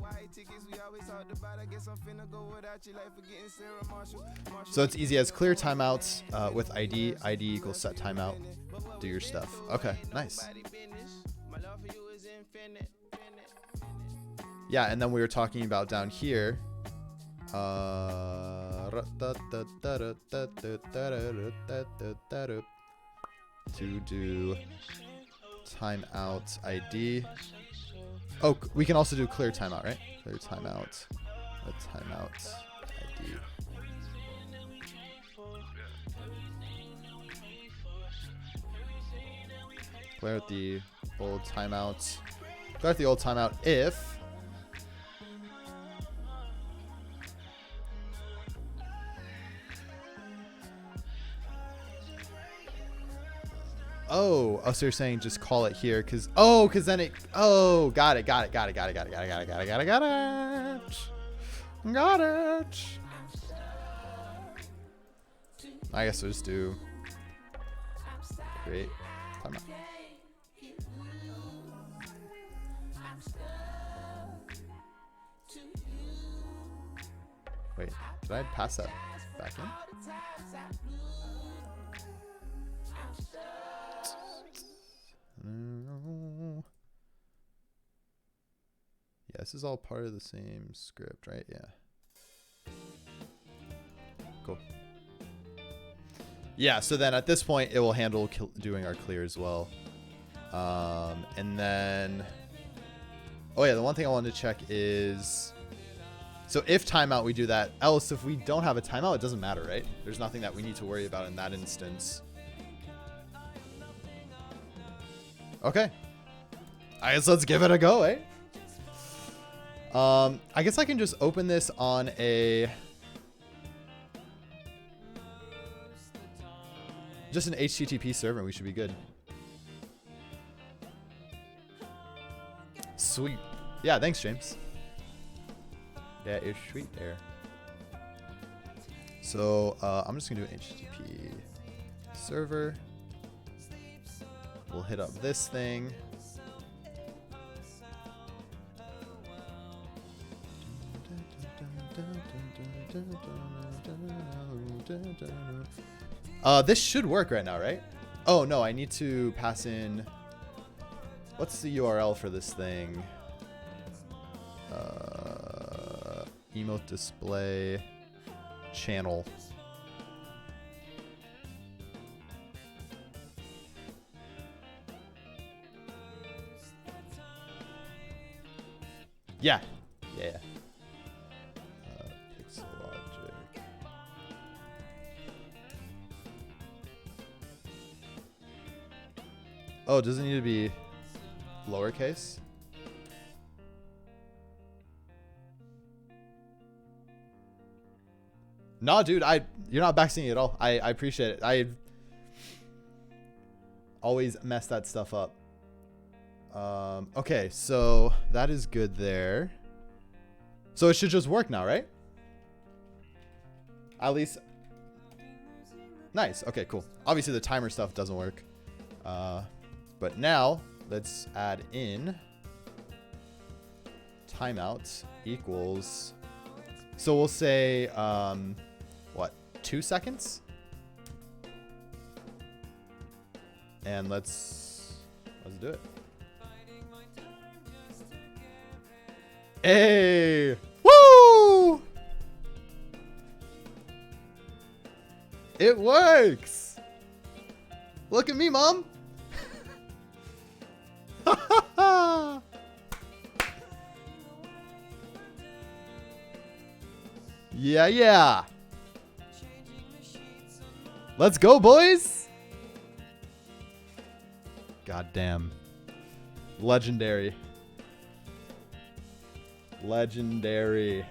So it's easy as clear timeouts with ID. ID equals set timeout. Do your stuff. Okay, nice. Yeah, and then we were talking about down here. To do timeout ID. Oh, we can also do clear timeout, right? Clear timeout. A timeout ID. Clear out the old timeout. Clear out the old timeout if Oh, so you're saying just call it here because then it got it. Got it. I guess we'll just do create timeout. Wait, did I pass that back in? No. Yeah, this is all part of the same script, right? Yeah. Cool. Yeah, so then at this point, it will handle doing our clear as well. And then... Oh, yeah, the one thing I wanted to check is... So if timeout, we do that. Else, if we don't have a timeout, it doesn't matter, right? There's nothing that we need to worry about in that instance. Okay. I guess let's give it a go, eh? I guess I can just open this on just an HTTP server and we should be good. Sweet. Yeah, thanks, James. That is sweet there. So I'm just gonna do an HTTP server. We'll hit up this thing. This should work right now, right? Oh no, I need to pass in. What's the URL for this thing? emote display channel. Yeah. Yeah. Pixel Logic. Oh, does it need to be lowercase? No, dude, you're not backseating at all. I appreciate it. I always mess that stuff up. Okay, so that is good there. So it should just work now, right? At least. Nice. Okay, cool. Obviously the timer stuff doesn't work. But now let's add in timeout equals. So we'll say, what, 2 seconds? And let's do it. Hey! Woo! It works! Look at me, Mom! Yeah, yeah. Let's go, boys. Goddamn. Legendary. Legendary.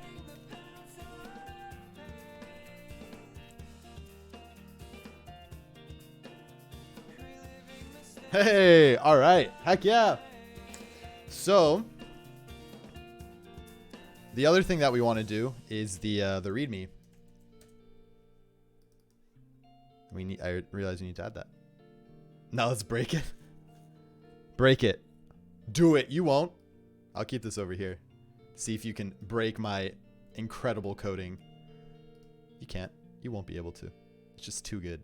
Hey, all right. Heck yeah. So, the other thing that we want to do is the README. I realize we need to add that. Now let's break it. Break it. Do it. You won't. I'll keep this over here. See if you can break my incredible coding. You can't. You won't be able to. It's just too good.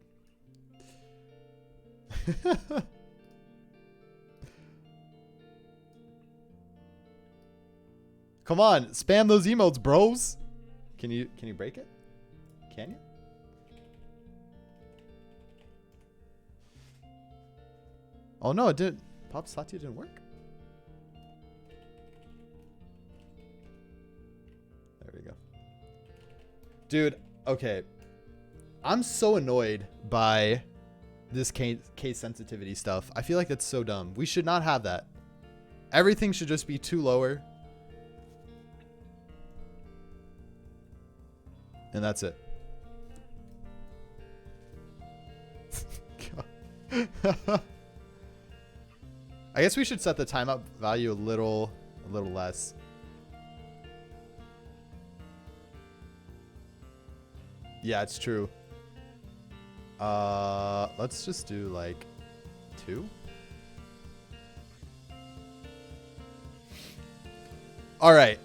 Come on, spam those emotes, bros. Can you break it? Can you? Oh no, it didn't. Pop Satya didn't work. There we go. Dude, okay. I'm so annoyed by this case sensitivity stuff. I feel like that's so dumb. We should not have that. Everything should just be 2 lower. And that's it. I guess we should set the timeout value a little less. Yeah, it's true. Let's just do like 2. All right.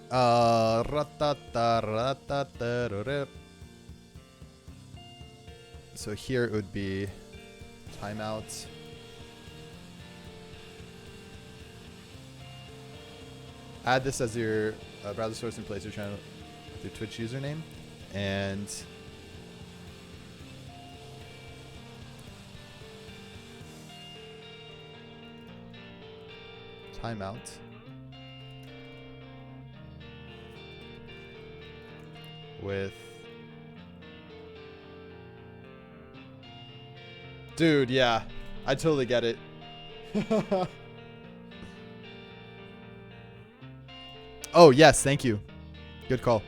So here it would be timeout. Add this as your browser source and place your channel with your Twitch username. And timeout. With dude, yeah, I totally get it. Oh yes, thank you. Good call.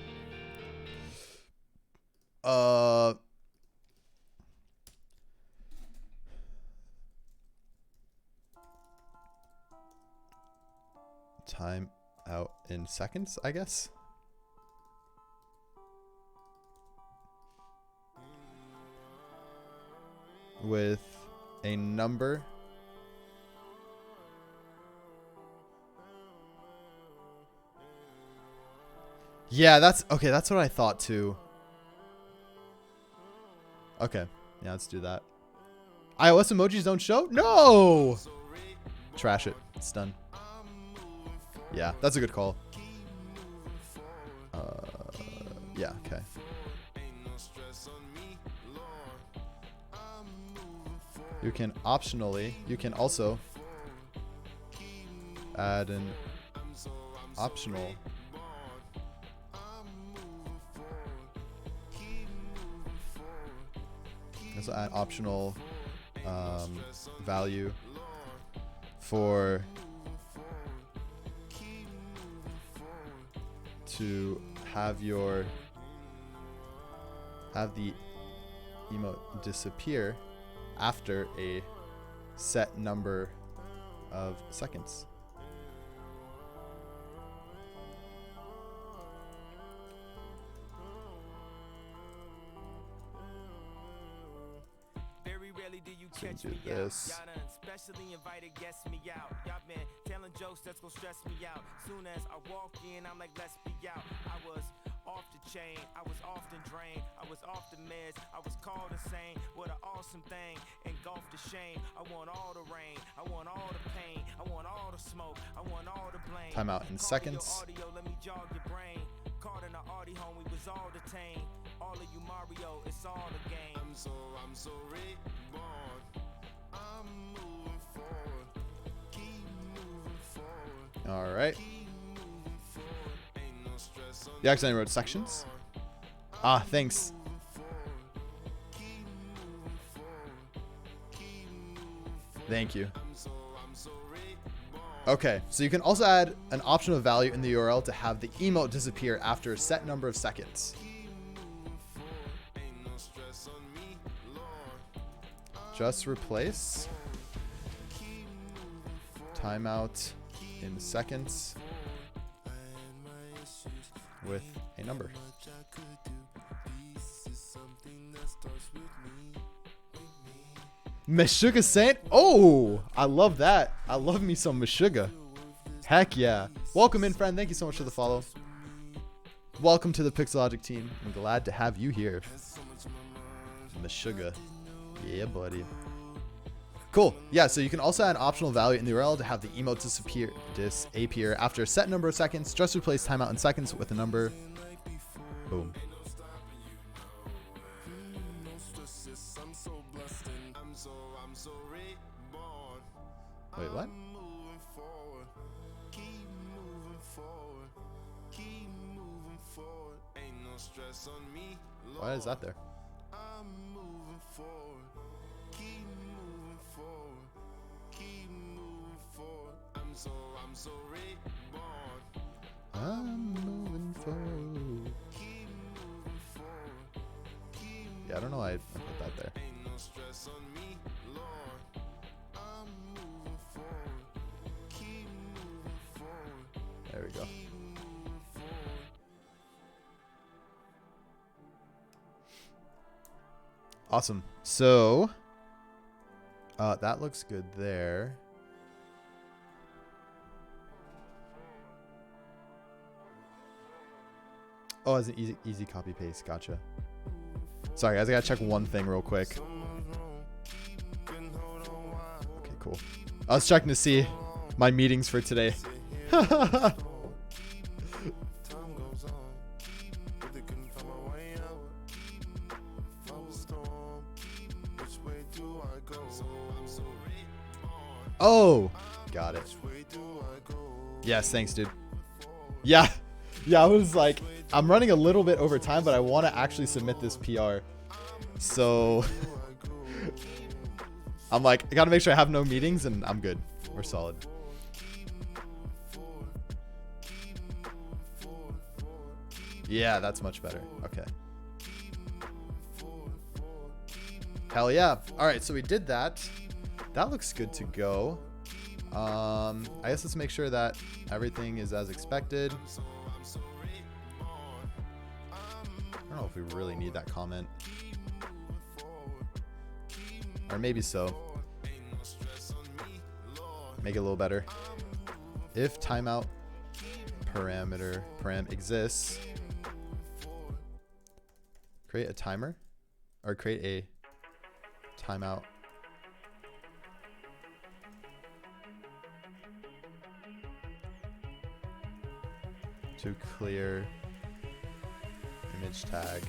Time out in seconds, I guess. With a number. Yeah, that's okay. That's what I thought too. Okay. Yeah, let's do that. iOS emojis don't show? No! Trash it. It's done. Yeah, that's a good call. Yeah, okay. You can optionally, you can also add an optional also add optional value for to have your the emote disappear after a set number of seconds. Very rarely do you catch do me this. out. Y'all done specially invited guests me out. Y'all been telling jokes that's gonna stress me out. Soon as I walk in, I'm like, let's be out. I was off the chain, I was often drained, I was off the meds, I was called insane. What an awesome thing, engulf the shame. I want all the rain, I want all the pain, I want all the smoke, I want all the blame. Time out in Call seconds. your audio, let me jog your brain. Caught in the Audi home, we was all detained. All of you Mario, it's all a game. I'm so reborn. I'm moving forward. Keep moving forward. All right. Keep moving forward. Ain't no stress on You accidentally wrote sections. Ah, thanks. Thank you. Okay, so you can also add an optional value in the URL to have the emote disappear after a set number of seconds. Just replace timeout in seconds with a number. Meshuggah Saint? Oh, I love that. I love me some Meshuggah. Heck yeah. Welcome in, friend. Thank you so much for the follow. Welcome to the Pixelogic team. I'm glad to have you here. Meshuggah. Yeah, buddy. Cool. Yeah, so you can also add an optional value in the URL to have the emote disappear after a set number of seconds. Just replace timeout in seconds with a number. Boom. Wait, what? Why is that there? I'm moving forward. Yeah, I don't know why I put that there. There we go. Awesome. So, that looks good there. Oh, it's an easy copy paste. Gotcha. Sorry, guys. I gotta check one thing real quick. Okay, cool. I was checking to see my meetings for today. Oh, got it. Yes, thanks, dude. Yeah, I was like, I'm running a little bit over time, but I want to actually submit this PR. So I'm like, I gotta make sure I have no meetings, and I'm good. We're solid. Yeah, that's much better. Okay. Hell yeah. All right, so we did that. That looks good to go. I guess let's make sure that everything is as expected. I don't know if we really need that comment. Or maybe so. Make it a little better. If timeout param exists, create a timer or create a timeout. To clear image tag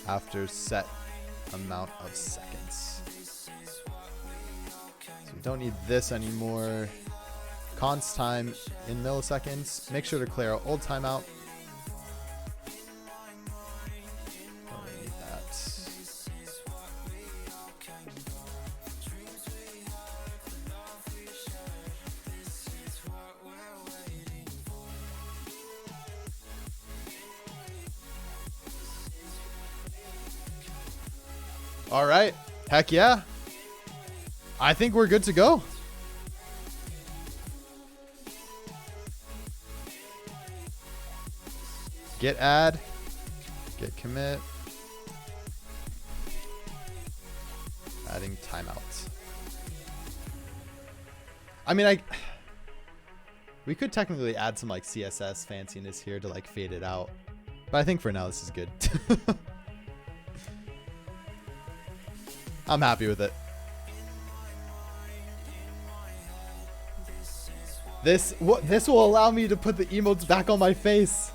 after set amount of seconds. So we don't need this anymore. Const time in milliseconds. Make sure to clear out old timeout. Don't really need that. All right. Heck yeah. I think we're good to go. Get add, get commit, adding timeouts. I mean, we could technically add some like CSS fanciness here to like fade it out, but I think for now this is good. I'm happy with it. This will allow me to put the emotes back on my face.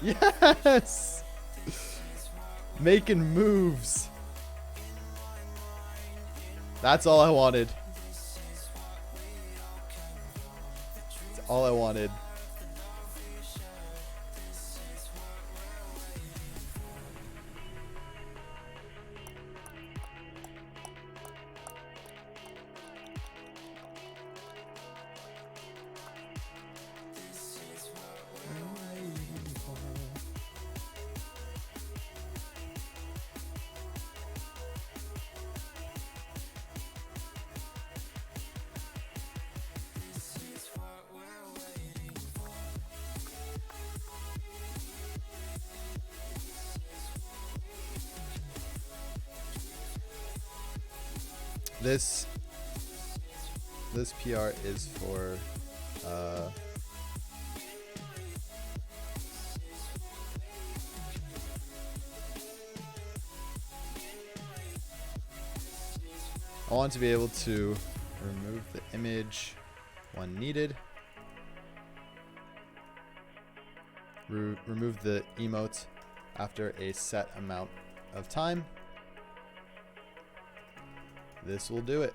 Yes! Making moves. That's all I wanted. That's all I wanted. This PR is for I want to be able to remove the image when needed. Remove the emote after a set amount of time. This will do it.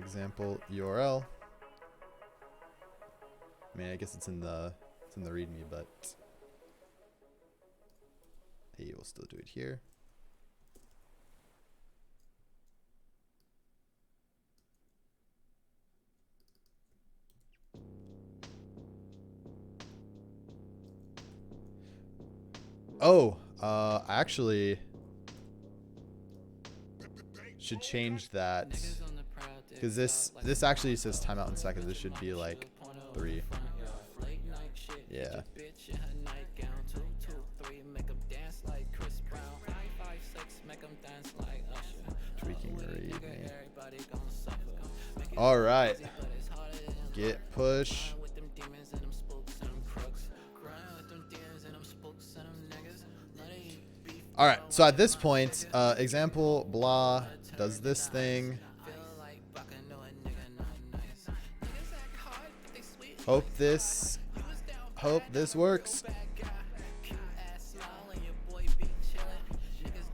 Example URL. I mean, I guess it's in the README, but hey, we'll still do it here. Oh, I actually should change that because this actually says timeout in seconds. This should be like 3. Yeah. Tweaking readme. All right. Git push. All right. So at this point, example blah does this thing. Hope this works.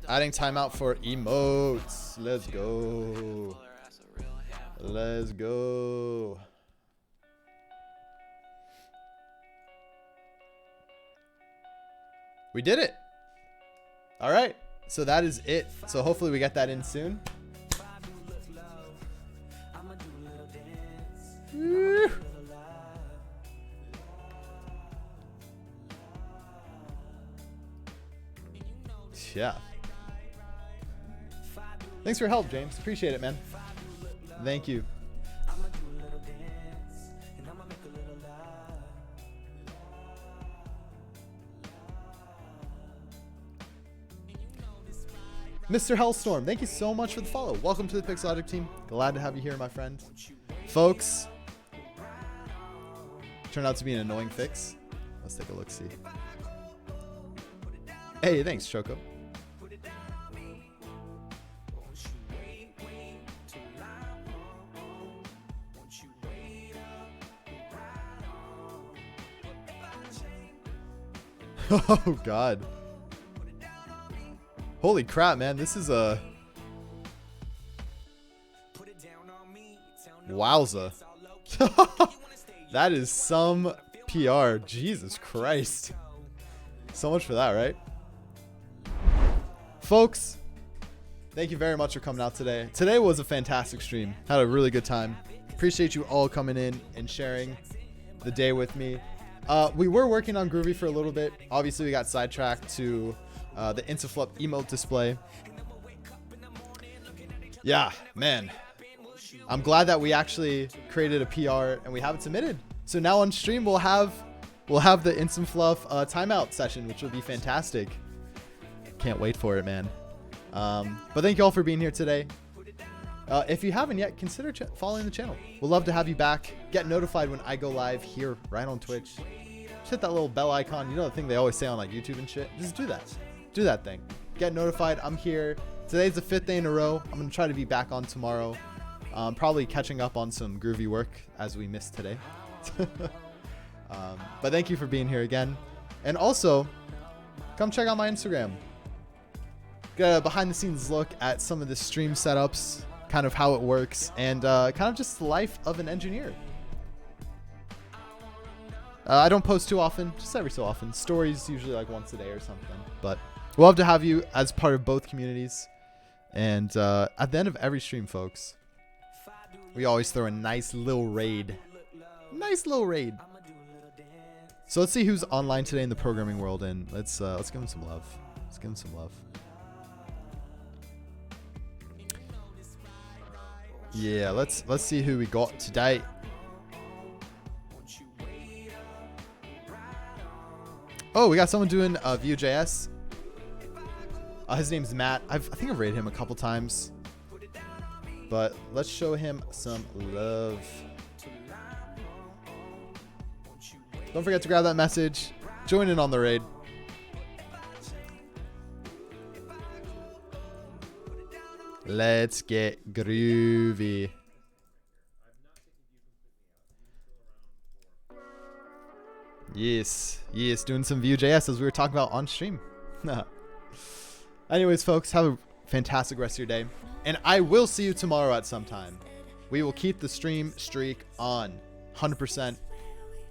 Adding timeout for emotes. Let's go. Let's go. We did it. All right. So that is it. So hopefully we get that in soon. Woo. Yeah. Thanks for your help, James. Appreciate it, man. Thank you. Mr. Hellstorm, thank you so much for the follow. Welcome to the Pixelogic team. Glad to have you here, my friend. Folks, turned out to be an annoying fix. Let's take a look-see. Hey, thanks, Choco. Oh God. Holy crap, man. This is a wowza. That is some PR. Jesus Christ. So much for that, right? Folks, thank you very much for coming out today. Today was a fantastic stream. Had a really good time. Appreciate you all coming in and sharing the day with me. We were working on Grüvee for a little bit. Obviously, we got sidetracked to the Instaflup emote display. Yeah, man. I'm glad that we actually created a PR and we have it submitted. So now on stream we'll have the Instant Fluff timeout session, which will be fantastic. Can't wait for it, man. But thank you all for being here today. If you haven't yet, consider following the channel. We'd love to have you back. Get notified when I go live here right on Twitch. Just hit that little bell icon. You know the thing they always say on like YouTube and shit? Just do that. Do that thing. Get notified. I'm here. Today's the 5th day in a row. I'm going to try to be back on tomorrow. Probably catching up on some Grüvee work as we missed today. But thank you for being here again. And also, come check out my Instagram. Get a behind the scenes look at some of the stream setups, kind of how it works, and kind of just the life of an engineer. I don't post too often, just every so often. Stories usually like once a day or something. But we'll love to have you as part of both communities. And at the end of every stream, folks, we always throw a nice little raid. Nice little raid. So let's see who's online today in the programming world, and let's give him some love. Let's give him some love. Yeah, let's see who we got today. Oh, we got someone doing Vue.js. His name's Matt. I think I've rated him a couple times. But let's show him some love. Don't forget to grab that message. Join in on the raid. Let's get groovy. Yes, doing some Vue.js as we were talking about on stream. Anyways, folks, have a fantastic rest of your day. And I will see you tomorrow at some time. We will keep the stream streak on. 100%.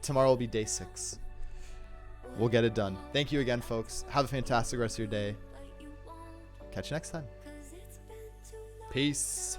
Tomorrow will be day 6. We'll get it done. Thank you again, folks. Have a fantastic rest of your day. Catch you next time. Peace.